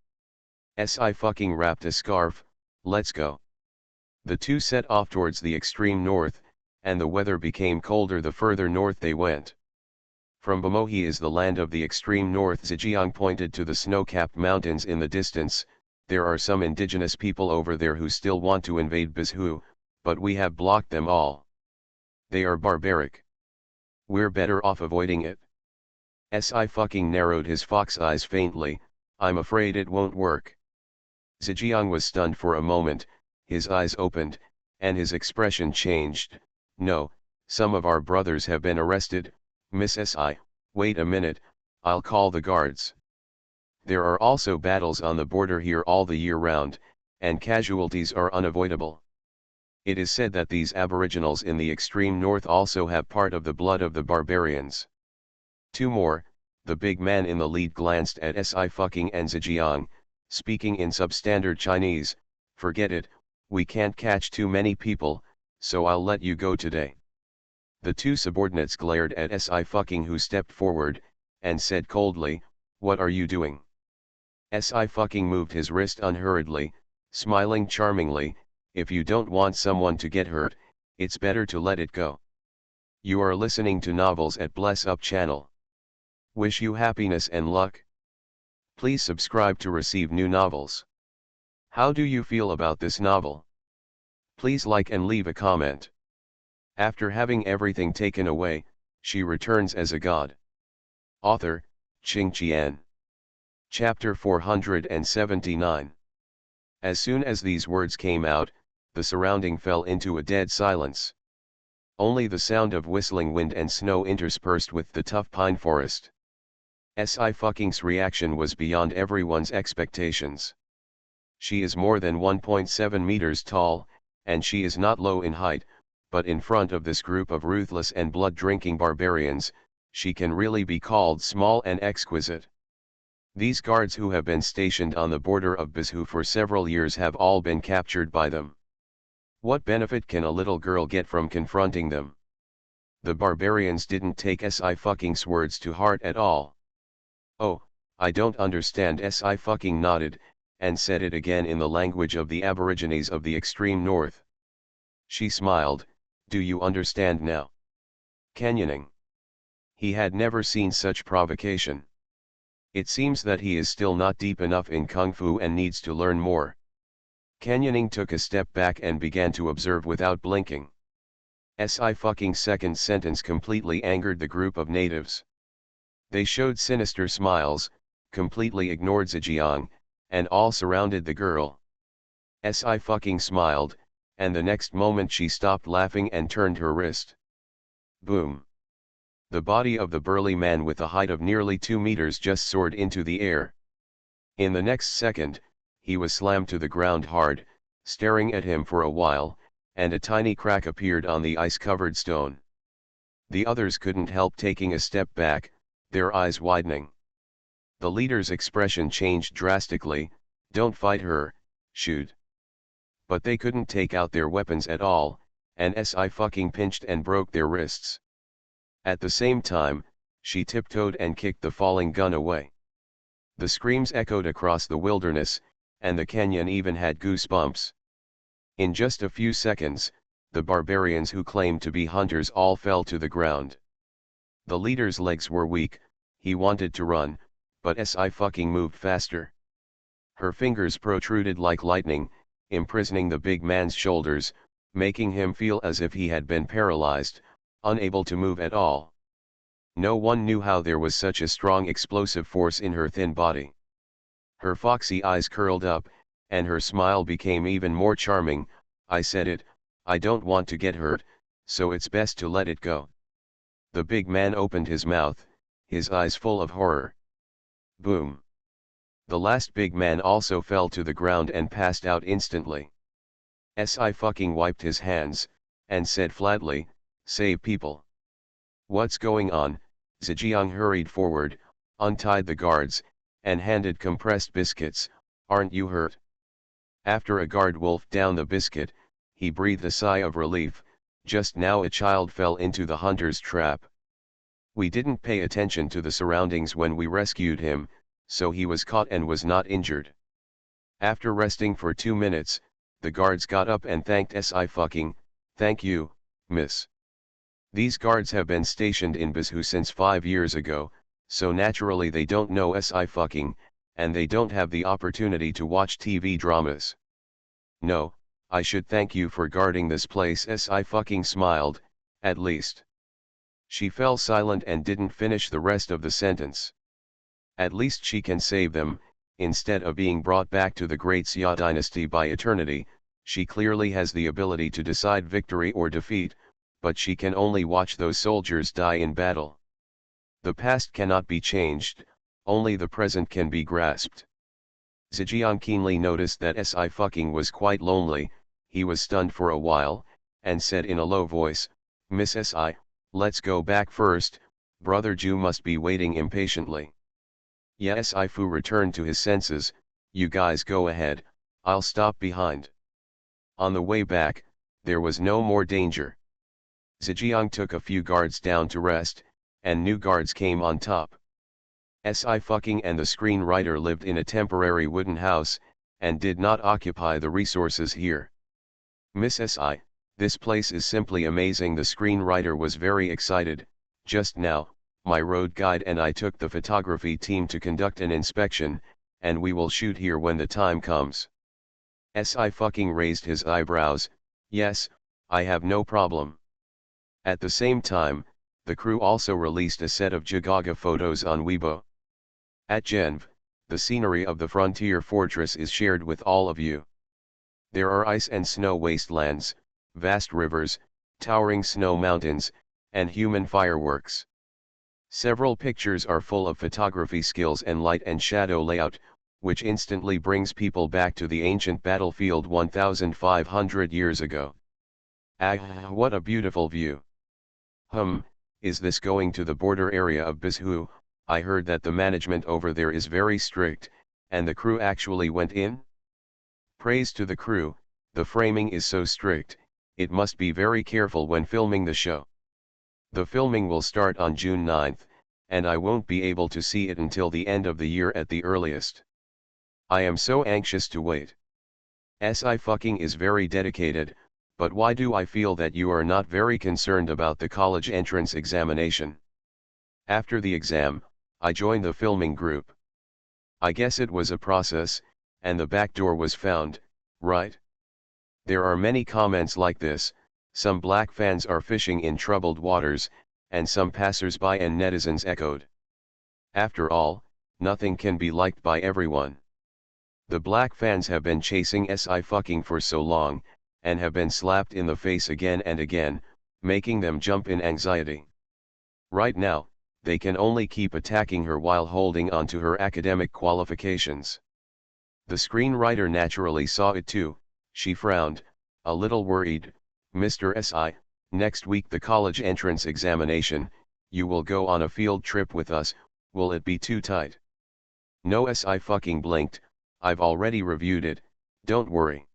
Sci-fucking wrapped a scarf. Let's go. The two set off towards the extreme north, and the weather became colder the further north they went. From Bamohi is the land of the extreme north. Zhejiang pointed to the snow-capped mountains in the distance. There are some indigenous people over there who still want to invade Bizhu, but we have blocked them all. They are barbaric. We're better off avoiding it. Sci-fucking narrowed his fox eyes faintly. I'm afraid it won't work. Zhejiang was stunned for a moment, his eyes opened, and his expression changed. No, some of our brothers have been arrested, Miss Si, wait a minute, I'll call the guards. There are also battles on the border here all the year round, and casualties are unavoidable. It is said that these aboriginals in the extreme north also have part of the blood of the barbarians. Two more, the big man in the lead glanced at Si fucking and Zhejiang, speaking in substandard Chinese, forget it, we can't catch too many people, so I'll let you go today. The two subordinates glared at Si fucking, who stepped forward, and said coldly, what are you doing? Si fucking moved his wrist unhurriedly, smiling charmingly, if you don't want someone to get hurt, it's better to let it go. You are listening to Novels at Bless Up channel. Wish you happiness and luck. Please subscribe to receive new novels. How do you feel about this novel? Please like and leave a comment. After having everything taken away, she returns as a god. Author, Qing Qian. Chapter 479. As soon as these words came out, the surrounding fell into a dead silence. Only the sound of whistling wind and snow interspersed with the tough pine forest. Si fucking's reaction was beyond everyone's expectations. She is more than 1.7 meters tall, and she is not low in height, but in front of this group of ruthless and blood-drinking barbarians, she can really be called small and exquisite. These guards who have been stationed on the border of Bizhu for several years have all been captured by them. What benefit can a little girl get from confronting them? The barbarians didn't take Si fucking's words to heart at all. Oh, I don't understand. Si fucking nodded, and said it again in the language of the aborigines of the extreme north. She smiled, do you understand now? Canyoning. He had never seen such provocation. It seems that he is still not deep enough in Kung Fu and needs to learn more. Canyoning took a step back and began to observe without blinking. Si fucking's second sentence completely angered the group of natives. They showed sinister smiles, completely ignored Zhejiang, and all surrounded the girl. Si fucking smiled, and the next moment she stopped laughing and turned her wrist. Boom. The body of the burly man with a height of nearly 2 meters just soared into the air. In the next second, he was slammed to the ground hard, staring at him for a while, and a tiny crack appeared on the ice-covered stone. The others couldn't help taking a step back, their eyes widening. The leader's expression changed drastically, don't fight her, shoot. But they couldn't take out their weapons at all, and Si fucking pinched and broke their wrists. At the same time, she tiptoed and kicked the falling gun away. The screams echoed across the wilderness, and the canyon even had goosebumps. In just a few seconds, the barbarians who claimed to be hunters all fell to the ground. The leader's legs were weak, he wanted to run, but Si fucking moved faster. Her fingers protruded like lightning, imprisoning the big man's shoulders, making him feel as if he had been paralyzed, unable to move at all. No one knew how there was such a strong explosive force in her thin body. Her foxy eyes curled up, and her smile became even more charming. I said it, I don't want to get hurt, so it's best to let it go. The big man opened his mouth, his eyes full of horror. Boom. The last big man also fell to the ground and passed out instantly. Si fucking wiped his hands, and said flatly, save people. What's going on? Zhejiang hurried forward, untied the guards, and handed compressed biscuits. Aren't you hurt? After a guard wolfed down the biscuit, he breathed a sigh of relief. Just now a child fell into the hunter's trap. We didn't pay attention to the surroundings when we rescued him, so he was caught and was not injured. After resting for 2 minutes, the guards got up and thanked Si fucking, thank you, miss. These guards have been stationed in Bizhu since 5 years ago, so naturally they don't know Si fucking, and they don't have the opportunity to watch TV dramas. No, I should thank you for guarding this place. Si fucking smiled, at least. She fell silent and didn't finish the rest of the sentence. At least she can save them, instead of being brought back to the Great Xia dynasty by eternity, She clearly has the ability to decide victory or defeat, but she can only watch those soldiers die in battle. The past cannot be changed, only the present can be grasped. Zijian keenly noticed that Sci was quite lonely. He was stunned for a while, and said in a low voice, "Miss Si, let's go back first, Brother Ju must be waiting impatiently." Yes, Ifu returned to his senses. "You guys go ahead, I'll stop behind." On the way back, there was no more danger. Zijiang took a few guards down to rest, and new guards came on top. Si and the screenwriter lived in a temporary wooden house, and did not occupy the resources here. "Miss Si, this place is simply amazing." The screenwriter was very excited. "Just now, my road guide and I took the photography team to conduct an inspection, and we will shoot here when the time comes." Si raised his eyebrows. "Yes, I have no problem." At the same time, the crew also released a set of Jagaga photos on Weibo. At Genv, the scenery of the frontier fortress is shared with all of you. There are ice and snow wastelands, vast rivers, towering snow mountains, and human fireworks. Several pictures are full of photography skills and light and shadow layout, which instantly brings people back to the ancient battlefield 1,500 years ago. Ah, what a beautiful view. Is this going to the border area of Bizhu? I heard that the management over there is very strict, and the crew actually went in? Praise to the crew, the framing is so strict, it must be very careful when filming the show. The filming will start on June 9th, and I won't be able to see it until the end of the year at the earliest. I am so anxious to wait. Si is very dedicated, but why do I feel that you are not very concerned about the college entrance examination? After the exam, I joined the filming group. I guess it was a process, and the back door was found, right? There are many comments like this. Some black fans are fishing in troubled waters, and some passers-by and netizens echoed. After all, nothing can be liked by everyone. The black fans have been chasing Si for so long, and have been slapped in the face again and again, making them jump in anxiety. Right now, they can only keep attacking her while holding on to her academic qualifications. The screenwriter naturally saw it too. She frowned, a little worried. "Mr. Si, next week the college entrance examination, you will go on a field trip with us, will it be too tight?" "No." Si blinked, "I've already reviewed it, don't worry."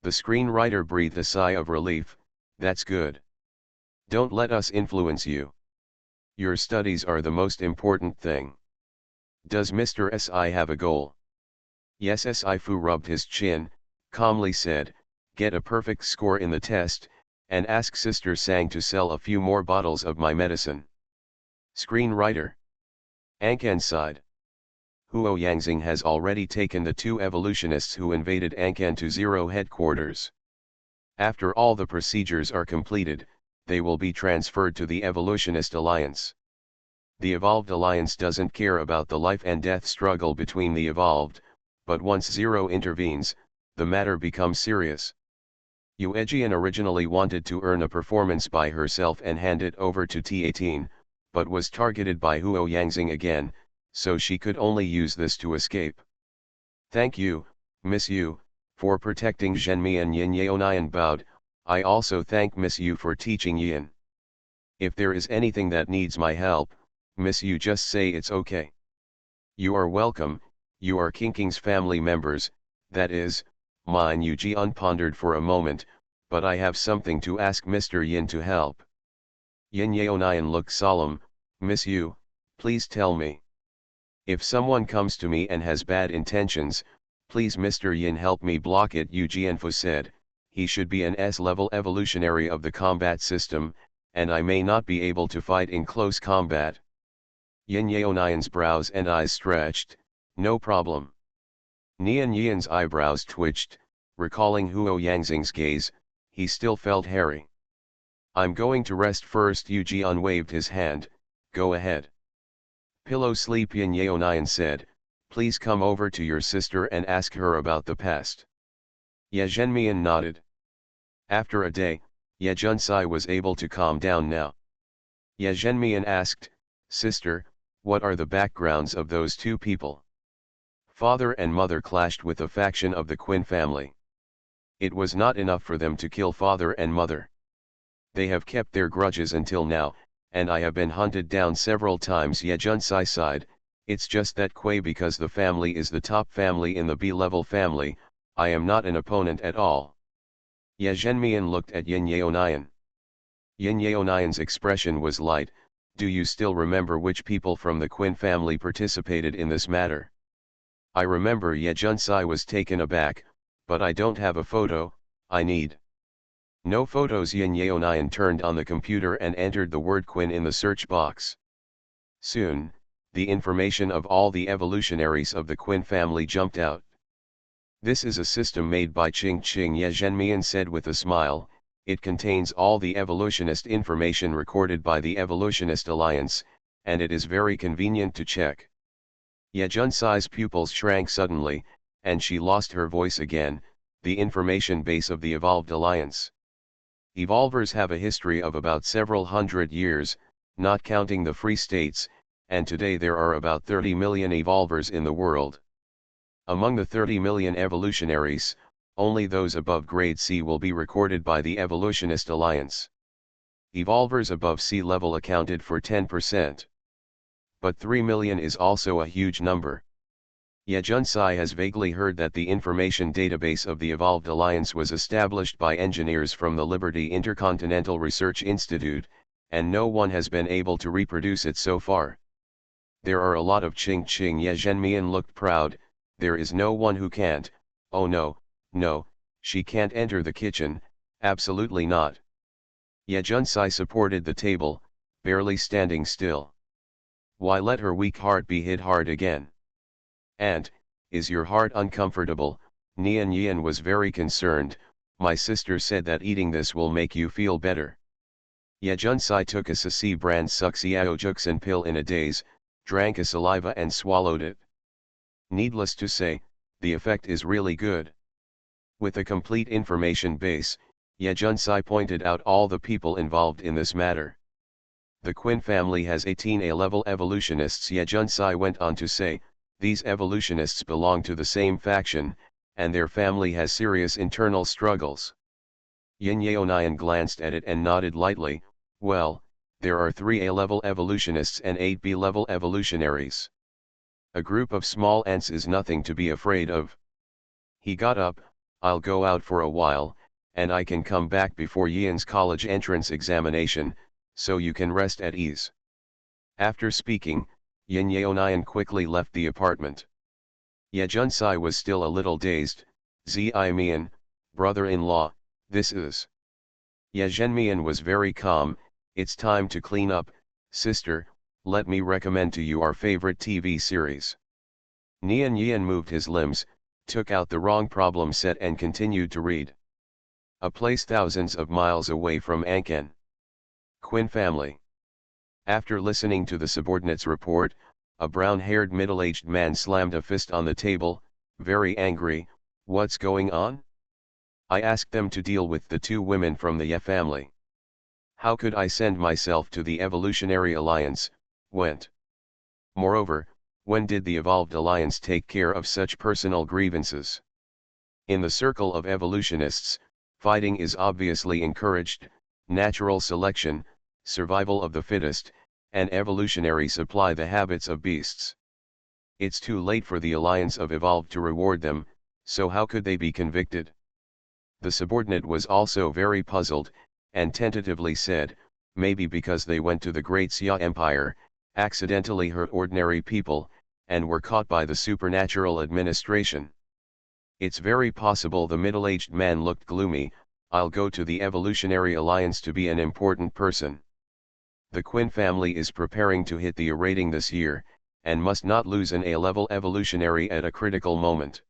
The screenwriter breathed a sigh of relief. "That's good. Don't let us influence you. Your studies are the most important thing. Does Mr. Si have a goal?" "Yes." Si rubbed his chin, calmly said, "Get a perfect score in the test, and ask Sister Sang to sell a few more bottles of my medicine." Screenwriter Ankan sighed. Huo Yangxing has already taken the two evolutionists who invaded Ankan to Zero headquarters. After all the procedures are completed, they will be transferred to the Evolutionist Alliance. The Evolved Alliance doesn't care about the life and death struggle between the Evolved, but once Zero intervenes, the matter becomes serious. Yuejian originally wanted to earn a performance by herself and hand it over to T18, but was targeted by Huo Yangxing again, so she could only use this to escape. "Thank you, Miss Yu, for protecting Zhenmi and Yin Yaonian bowed. I also thank Miss Yu for teaching Yin. If there is anything that needs my help, Miss Yu just say it's okay." "You are welcome, you are King family members, that is, mine." Yu Jian pondered for a moment, "but I have something to ask Mr. Yin to help." Yin Yaonian looked solemn. "Miss Yu, please tell me. If someone comes to me and has bad intentions, please Mr. Yin help me block it." Yu Jianfu said, "He should be an S-level evolutionary of the combat system, and I may not be able to fight in close combat." Yin Yaonian's brows and eyes stretched. "No problem." Nian Yian's eyebrows twitched, recalling Huo Yangxing's gaze. He still felt hairy. "I'm going to rest first." Yu Jian waved his hand. "Go ahead." "Pillow sleep." Yin Yaonian said, "Please come over to your sister and ask her about the past." Ye Zhenmian nodded. After a day, Ye Junsai was able to calm down now. Ye Zhenmian asked, "Sister, what are the backgrounds of those two people?" Father and mother clashed with a faction of the Qin family. It was not enough for them to kill father and mother. They have kept their grudges until now, and I have been hunted down several times. Ye Junsai sighed, "It's just that Kuei, because the family is the top family in the B-level family, I am not an opponent at all." Ye Zhenmian looked at Yin Yeonian. Yin Yeonian's expression was light. "Do you still remember which people from the Qin family participated in this matter?" "I remember." Ye Junsai was taken aback, "but I don't have a photo, I need." "No photos." Yin Yeonian turned on the computer and entered the word Qin in the search box. Soon, the information of all the evolutionaries of the Qin family jumped out. "This is a system made by Qing," Ye Zhenmian said with a smile. "It contains all the evolutionist information recorded by the Evolutionist Alliance, and it is very convenient to check." Ye Junsai's pupils shrank suddenly, and she lost her voice again. "The information base of the Evolved Alliance. Evolvers have a history of about several hundred years, not counting the free states, and today there are about 30 million evolvers in the world. Among the 30 million evolutionaries, only those above grade C will be recorded by the Evolutionist Alliance. Evolvers above sea level accounted for 10%. But 3 million is also a huge number." Ye Junsai has vaguely heard that the information database of the Evolved Alliance was established by engineers from the Liberty Intercontinental Research Institute, and no one has been able to reproduce it so far. "There are a lot of Qing." Ye Zhenmian looked proud. "There is no one who can't." "Oh no, no, she can't enter the kitchen, absolutely not." Ye Junsai supported the table, barely standing still. "Why let her weak heart be hit hard again? And, is your heart uncomfortable?" Nian Yan was very concerned. "My sister said that eating this will make you feel better." Ye Junsai took a Sisi brand Suxiaojuxin pill in a daze, drank a saliva and swallowed it. Needless to say, the effect is really good. With a complete information base, Ye Junsai pointed out all the people involved in this matter. "The Qin family has 18 A-level evolutionists." Ye Junsai went on to say, "These evolutionists belong to the same faction, and their family has serious internal struggles." Yin Yeonian glanced at it and nodded lightly. "Well, there are 3 A-level evolutionists and 8 B-level evolutionaries. A group of small ants is nothing to be afraid of." He got up. "I'll go out for a while, and I can come back before Yian's college entrance examination, so you can rest at ease." After speaking, Yin Yeonian quickly left the apartment. Ye Junsai was still a little dazed. "Mian, brother-in-law, this is..." Ye Zhenmian was very calm. "It's time to clean up, sister. Let me recommend to you our favorite TV series." Nian Yan moved his limbs, took out the wrong problem set and continued to read. "A place thousands of miles away from Anken. Qin family." After listening to the subordinate's report, a brown-haired middle-aged man slammed a fist on the table, very angry. "What's going on? I asked them to deal with the 2 women from the Ye family. How could I send myself to the Evolutionary Alliance, went? Moreover, when did the Evolved Alliance take care of such personal grievances? In the circle of evolutionists, fighting is obviously encouraged, natural selection, survival of the fittest, and evolutionary supply the habits of beasts. It's too late for the Alliance of Evolved to reward them, so how could they be convicted?" The subordinate was also very puzzled, and tentatively said, "Maybe because they went to the Great Xia Empire, accidentally hurt ordinary people, and were caught by the supernatural administration." "It's very possible." The middle-aged man looked gloomy. "I'll go to the Evolutionary Alliance to be an important person. The Qin family is preparing to hit the A rating this year, and must not lose an A-level evolutionary at a critical moment."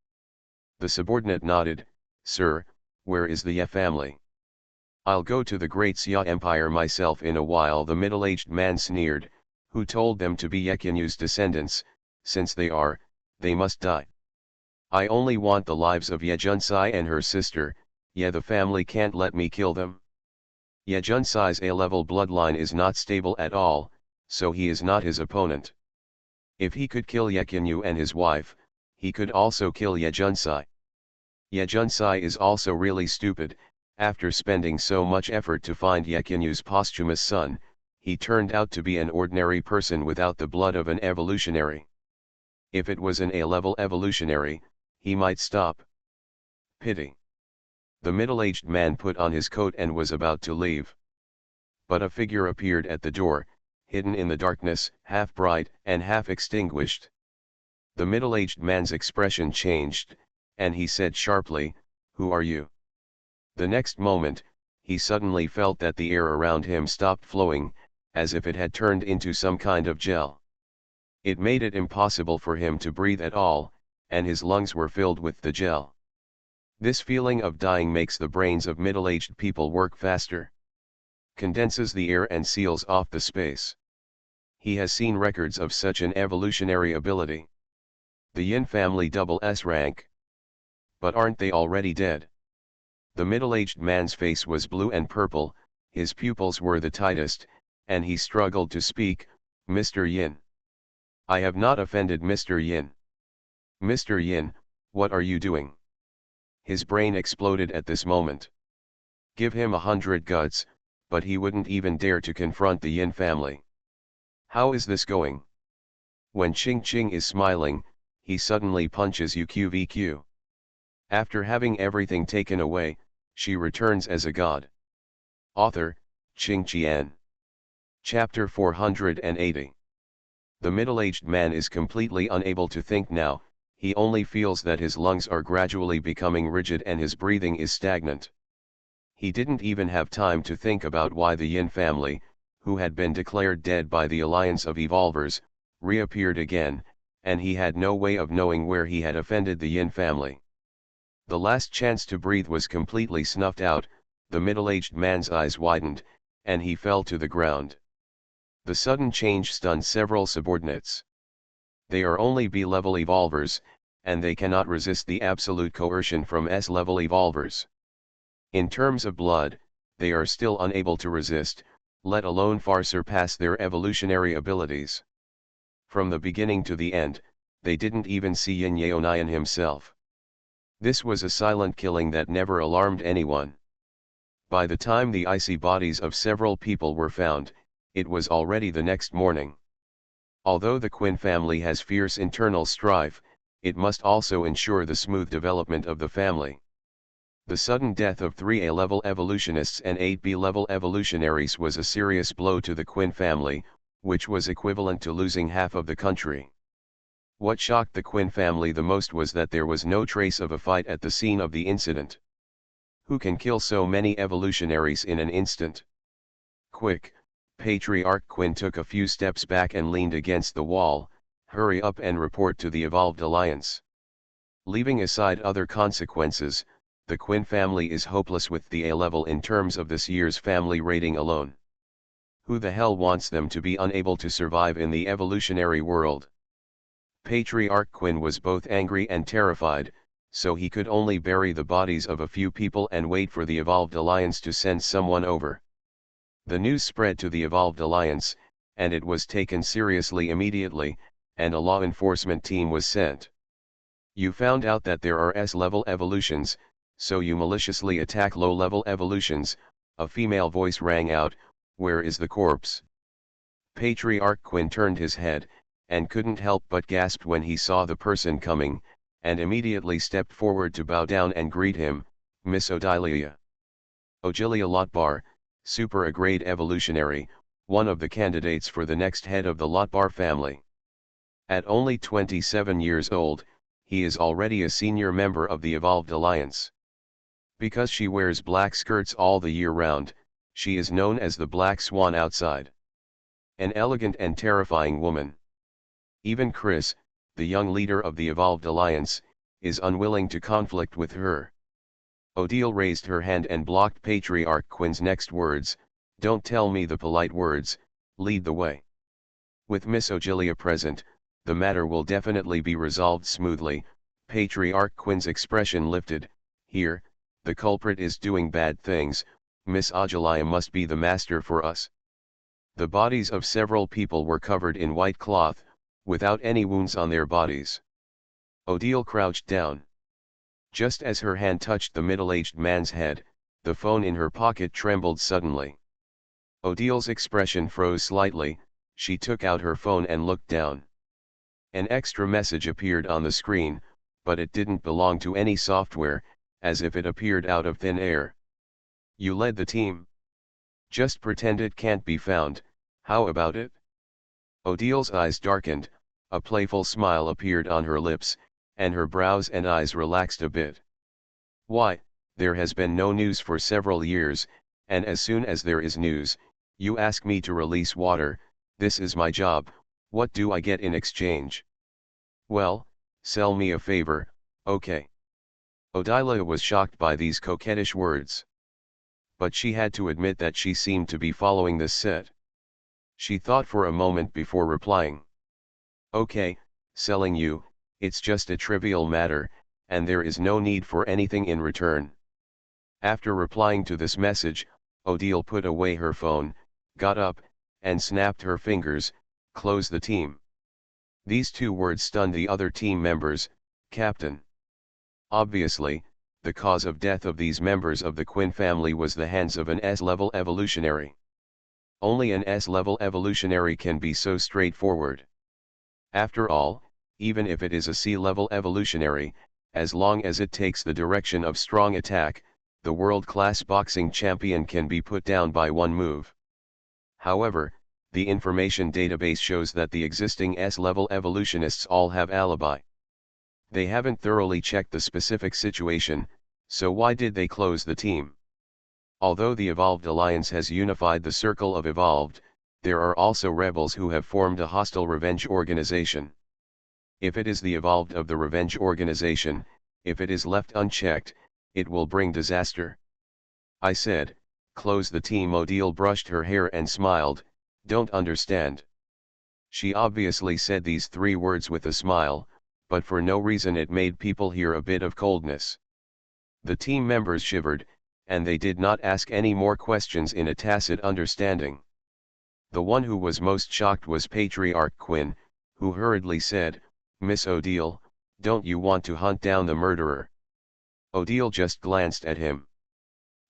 The subordinate nodded. "Sir, where is the Ye family?" "I'll go to the Great Xia Empire myself in a while." The middle-aged man sneered. "Who told them to be Ye Qinyu's descendants? Since they are, they must die." I only want the lives of Yejunsai and her sister. The family can't let me kill them. Yejunsai's A-level bloodline is not stable at all, so he is not his opponent. If he could kill Yekinyu and his wife, he could also kill Yejunsai. Yejunsai is also really stupid. After spending so much effort to find Yekinyu's posthumous son, he turned out to be an ordinary person without the blood of an evolutionary. If it was an A-level evolutionary, he might stop. Pity. The middle-aged man put on his coat and was about to leave. But a figure appeared at the door, hidden in the darkness, half bright and half extinguished. The middle-aged man's expression changed, and he said sharply, "Who are you?" The next moment, he suddenly felt that the air around him stopped flowing, as if it had turned into some kind of gel. It made it impossible for him to breathe at all, and his lungs were filled with the gel. This feeling of dying makes the brains of middle-aged people work faster. Condenses the air and seals off the space. He has seen records of such an evolutionary ability. The Yin family double S rank. But aren't they already dead? The middle-aged man's face was blue and purple, his pupils were the tightest, and he struggled to speak. "Mr. Yin. I have not offended Mr. Yin. Mr. Yin, what are you doing?" His brain exploded at this moment. Give him 100 guts, but he wouldn't even dare to confront the Yin family. How is this going? When Ching Ching is smiling, he suddenly punches UQVQ. After having everything taken away, she returns as a god. Author, Ching Qian. Chapter 480. The middle-aged man is completely unable to think now. He only feels that his lungs are gradually becoming rigid and his breathing is stagnant. He didn't even have time to think about why the Yin family, who had been declared dead by the Alliance of Evolvers, reappeared again, and he had no way of knowing where he had offended the Yin family. The last chance to breathe was completely snuffed out. The middle-aged man's eyes widened, and he fell to the ground. The sudden change stunned several subordinates. They are only B-level evolvers, and they cannot resist the absolute coercion from S-level evolvers. In terms of blood, they are still unable to resist, let alone far surpass their evolutionary abilities. From the beginning to the end, they didn't even see Yin Yaonian himself. This was a silent killing that never alarmed anyone. By the time the icy bodies of several people were found, it was already the next morning. Although the Quinn family has fierce internal strife, it must also ensure the smooth development of the family. The sudden death of 3 A-level evolutionists and 8 B-level evolutionaries was a serious blow to the Quinn family, which was equivalent to losing half of the country. What shocked the Quinn family the most was that there was no trace of a fight at the scene of the incident. Who can kill so many evolutionaries in an instant? Quick! Patriarch Quinn took a few steps back and leaned against the wall. Hurry up and report to the Evolved Alliance. Leaving aside other consequences, the Quinn family is hopeless with the A-level in terms of this year's family rating alone. Who the hell wants them to be unable to survive in the evolutionary world? Patriarch Quinn was both angry and terrified, so he could only bury the bodies of a few people and wait for the Evolved Alliance to send someone over. The news spread to the Evolved Alliance, and it was taken seriously immediately, and a law enforcement team was sent. You found out that there are S-level evolutions, so you maliciously attack low-level evolutions. A female voice rang out, "Where is the corpse?" Patriarch Quinn turned his head, and couldn't help but gasp when he saw the person coming, and immediately stepped forward to bow down and greet him. "Miss Odilia. Ogilia Lotbar, super A-grade evolutionary, one of the candidates for the next head of the Lotbar family. At only 27 years old, he is already a senior member of the Evolved Alliance. Because she wears black skirts all the year round, she is known as the Black Swan outside. An elegant and terrifying woman. Even Chris, the young leader of the Evolved Alliance, is unwilling to conflict with her." Odile raised her hand and blocked Patriarch Quinn's next words. "Don't tell me the polite words, lead the way. With Miss Ogilia present, the matter will definitely be resolved smoothly." Patriarch Quinn's expression lifted. Here, the culprit is doing bad things, Miss Ajalaya must be the master for us. The bodies of several people were covered in white cloth, without any wounds on their bodies. Odile crouched down. Just as her hand touched the middle-aged man's head, the phone in her pocket trembled suddenly. Odile's expression froze slightly. She took out her phone and looked down. An extra message appeared on the screen, but it didn't belong to any software, as if it appeared out of thin air. You led the team. Just pretend it can't be found, how about it? Odile's eyes darkened, a playful smile appeared on her lips, and her brows and eyes relaxed a bit. Why, there has been no news for several years, and as soon as there is news, you ask me to release water. This is my job. What do I get in exchange? Well, sell me a favor, okay. Odile was shocked by these coquettish words. But she had to admit that she seemed to be following this set. She thought for a moment before replying. Okay, selling you, it's just a trivial matter, and there is no need for anything in return. After replying to this message, Odile put away her phone, got up, and snapped her fingers. Close the team. These two words stunned the other team members. Captain. Obviously, the cause of death of these members of the Quinn family was the hands of an S-level evolutionary. Only an S-level evolutionary can be so straightforward. After all, even if it is a C-level evolutionary, as long as it takes the direction of strong attack, the world-class boxing champion can be put down by one move. However, the information database shows that the existing S-level evolutionists all have alibi. They haven't thoroughly checked the specific situation, so why did they close the team? Although the Evolved Alliance has unified the Circle of Evolved, there are also rebels who have formed a hostile revenge organization. If it is the Evolved of the Revenge Organization, if it is left unchecked, it will bring disaster. I said, close the team. Odile brushed her hair and smiled. Don't understand. She obviously said these three words with a smile, but for no reason it made people hear a bit of coldness. The team members shivered, and they did not ask any more questions in a tacit understanding. The one who was most shocked was Patriarch Quinn, who hurriedly said, Miss Odile, don't you want to hunt down the murderer? Odile just glanced at him.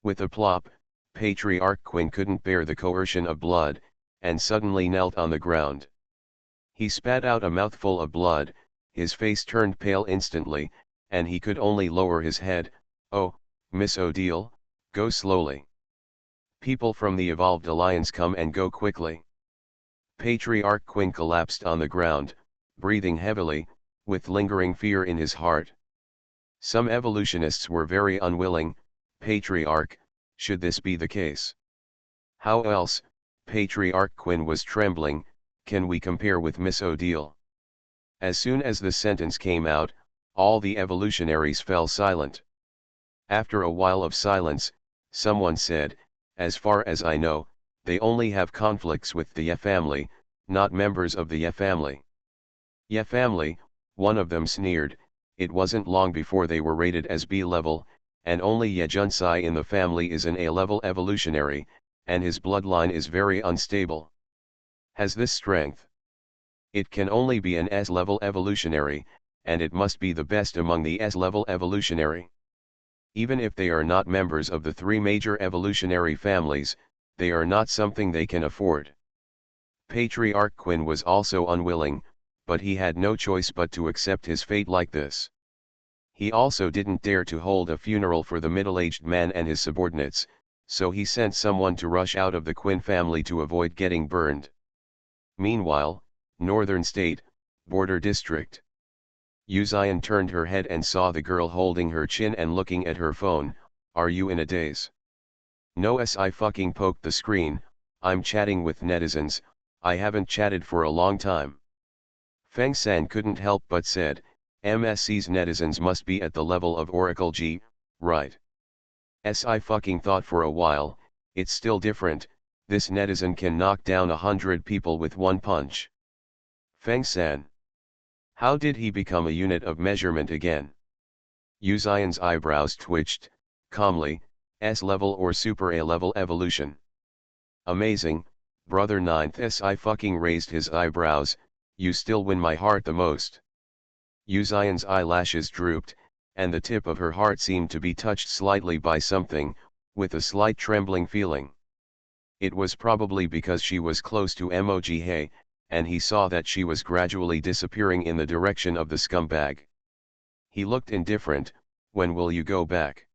With a plop, Patriarch Quinn couldn't bear the coercion of blood, and suddenly knelt on the ground. He spat out a mouthful of blood, his face turned pale instantly, and he could only lower his head. Oh, Miss Odile, go slowly. People from the Evolved Alliance come and go quickly. Patriarch Quinn collapsed on the ground, breathing heavily, with lingering fear in his heart. Some evolutionists were very unwilling. Patriarch, should this be the case? How else? Patriarch Quinn was trembling. Can we compare with Miss Odile? As soon as the sentence came out, all the evolutionaries fell silent. After a while of silence, someone said, as far as I know, they only have conflicts with the Ye family, not members of the Ye family. Ye family, one of them sneered. It wasn't long before they were rated as B-level, and only Ye Junsai in the family is an A-level evolutionary, and his bloodline is very unstable. Has this strength? It can only be an S-level evolutionary, and it must be the best among the S-level evolutionary. Even if they are not members of the three major evolutionary families, they are not something they can afford. Patriarch Quinn was also unwilling, but he had no choice but to accept his fate like this. He also didn't dare to hold a funeral for the middle-aged man and his subordinates, so he sent someone to rush out of the Quinn family to avoid getting burned. Meanwhile, Northern State, Border District. Uzian turned her head and saw the girl holding her chin and looking at her phone. Are you in a daze? No, I fucking poked the screen. I'm chatting with netizens. I haven't chatted for a long time. Feng San couldn't help but said, MSC's netizens must be at the level of Oracle G, right? I fucking thought for a while, it's still different. This netizen can knock down 100 people with one punch. Feng San. How did he become a unit of measurement again? Uzayan's eyebrows twitched, calmly, S-level or super A-level evolution. Amazing, brother ninth SI fucking raised his eyebrows, you still win my heart the most. Uzayan's eyelashes drooped, and the tip of her heart seemed to be touched slightly by something, with a slight trembling feeling. It was probably because she was close to Moji, and he saw that she was gradually disappearing in the direction of the scumbag. He looked indifferent. When will you go back?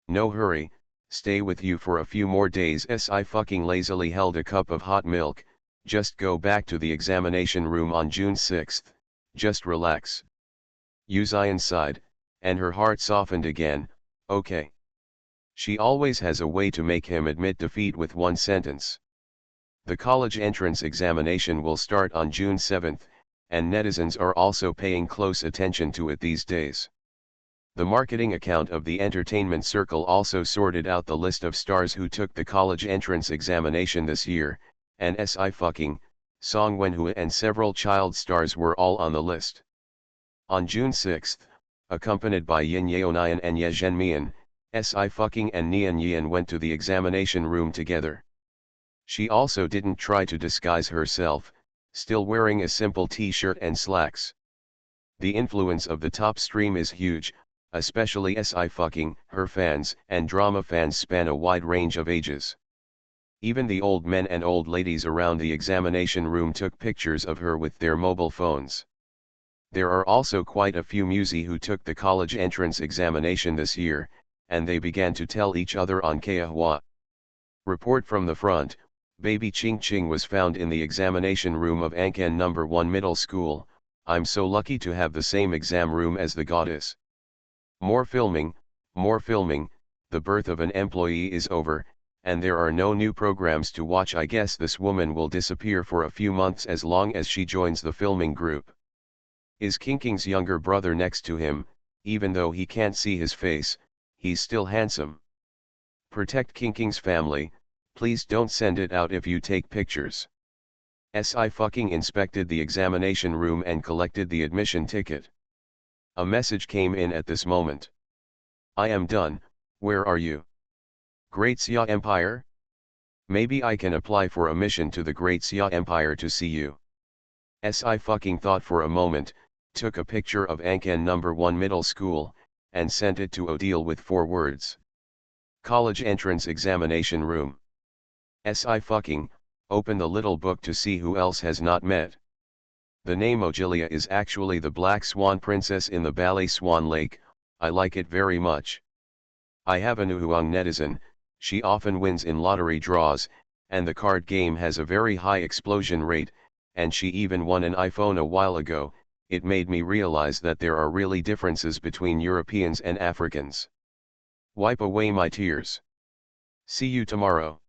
No hurry, stay with you for a few more days. Si fucking lazily held a cup of hot milk. Just go back to the examination room on June 6th, just relax. Uzayan sighed, and her heart softened again. Okay. She always has a way to make him admit defeat with one sentence. The college entrance examination will start on June 7th, and netizens are also paying close attention to it these days. The marketing account of the entertainment circle also sorted out the list of stars who took the college entrance examination this year, and Si fucking, Song Wenhua and several child stars were all on the list. On June 6th, accompanied by Yin Yeonian and Ye Zhenmian, Si fucking and Nian Yian went to the examination room together. She also didn't try to disguise herself, still wearing a simple t-shirt and slacks. The influence of the top stream is huge, especially Si fucking, her fans and drama fans span a wide range of ages. Even the old men and old ladies around the examination room took pictures of her with their mobile phones. There are also quite a few musi who took the college entrance examination this year, and they began to tell each other on Kahua. Report from the front, baby Ching Ching was found in the examination room of Angkan No. 1 Middle School. I'm so lucky to have the same exam room as the goddess. More filming, the birth of an employee is over, and there are no new programs to watch. I guess this woman will disappear for a few months as long as she joins the filming group. Is King King's younger brother next to him? Even though he can't see his face, he's still handsome. Protect King King's family, please don't send it out if you take pictures. Si fucking inspected the examination room and collected the admission ticket. A message came in at this moment. I am done, where are you? Great Xia Empire? Maybe I can apply for a mission to the Great Xia Empire to see you. Si fucking thought for a moment, took a picture of Angkan No. 1 Middle School, and sent it to Odile with 4 words. College entrance examination room. Si fucking, open the little book to see who else has not met. The name Ogilia is actually the Black Swan Princess in the Ballet Swan Lake. I like it very much. I have a Nuhuang netizen, she often wins in lottery draws, and the card game has a very high explosion rate, and she even won an iPhone a while ago. It made me realize that there are really differences between Europeans and Africans. Wipe away my tears. See you tomorrow.